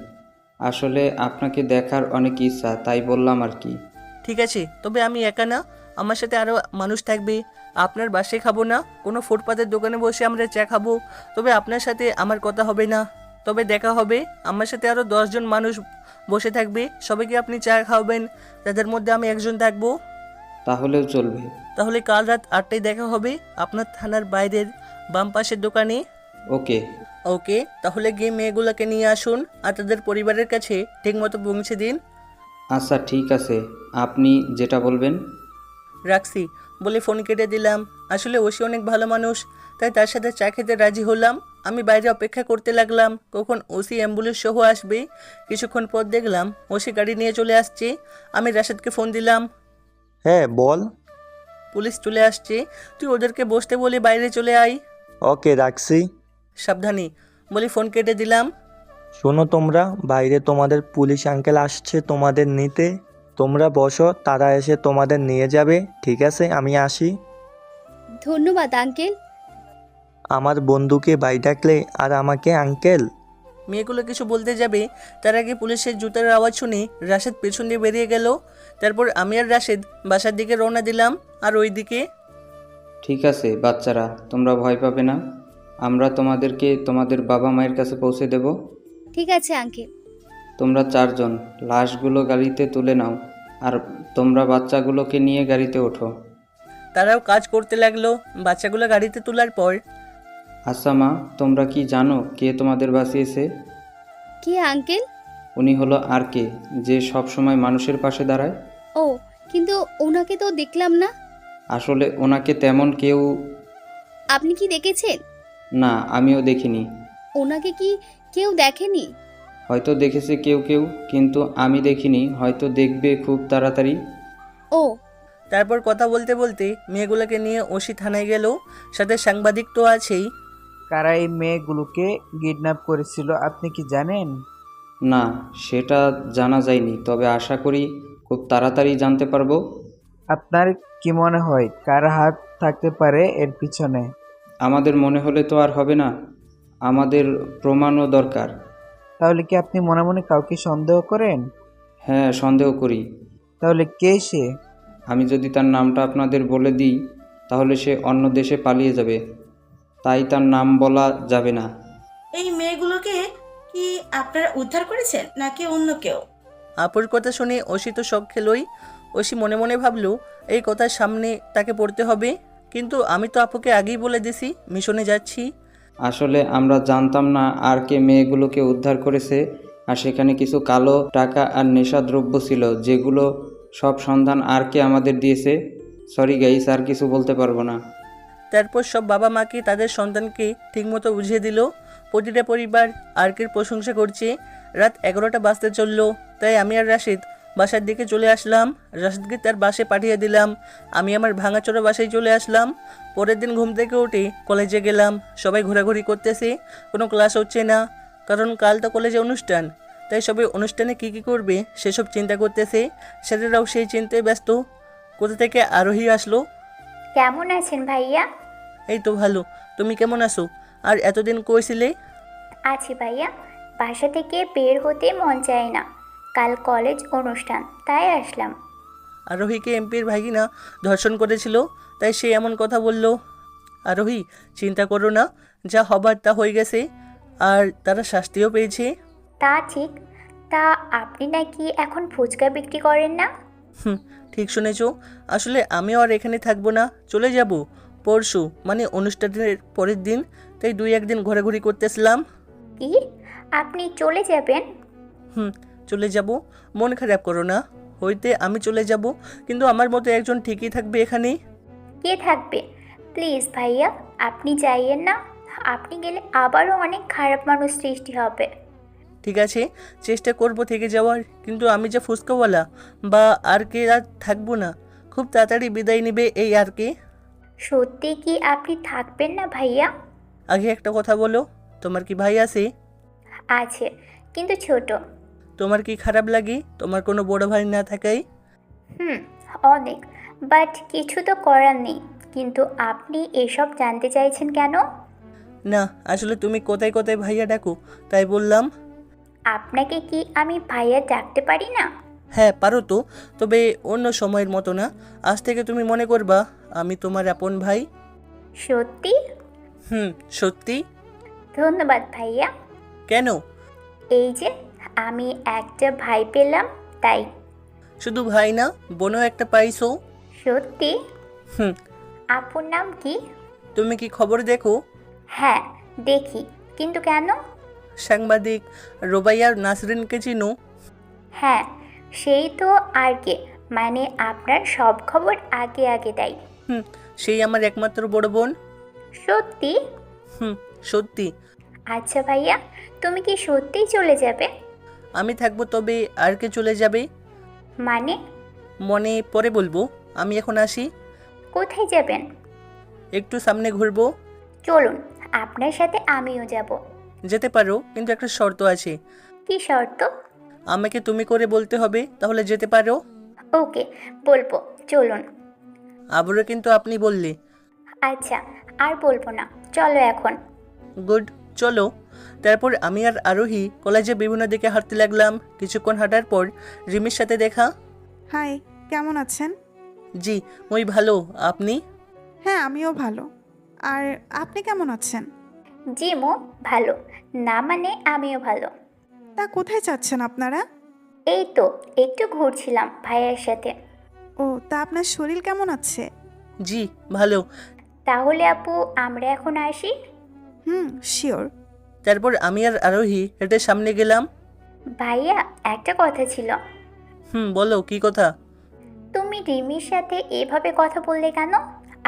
আসলে আপনাকে দেখার অনেক ইচ্ছা, তাই বললাম আর কি। ঠিক আছে, তবে আমি একা না, আমার সাথে আরও মানুষ থাকবে। আপনার বাসায় খাবো না, কোনো ফুটপাতের দোকানে বসে আমরা চা খাবো। তবে আপনার সাথে আমার কথা হবে না, তবে দেখা হবে। আমার সাথে আরও 10 জন মানুষ বসে থাকবে, সবাইকে আপনি চা খাওয়াবেন, তাদের মধ্যে আমি একজন থাকবো। তাহলেও চলবে। তাহলে কাল রাত 8টায় দেখা হবে আপনার থানার বাইরের বাম পাশের দোকানে। ওকে। ওকে, তাহলে গিয়ে মেয়েগুলোকে নিয়ে আসুন আর তাদের পরিবারের কাছে ঠিকমতো পৌঁছে দিন। আচ্ছা ঠিক আছে, আপনি যেটা বলবেন। রাখছি বলে ফোন কেটে দিলাম। আসলে ওসি অনেক ভালো মানুষ, তাই তার সাথে চা খেতে রাজি হলাম। আমি বাইরে অপেক্ষা করতে লাগলাম কখন ওসি অ্যাম্বুলেন্স সহ আসবে। কিছুক্ষণ পর দেখলাম ওসি গাড়ি নিয়ে চলে আসছে। আমি রাশেদকে ফোন দিলাম। হ্যাঁ বল। পুলিশ চলে আসছে, তুই ওদেরকে বসতে বলে বাইরে চলে আয়। ওকে, রাখছি। সাবধানে বলে ফোন কেটে দিলাম। শোনো তোমরা, বাইরে তোমাদের পুলিশ আঙ্কেল আসছে তোমাদের নিতে। তোমরা বসো, তারা এসে তোমাদের নিয়ে যাবে। ঠিক আছে, আমি আসি। ধন্যবাদ আঙ্কেল। আমার বন্ধুকে ভাই ডাকলে আর আমাকে আঙ্কেল। মেয়েগুলো কিছু বলতে যাবে, তার আগে পুলিশের জুতার আওয়াজ শুনে রাশেদ পেছন দিয়ে বেরিয়ে গেল। তারপর আমি আর রাশেদ বাসার দিকে রওনা দিলাম। আর ওই দিকে ঠিক আছে বাচ্চারা, তোমরা ভয় পাবে না, আমরা তোমাদেরকে তোমাদের বাবা মায়ের কাছে পৌঁছে দেব। ঠিক আছে আঙ্কেল। তোমরা 4 জন লাশগুলো গাড়িতে তুলে নাও, আর তোমরা বাচ্চাগুলোকে নিয়ে গাড়িতে ওঠো। তারাও কাজ করতে লাগলো। বাচ্চাগুলো গাড়িতে তোলার পর, আচ্ছা মা, তোমরা কি জানো কে তোমাদের বাঁচিয়েছে? কি আঙ্কেল? উনি হলো আর কে, যে সব সময় মানুষের পাশে দাঁড়ায়। ও, কিন্তু ওনাকে তো দেখলাম না। আসলে ওনাকে তেমন কেউ। আপনি কি দেখেছেন? না, আমিও দেখিনি। ওনাকে কি কেউ দেখেনি? হয়তো দেখেছে কেউ কেউ, কিন্তু আমি দেখিনি। হয়তো দেখবে খুব তাড়াতাড়ি। ও। তারপর কথা বলতে বলতে মেয়েগুলোকে নিয়ে ওসি থানায় গেল, সাথে সাংবাদিক তো আছেই। কারা এই মেয়েগুলোকে কিডন্যাপ করেছিল আপনি কি জানেন? না, সেটা জানা যায়নি, তবে আশা করি খুব তাড়াতাড়ি জানতে পারবো। আপনার কি মনে হয় কার হাত থাকতে পারে এর পিছনে? আমাদের মনে হলে তো আর হবে না, আমাদের প্রমাণও দরকার। তাহলে কি আপনি মনে মনে কাউকে সন্দেহ করেন? হ্যাঁ, সন্দেহ করি। তাহলে কে সে? আমি যদি তার নামটা আপনাদের বলে দিই তাহলে সে অন্য দেশে পালিয়ে যাবে, তাই তার নাম বলা যাবে না। এই মেয়েগুলোকে কি আপনারা উদ্ধার করেছেন নাকি অন্য কেউ? আপুর কথা শুনে ওসি তো শখ খেলোই। ওসি মনে মনে ভাবলো এই কথার সামনে তাকে পড়তে হবে, কিন্তু আমি তো আপুকে আগেই বলে দিছি মিশনে যাচ্ছি। আসলে আমরা জানতাম না আর কে মেয়েগুলোকে উদ্ধার করেছে, আর সেখানে কিছু কালো টাকা আর নেশাদ্রব্য ছিল, যেগুলো সব সন্ধান আর কে আমাদের দিয়েছে। সরি গাইস, আর কিছু বলতে পারবো না। তারপর সব বাবা মাকে তাদের সন্তানকে ঠিকমতো বুঝিয়ে দিল। প্রতিটা পরিবার আর্কের প্রশংসা করছে। রাত 11টা বাজতে চললো, তাই আমি আর রাশেদ বাসার দিকে চলে আসলাম। রাশেদকে তার বাসে পাঠিয়ে দিলাম। আমি আমার ভাঙাচোরা বাসায় চলে আসলাম। পরের দিন ঘুম থেকে উঠে কলেজে গেলাম। সবাই ঘোরাঘুরি করতেছে, কোনো ক্লাস হচ্ছে না, কারণ কাল তো কলেজে অনুষ্ঠান। তাই সবাই অনুষ্ঠানে কী কী করবে সেসব চিন্তা করতেছে। স্যারেরাও সেই চিন্তায় ব্যস্ত। কোথা থেকে আরোহী আসলো। কেমন আছেন ভাইয়া? এই তো ভালো, তুমি কেমন আছো? আর এতদিন কইছিলে? আছি ভাইয়া, বাসা থেকে বের হতে মন চায় না, কাল কলেজ অনুষ্ঠান, তাই আসলাম। আরোহীকে এমপির ভাগিনা ধর্ষণ করেছিল, তাই সে এমন কথা বলল। আরোহী, চিন্তা করো না, যা হবার তা হয়ে গেছে, আর তারা শাস্তিও পেয়েছে। তা ঠিক, তা আপনি নাকি এখন ফুচকা বিক্রি করেন না? ঠিক শুনেছো। আসলে আমিও আর এখানে থাকবো না, চলে যাব। পরশু, মানে অনুষ্ঠানের পরের দিন। তাই 2-1 দিন ঘোরাঘুরি করতেছিলাম। কি আপনি চলে যাবেন? চলে যাব, মন খারাপ করো না। হইতে আমি চলে যাব, কিন্তু আমার মতো একজন ঠিকই থাকবে এখানে। কে থাকবে? প্লিজ ভাইয়া, আপনি যাইয়েন না। আপনি গেলে আবারও অনেক খারাপ মানুষ সৃষ্টি হবে। ঠিক আছে, চেষ্টা করব থেকে যাওয়ার, কিন্তু আমি যে ফুচকাওয়ালা বা আর কে আর থাকবো না। খুব তাড়াতাড়ি বিদায় নেবে এই আর কে। সত্যি কি আপনি থাকবেন না ভাইয়া? আগে একটা কথা বলো, তোমার কি ভাই আছে? আছে, কিন্তু ছোট। তোমার কি খারাপ লাগে তোমার কোনো বড় ভাই না থাকাই? অনেক, বাট কিছু তো করার নেই। কিন্তু আপনি এসব জানতে চাইছেন কেন? না, আসলে তুমি কোথায় কোথায় ভাইয়া ডাকো, তাই বললাম। আপনাকে কি আমি ভাইয়া ডাকতে পারি না? হ্যাঁ পারো তো, তবে অন্য সময়ের মতো না। আজ থেকে তুমি মনে করবা আমি তোমার আপন ভাই। সত্যি? সত্যি। ধন্যবাদ ভাইয়া। কেন? এই যে আমি একটা ভাই পেলাম, তাই। শুধু ভাই না, বোনও একটা পাইছো। সত্যি? আপুর নাম কি? তুমি কি খবর দেখো? হ্যাঁ দেখি, কিন্তু কেন? সাংবাদিক রোবাইয়ার নাসরিনকে চিনো? হ্যাঁ, সেই তো আর কে, মানে আপনার সব খবর আগে আগে দেয়। সেই আমার একমাত্র বড় বোন। সত্যি? সত্যি। আচ্ছা ভাইয়া, তুমি কি সত্যিই চলে যাবে? আমি থাকবো, তবে আর কে চলে যাবে। মানে? মনে পরে বলবো, আমি এখন আসি। কোথায় যাবেন? একটু সামনে ঘুরবো। চলুন, আপনার সাথে আমিও যাব। যেতে পারো, কিন্তু একটা শর্ত আছে। কি শর্ত? আমাকে তুমি করে বলতে হবে, তাহলে যেতে পারো। ওকে, বলবো, চলুন। আবারও কিন্তু আপনি বললে। আচ্ছা, আর বলবো না, চলো এখন। গুড, চলো। তারপর আমি আর আরোহী কলেজে বিভিন্ন দিকে হাঁটতে লাগলাম। কিছুক্ষণ হাঁটার পর রিমির সাথে দেখা। হাই, কেমন আছেন? জি, মই ভালো, আপনি? হ্যাঁ, আমিও ভালো। আর আপনি কেমন আছেন? জি মো, ভালো না মানে আমিও ভালো। তা কোথায় যাচ্ছেন আপনারা? এই তো একটু ঘুরছিলাম ভাইয়ের সাথে। ও, তা আপনার শরীর কেমন আছে? জি ভালো। তাহলে আপু আমরা এখন আসি? শিওর। তারপর আমি আর আরোহী হেঁটে সামনে গেলাম। ভাইয়া, একটা কথা ছিল। বলো, কি কথা? তুমি রিমির সাথে এভাবে কথা বললে কেন?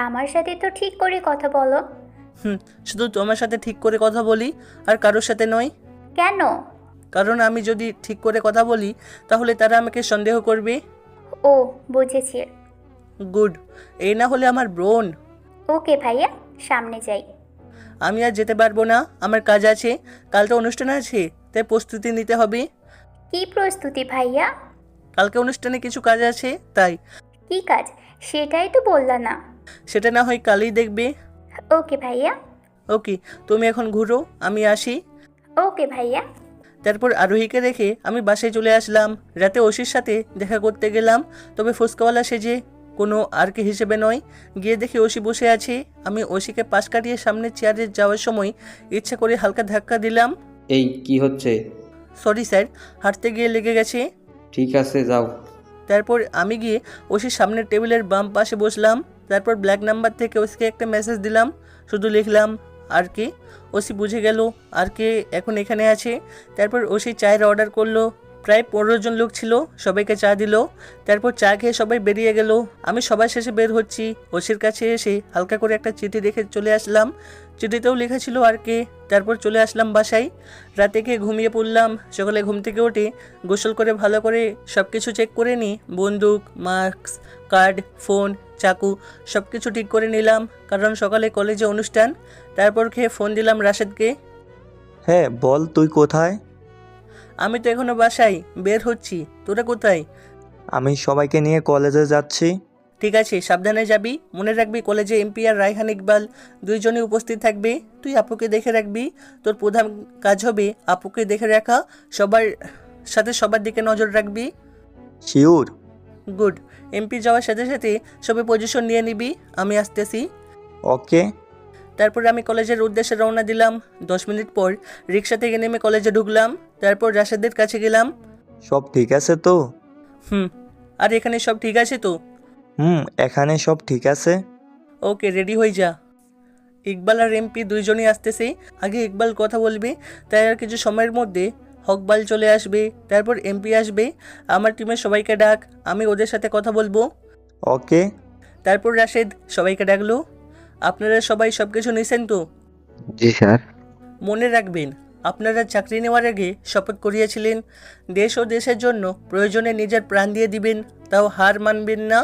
আমার সাথে তো ঠিক করে কথা বলো। শুধু তোমার সাথে ঠিক করে কথা বলি, আর কারোর সাথে নয়। কেন? কারণ আমি যদি ঠিক করে কথা বলি, তাহলে তারা আমাকে সন্দেহ করবে। ও, বুঝেছি। গুড, এই না হলে আমার বোন। ওকে ভাইয়া, সামনে যাই। আমি আর যেতে পারবো না, আমার কাজ আছে। কাল তো অনুষ্ঠান আছে, তাই প্রস্তুতি নিতে হবে। কি প্রস্তুতি ভাইয়া? কালকে অনুষ্ঠানে কিছু কাজ আছে, তাই। কি কাজ সেটাই তো বললা না। সেটা না হয় কালই দেখবে। ওকে ভাইয়া। ওকে, তুমি এখন ঘুরো, আমি আসি। ওকে ভাইয়া। তারপর আরোহীকে রেখে আমি বাসায় চলে আসলাম। রাতে ওশির সাথে দেখা করতে গেলাম, তবে ফুচকাওয়ালা সেজে, কোনো আর কে হিসেবে নয়। গিয়ে দেখি ওশি বসে আছে। আমি ওশিকে পাশ কাটিয়ে সামনে চেয়ারে যাওয়ার সময় ইচ্ছা করে হালকা ধাক্কা দিলাম। এই কি হচ্ছে? সরি স্যার, হাঁটতে গিয়ে লেগে গেছে। ঠিক আছে, যাও। তারপর আমি গিয়ে ওশির সামনের টেবিলের বাম পাশে বসলাম। তারপর ব্ল্যাক নাম্বার থেকে ওসিকে একটা মেসেজ দিলাম, শুধু লিখলাম আর কে। ওসি বুঝে গেল আর কে এখন এখানে আছে। তারপর ওসি চায়ের অর্ডার করলো। প্রায় 15 জন লোক ছিল, সবাইকে চা দিল। তারপর চা খেয়ে সবাই বেরিয়ে গেল। আমি সবার শেষে বের হচ্ছি। ওসির কাছে এসে হালকা করে একটা চিঠি রেখে চলে আসলাম। চিঠিতেও লেখা ছিল আর কে। তারপর চলে আসলাম বাসায়। রাতে গিয়ে ঘুমিয়ে পড়লাম। সকালে ঘুম থেকে উঠে গোসল করে ভালো করে সব কিছু চেক করে নিই। বন্দুক, মাস্ক, কার্ড, ফোন, চাকু সব কিছু ঠিক করে নিলাম, কারণ সকালে কলেজে অনুষ্ঠান। তারপর খেয়ে ফোন দিলাম রাশেদকে। হ্যাঁ বল, তুই কোথায়? আমি তো এখনো বাসায়, বের হচ্ছি। তোরা কোথায়? আমি সবাইকে নিয়ে কলেজে যাচ্ছি। ঠিক আছে, সাবধানে যাবি। মনে রাখবি কলেজে এমপি আর রায়হান ইকবাল দুইজনই উপস্থিত থাকবে। তুই আপুকে দেখে রাখবি। তোর প্রধান কাজ হবে আপুকে দেখে রাখা। সবার সাথে সবার দিকে নজর রাখবি। শিওর। গুড। এমপি যাওয়ার সাথে সাথে সবাই পজিশন নিয়ে নিবি, আমি আসতেছি। ওকে। তারপর আমি কলেজের উদ্দেশ্যে রওনা দিলাম। 10 মিনিট পর রিক্সা থেকে নেমে কলেজে ঢুকলাম। তারপর রাশেদের কাছে গেলাম। সব ঠিক আছে তো? আর এখানে সব ঠিক আছে তো? এখানে সব ঠিক আছে। ওকে, রেডি হয়ে যা। ইকবাল আর এমপি দুইজনই আসতেছে। আগে ইকবাল কথা বলবে, তাই আর কিছু সময়ের মধ্যে হকবাল চলে আসবে, তারপর এমপি আসবে। আমার টিমের সবাইকে ডাক, আমি ওদের সাথে কথা বলবো। ওকে। তারপর রাশেদ সবাইকে ডাকলো। আপনারা সবাই সব কিছু নিছেন তো? জি স্যার। মনে রাখবেন, আপনারা চাকরি নেওয়ার আগে শপথ করিয়েছিলেন দেশ ও দেশের জন্য প্রয়োজনে নিজের প্রাণ দিয়ে দিবেন, তাও হার মানবেন না।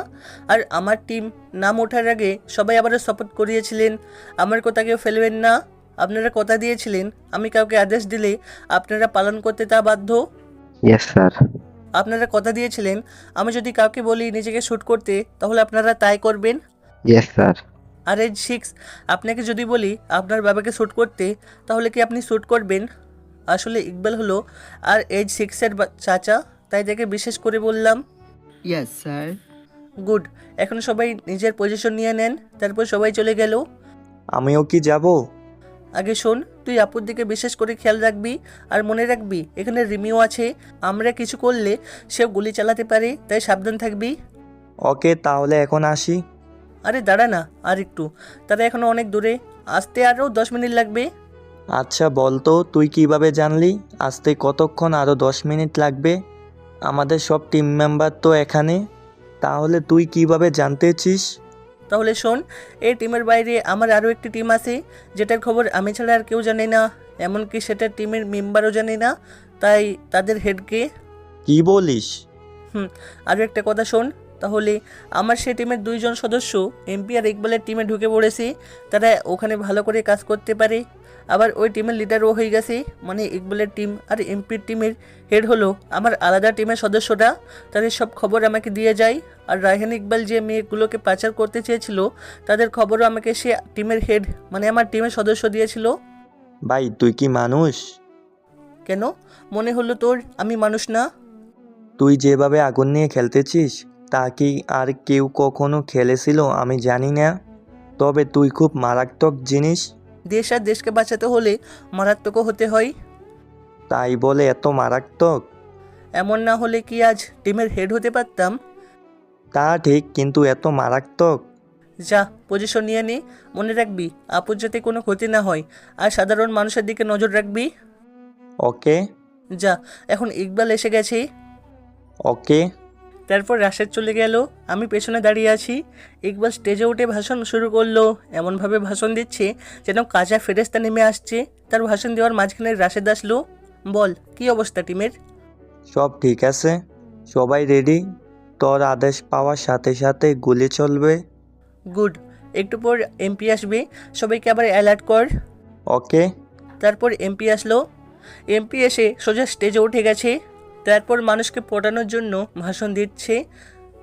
আর আমার টিম নাম ওঠার আগে সবাই আবারও শপথ করিয়েছিলেন আমার কথা কেউ ফেলবেন না। আপনারা কথা দিয়েছিলেন আমি কাউকে আদেশ দিলে আপনারা পালন করতে তা বাধ্য। Yes sir. আপনারা কথা দিয়েছিলেন আমি যদি কাউকে বলি নিজেকে শ্যুট করতে তাহলে আপনারা তাই করবেন। Yes sir. আর এজ 6, আপনাকে যদি বলি আপনার বাবাকে শ্যুট করতে তাহলে কি আপনি শ্যুট করবেন? আসলে ইকবাল হলো আর এজ 6-এর চাচা, তাই তাকে বিশেষ করে বললাম। Yes sir. গুড, এখন সবাই নিজের পজিশন নিয়ে নেন। তারপর সবাই চলে গেল। আমিও কি যাব? আগে শোন, তুই আপুর দিকে বিশেষ করে খেয়াল রাখবি, আর মনে রাখবি এখানে রিমিও আছে। আমরা কিছু করলে সেও গুলি চালাতে পারে, তাই সাবধান থাকবি। ওকে, তাহলে এখন আসি। আরে দাঁড়া না, আর একটু, তারা এখনো অনেক দূরে, আসতে আরও 10 মিনিট লাগবে। আচ্ছা বলতো, তুই কিভাবে জানলি আসতে কতক্ষণ আরও 10 মিনিট লাগবে? আমাদের সব টিম মেম্বার তো এখানে, তাহলে তুই কিভাবে জানতেছিস? তাহলে শোন, এই টিমের বাইরে আমার আরও একটি টিম আছে যেটার খবর আমি ছাড়া আর কেউ জানে না, এমনকি সেটা টিমের মেম্বারও জানে না। তাই তাদের হেডকে। কি বলিস? আরও একটা কথা শোন, তাহলে আমার সেই টিমের 2 জন সদস্য এমপি আর ইকবালের টিমে ঢুকে পড়েছে। তারা ওখানে ভালো করে কাজ করতে পারে। আবার ওই টিমের লিডারও হয়ে গেছে, মানে ইকবালের টিম আর এমপির টিমের হেড হলো আমার আলাদা টিমের সদস্যরা। তাদের সব খবর আমাকে দিয়ে যায়। আর রায়হান ইকবাল যে মেয়েগুলোকে পাচার করতে চেয়েছিল তাদের খবরও আমাকে সে টিমের হেড মানে আমার টিমের সদস্য দিয়েছিল। ভাই তুই কি মানুষ? কেন মনে হলো তোর আমি মানুষ না? তুই যেভাবে আগুন নিয়ে খেলতেছিস তা কি আর কেউ কখনো খেলেছিল আমি জানি না, তবে তুই খুব মারাত্মক জিনিস। দেশ আর দেশকে বাঁচাতে হলে মারাত্মকও হতে হয়। তাই বলে এত মারাত্মক? এমন না হলে কি আজ টিমের হেড হতে পারতাম? তা ঠিক, কিন্তু এত মারাত্মক। যা পজিশন নিয়ে নে, মনে রাখবি আপুর যাতে কোনো ক্ষতি না হয়, আর সাধারণ মানুষের দিকে নজর রাখবি। ওকে। যা, এখন ইকবাল এসে গেছে। ওকে। তারপর রাশেদ চলে গেল, আমি পেছনে দাঁড়িয়ে আছি। ইকবাল স্টেজে উঠে ভাষণ শুরু করলো। এমনভাবে ভাষণ দিচ্ছে যেন কাঁচা ফেরেস্তা নেমে আসছে। তার ভাষণ দেওয়ার মাঝখানে রাশেদ আসলো। বল, কি অবস্থা টিমের? সব ঠিক আছে, সবাই রেডি। তোর আদেশ পাওয়ার সাথে সাথে গুলি চলবে। গুড, একটু পর এমপি আসবে, সবাইকে আবার অ্যালার্ট কর। ওকে। তারপর এমপি আসলো। এমপি এসে সোজা স্টেজে উঠে গেছে। তারপর মানুষকে পটানোর জন্য ভাষণ দিচ্ছে।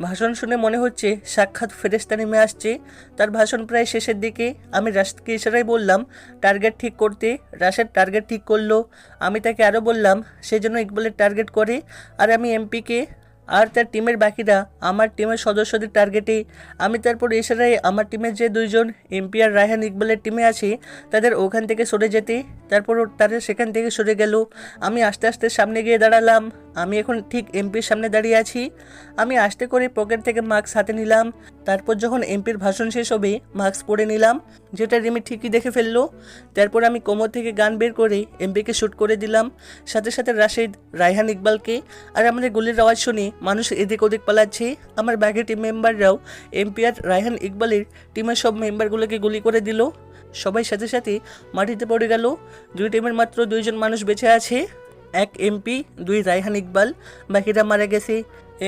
ভাষণ শুনে মনে হচ্ছে সাক্ষাৎ ফেরেশতা নেমে আসছে। তার ভাষণ প্রায় শেষের দিকে। আমি রাশেদকে ইশারায় বললাম টার্গেট ঠিক করতে। রাশেদ টার্গেট ঠিক করলো। আমি তাকে আরও বললাম সে যেন ইকবালের টার্গেট করে। আর আমি এমপিকে আর তার টিমের বাকিরা আমার টিমের সদস্যদের টার্গেটে। আমি তারপর ইশারায় আমার টিমের যে 2 জন এমপি আর রায়হান ইকবালের টিমে আছে তাদের ওখান থেকে সরে যেতে। তারপর তারা সেখান থেকে সরে গেল। আমি আস্তে আস্তে সামনে গিয়ে দাঁড়ালাম। আমি এখন ঠিক এমপির সামনে দাঁড়িয়ে আছি। আমি আস্তে করে পকেট থেকে মাস্ক হাতে নিলাম। তারপর যখন এমপির ভাষণ শেষ হবে মাস্ক পরে নিলাম, যেটা রিমি ঠিকই দেখে ফেললো। তারপর আমি কোমর থেকে গান বের করে এমপিকে শ্যুট করে দিলাম, সাথে সাথে রাশেদ, রায়হান ইকবালকে। আর আমাদের গুলির আওয়াজ শুনে মানুষ এদিক ওদিক পালাচ্ছে। আমার বাকি টিম মেম্বাররাও এমপি আর রায়হান ইকবালের টিমের সব মেম্বারগুলোকে গুলি করে দিল। সবাই সাথে সাথে মাটিতে পড়ে গেল। 2 টিমের মাত্র 2 জন মানুষ বেঁচে আছে, 1 এমপি 2 রায়হান ইকবাল, বাকিরা মারা গেছে।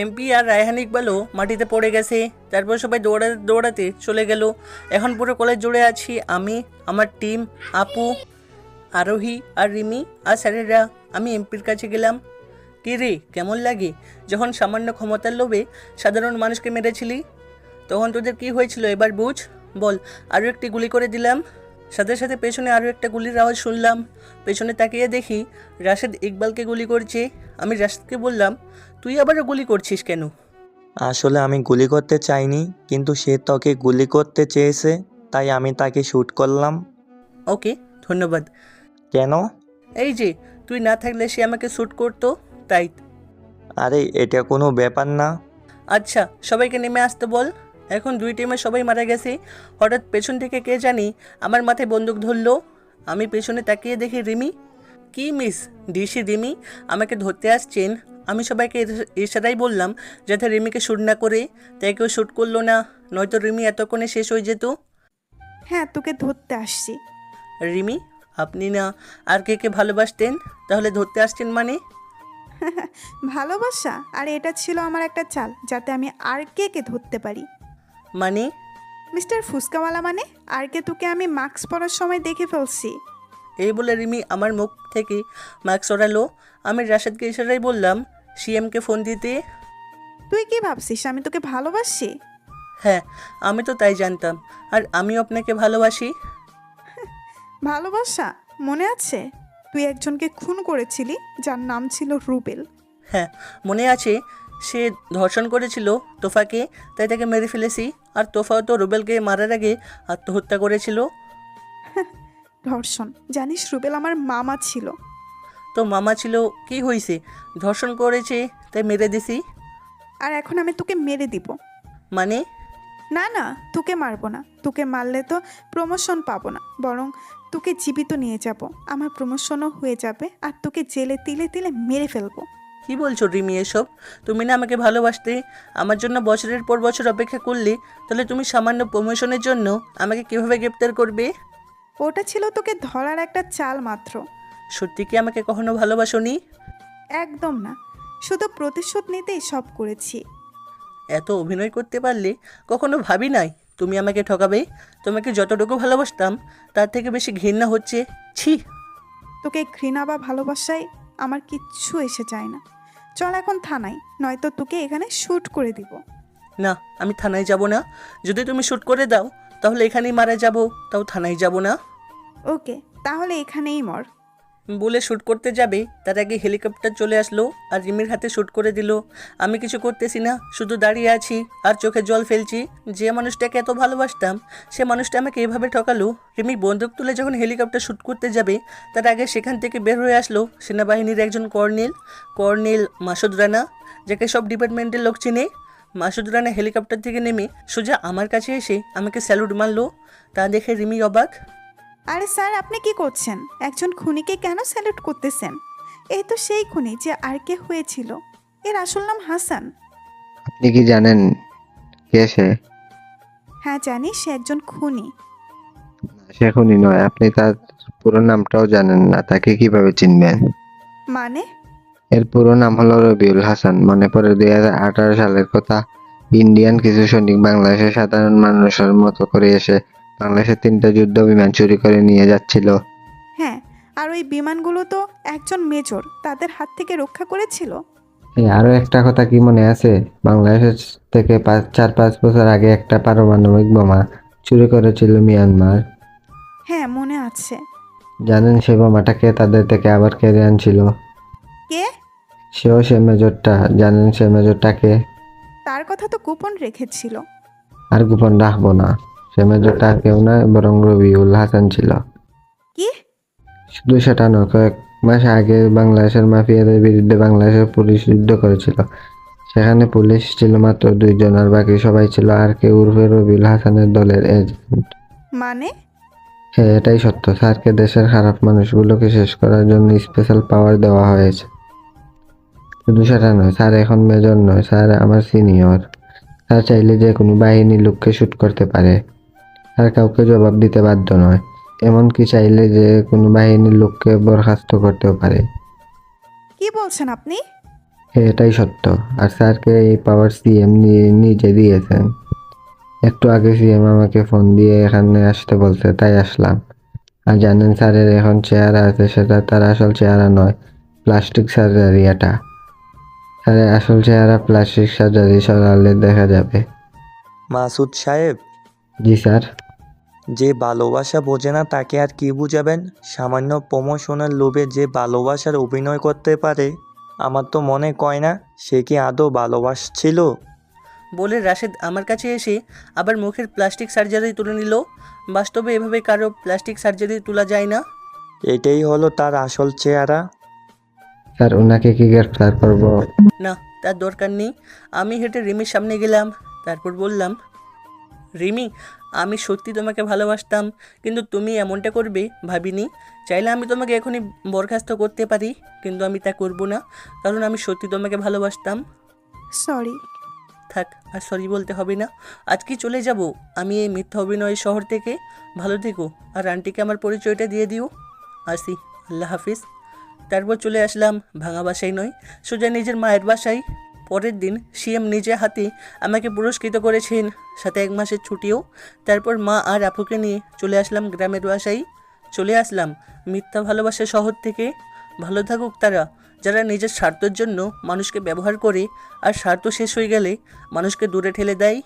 এমপি আর রায়হান ইকবালও মাটিতে পড়ে গেছে। তারপর সবাই দৌড়াতে দৌড়াতে চলে গেল। এখন পুরো কলেজ জুড়ে আছি আমি, আমার টিম, আপু, আরোহী আর রিমি আর স্যারেরা। আমি এমপির কাছে গেলাম। কি রে, কেমন লাগে যখন সামান্য ক্ষমতার লোভে সাধারণ মানুষকে মেরেছিলি? তখন তোদের কি হয়েছিল এবার বুঝ। বল। আরও একটি গুলি করে দিলাম। সাথে সাথে পেছনে আরও একটা গুলির আওয়াজ শুনলাম। পেছনে তাকিয়ে দেখি রাশেদ ইকবালকে গুলি করছে। আমি রাশেদকে বললাম তুই আবারও গুলি করছিস কেন? আসলে আমি গুলি করতে চাইনি, কিন্তু সে তোকে গুলি করতে চেয়েছে, তাই আমি তাকে শ্যুট করলাম। ওকে, ধন্যবাদ। কেন? এই যে তুই না থাকলে সে আমাকে শ্যুট করতো, তাই। আরে এটা কোনো ব্যাপার না। আচ্ছা, সবাইকে নেমে আসতে বল। এখন 2 টিমে সবাই মারা গেছে। হঠাৎ পেছন থেকে কে জানি আমার মাথায় বন্দুক ধরলো। আমি পেছনে তাকিয়ে দেখি রিমি। কি মিস ডিসি রিমি আমাকে ধরতে আসছেন। আমি সবাইকে ইশারাই বললাম যাতে রিমিকে শ্যুট না করে, তাই কেউ শ্যুট করলো না, নয়তো রিমি এতক্ষণে শেষ হয়ে যেত। হ্যাঁ, তোকে ধরতে আসছি। রিমি, আপনি না আর কে ভালোবাসতেন, তাহলে ধরতে আসছেন মানে? ভালোবাসা? আর এটা ছিল আমার একটা চাল, যাতে আমি আর কে ধরতে পারি। মানে? মিস্টার ফুসকাওয়ালা মানে আর কে তোকে আমি মাস্ক পরার সময় দেখে ফেলছি। এই বলে রিমি আমার মুখ থেকে মাস্ক সরালো। আমি রাশেদকে ইশারাই বললাম সিএমকে ফোন দিতে। তুই কি ভাবছিস আমি তোকে ভালোবাসি? হ্যাঁ, আমি তো তাই জানতাম, আর আমিও আপনাকে ভালোবাসি। ভালোবাসা? মনে আছে তুই একজনকে খুন করেছিলি যার নাম ছিল রুবেল? হ্যাঁ মনে আছে, সে ধর্ষণ করেছিল তোফাকে, তাই তাকে মেরে ফেলেছি। আর তোফাও তো রুবেলকে মারার আগে আত্মহত্যা করেছিল। ধর্ষণ? জানিস রুবেল আমার মামা ছিল। তো মামা ছিল, কি হয়েছে? ধর্ষণ করেছে তাই মেরে দিছি। আর এখন আমি তোকে মেরে দিব। মানে? না না, তোকে মারবো না। তোকে মারলে তো প্রমোশন পাবো না, বরং তোকে জীবিত নিয়ে যাব। আমার প্রমোশনও হয়ে যাবে, আর তোকে জেলে তিলে তিলে মেরে ফেলবো। কি বলছো রিমি এসব? তুমি না আমাকে ভালোবাসতে, আমার জন্য বছরের পর বছর অপেক্ষা করলে, তাহলে তুমি সামান্য প্রমোশনের জন্য আমাকে কিভাবে গ্রেপ্তার করবে? ওটা ছিল তোকে ধরার একটা চাল মাত্র। সত্যি কি আমাকে কখনো ভালোবাসোনি? একদম না, শুধু প্রতিশোধ নিতেই সব করেছি। এত অভিনয় করতে পারলে কখনো ভাবি নাই তুমি আমাকে ঠকাবে। তোমাকে যতটুকু ভালোবাসতাম তার থেকে বেশি ঘৃণা হচ্ছে। ছি! তোকে ঘৃণা বা ভালোবাসায় আমার কিচ্ছু এসে যায় না। চল এখন থানায়, নয়তো তোকে এখানে শ্যুট করে দিব। না, আমি থানায় যাব না। যদি তুমি শ্যুট করে দাও তাহলে এখানেই মারা যাব, তাও থানায় যাব না। ওকে, তাহলে এখানেই মর। বলে শ্যুট করতে যাবে তার আগে হেলিকপ্টার চলে আসলো আর রিমির হাতে শ্যুট করে দিল। আমি কিছু করতেছি না, শুধু দাঁড়িয়ে আছি আর চোখে জল ফেলছি। যে মানুষটাকে এত ভালোবাসতাম সে মানুষটা আমাকে এভাবে ঠকালো। রিমি বন্দুক তুলে যখন হেলিকপ্টার শ্যুট করতে যাবে তার আগে সেখান থেকে বের হয়ে আসলো সেনাবাহিনীর একজন কর্নেল মাসুদ রানা, যাকে সব ডিপার্টমেন্টের লোক চিনে। মাসুদ রানা হেলিকপ্টার থেকে নেমে সোজা আমার কাছে এসে আমাকে স্যালুট মারলো। তা দেখে রিমি অবাক। আরে স্যার, আপনি কি করছেন? একজন খুনিকে কেন স্যালুট করতেছেন? এই তো সেই খুনি যে আর কে হয়েছিল। এর আসল নাম হাসান। আপনি কি জানেন কে সে? হ্যাঁ জানি, সে একজন খুনি। সে খুনি নয়, আপনি তার পুরো নামটাও জানেন না, তাকে কিভাবে চিনবেন? মানে? এর পুরো নাম হলো রবিউল হাসান। মনে পড়ে 2018 সালের কথা। ইন্ডিয়ান কিছু সৈনিক বাংলাদেশের সাধারণ মানুষের মতো করে এসে বাংলাদেশের 3টা যুদ্ধ বিমান চুরি করে নিয়ে যাচ্ছিল। হ্যাঁ, আর ওই বিমানগুলো তো একজন মেজর তাদের হাত থেকে রক্ষা করেছিল। আরো একটা কথা কি মনে আছে? বাংলাদেশ থেকে 4-5 বছর আগে একটা পারমাণবিক বোমা চুরি করেছিল মিয়ানমার। হ্যাঁ মনে আছে। জানেন সে বোমাটাকে তাদের থেকে আবার কেড়ে আনছিল? কে? সে মেজরটা। জানেন সে মেজরটাকে? তার কথা তো গোপন রেখেছিল। আর গোপন রাখবো না। সে মেজরটা আর কেউ নয়, বরং রবিউল হাসান ছিল। কি? শুধু সেটা নয়, কয়েক মাস আগে বাংলাদেশের মাফিয়াদের বিরুদ্ধে বাংলাদেশের পুলিশ যুদ্ধ করেছিল। সেখানে পুলিশ ছিল মাত্র 2 জন, আর বাকি সবাই ছিল আর কে উর্ফে রবিউল হাসানের দলের এজেন্ট। মানে? হ্যাঁ, এটাই সত্য। স্যারকে দেশের খারাপ মানুষগুলোকে শেষ করার জন্য স্পেশাল পাওয়ার দেওয়া হয়েছে। শুধু সেটা নয়, স্যার এখন মেজর নয়, স্যার আমার সিনিয়র। স্যার চাইলে যে কোনো বাহিনীর লোককে শ্যুট করতে পারে। স্যার কাউকে জবাব দিতে বাধ্য নয়, এমনকি চাইলে যে কোনো বাহিনীর লোককে বরখাস্ত করতেও পারে। কি বলছেন আপনি? হ্যাঁ, এটাই সত্য। আর স্যারকে এই পাওয়ার সিএম নিজে দিয়েছেন। একটু আগে সিএম আমাকে ফোন দিয়ে এখানে আসতে বলছে, তাই আসলাম। আর জানেন স্যারের এখন চেহারা আছে, সেটা তার আসল চেহারা নয়, প্লাস্টিক সার্জারি। এটা স্যারের আসল চেহারা প্লাস্টিক সার্জারি সরালে দেখা যাবে। মাসুদ সাহেব। জি স্যার। যে ভালোবাসা বোঝে না তাকে আর কি বুঝাবেন? সামান্য প্রমোশনের লোভে যে ভালোবাসার অভিনয় করতে পারে, আমার তো মনে কয় না সে কি আদৌ ভালোবাসছিল। বলে রাশেদ আমার কাছে এসে আবার মুখের প্লাস্টিক সার্জারি তুলে নিল। বাস্তবে এভাবে কারো প্লাস্টিক সার্জারি তোলা যায় না। এটাই হলো তার আসল চেহারা। স্যার ওনাকে কি গ্রেফতার করব? না, তার দরকার নেই। আমি হেঁটে রিমির সামনে গেলাম, তারপর বললাম, রিমি, আমি সত্যি তোমাকে ভালোবাসতাম, কিন্তু তুমি এমনটা করবে ভাবিনি। চাইলে আমি তোমাকে এখনই বরখাস্ত করতে পারি, কিন্তু আমি তা করব না, কারণ আমি সত্যি তোমাকে ভালোবাসতাম। সরি। থাক, আর সরি বলতে হবে না, আজকে চলে যাব আমি এই মিথ্যা অভিনয়ের শহর থেকে। ভালো থেকো, আর আন্টিকে আমার পরিচয়টা দিয়ে দিও। আসি, আল্লাহ হাফিজ। তারপর চলে আসলাম ভাঙা বাসায় নয়, সোজা নিজের মায়ের বাসায়। পরের দিন সিএম নিজে হাতে আমাকে পুরস্কৃত করেছেন, সাথে 1 মাসের ছুটিও। তারপর মা আর আপুকে নিয়ে চলে আসলাম গ্রামের বাসায়। চলে আসলাম মিথ্যা ভালোবাসার শহর থেকে। ভালো থাকুক তারা, যারা নিজের স্বার্থের জন্য মানুষকে ব্যবহার করে, আর স্বার্থ শেষ হয়ে গেলে মানুষকে দূরে ঠেলে দেয়।